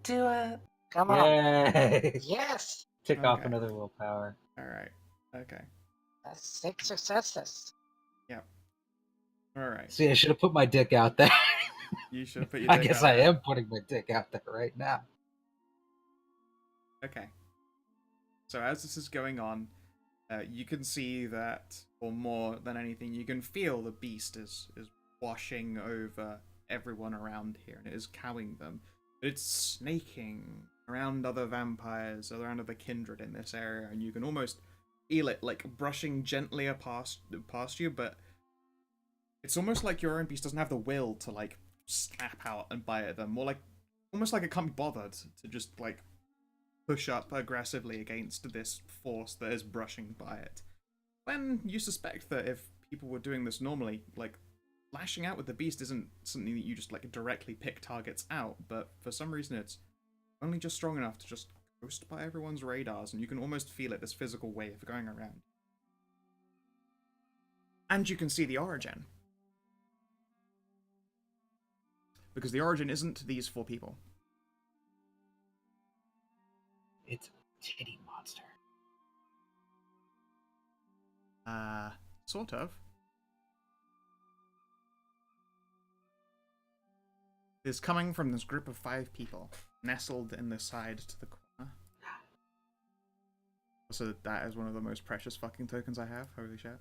Do it. Come on. Yay! Yes. Tick off Okay. another willpower. Alright. Okay. That's 6 successes. Alright. See, I should have put my dick out there. You should put your I dick guess out I there. am putting my dick out there right now. Okay. So as this is going on, you can see that, or more than anything, you can feel the beast is washing over everyone around here, and it is cowing them. It's snaking around other vampires, around other kindred in this area, and you can almost feel it, like, brushing gently past you, but it's almost like your own beast doesn't have the will to, like, snap out and bite at them. More like, almost like it can't be bothered to just, like, push up aggressively against this force that is brushing by it. When you suspect that if people were doing this normally, like, lashing out with the beast isn't something that you just, like, directly pick targets out, but for some reason it's only just strong enough to just coast by everyone's radars, and you can almost feel it, this physical wave going around. And you can see the origin. Because the origin isn't these 4 people. It's a titty monster. Sort of. It's coming from this group of 5 people, nestled in the side to the corner. Also, that is one of the most precious fucking tokens I have. Holy shit.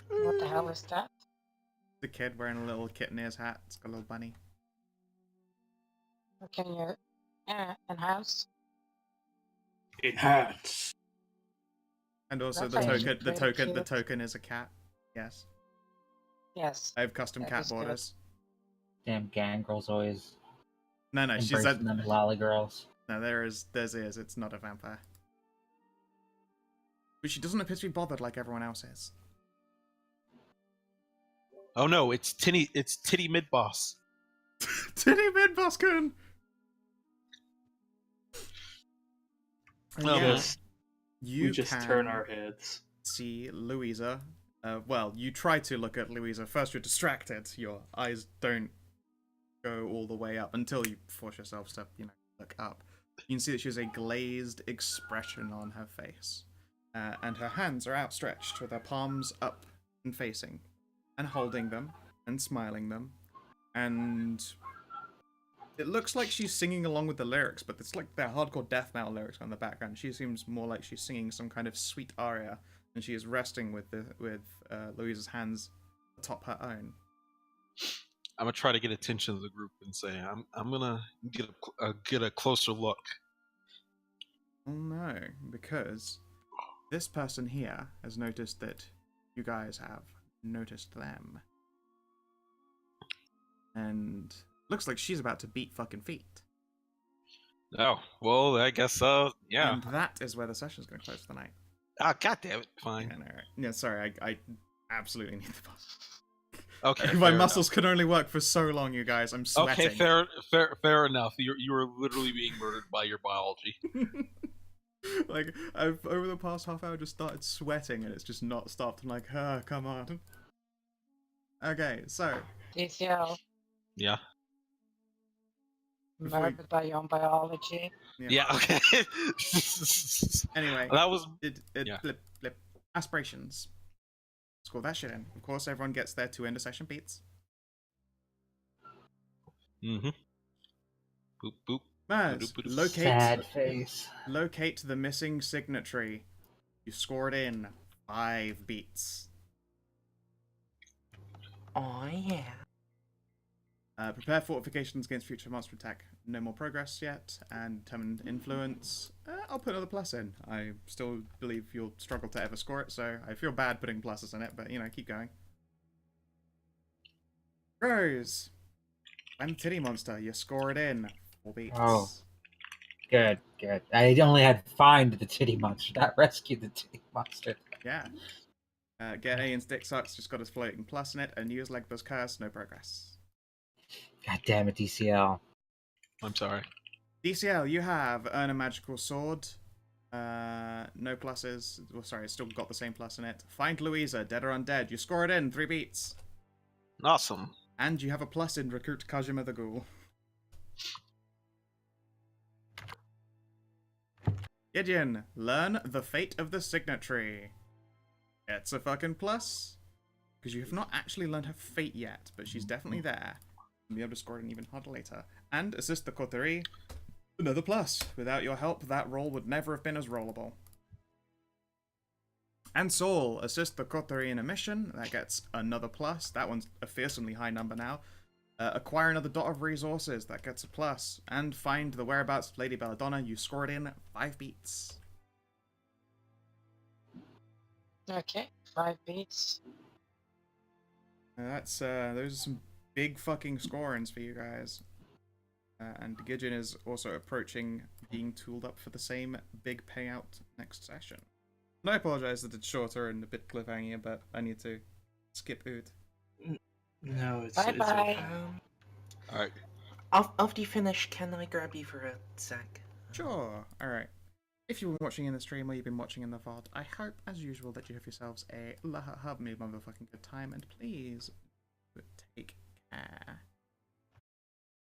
What the hell is that? The kid wearing a little kitten ears hat. It's got a little bunny. Can you enhance? Enhance. And also That's actually the pretty cute. token is a cat. Yes. Yes. I have custom That cat is good. borders. Damn gangrels always No, she's embracing them lolly girls. No, there's ears. It's not a vampire. But she doesn't appear to be bothered like everyone else is. Oh no, it's titty mid boss. Titty mid Boskun! Oh, Yeah, We just can turn our heads. see Louisa. Well, you try to look at Louisa. First, you're distracted. Your eyes don't go all the way up until you force yourself to, look up. You can see that she has a glazed expression on her face. And her hands are outstretched with her palms up and facing. and holding them and smiling them, and it looks like she's singing along with the lyrics, but it's like their hardcore death metal lyrics on the background. She seems more like she's singing some kind of sweet aria, and she is resting with Louisa's hands atop her own. I'm gonna try to get attention of the group and say I'm gonna get a closer look. Oh no, because this person here has noticed that you guys have noticed them. And looks like she's about to beat fucking feet. Oh, well, I guess so. Yeah. And that is where the session's going to close for the night. Ah, goddamn it. Fine. Yeah, no, right. Yeah, sorry, I absolutely need the bus. Okay. My fair muscles enough. can only work for so long, you guys. I'm sweating. Okay, fair enough. You are literally being murdered by your biology. Like, I've over the past half hour just started sweating and it's just not stopped. I'm like, come on. Okay, so. DCL, Yeah. Before we- murdered by your own biology. Yeah. Okay. Anyway, that was. yeah. Flip. Aspirations. Score that shit in. Of course, everyone gets their 2 end of session beats. Mm-hmm. Boop boop. Maz, Sad face. locate the missing signatory. You scored in 5 beats. Oh yeah. Prepare fortifications against future monster attack. No more progress yet. And determined influence. I'll put another plus in. I still believe you'll struggle to ever score it, so I feel bad putting pluses in it, but, you know, keep going. Rose. When titty monster, you score it in 4 beats. Oh. Good. I only had find the titty monster, not rescue the titty monster. Yeah. Get A and stick sucks, just got his floating plus in it, and use Legba's curse, no progress. God damn it, DCL. I'm sorry. DCL, you have earn a magical sword. No pluses. Well, sorry, it's still got the same plus in it. Find Louisa, dead or undead. You score it in 3 beats. Awesome. And you have a plus in recruit Kajima the Ghoul. Gideon, learn the fate of the signatory. It's a fucking plus. Because you have not actually learned her fate yet, but she's definitely there. You'll be able to score it an even harder later. And assist the coterie. Another plus. Without your help, that roll would never have been as rollable. And Saul, assist the coterie in a mission. That gets another plus. That one's a fearsomely high number now. Acquire another dot of resources. That gets a plus. And find the whereabouts of Lady Belladonna. You score it in 5 beats. Okay, 5 beats. Those are some big fucking scorings for you guys. And Gideon is also approaching being tooled up for the same big payout next session. And I apologize that it's shorter and a bit cliffhanger, but I need to skip Ood. No, it's Bye bye. okay. All right. After you finish, can I grab you for a sec? Sure. Alright. If you were watching in the stream or you've been watching in the VOD, I hope, as usual, that you have yourselves a lovely motherfucking good time, and please take care.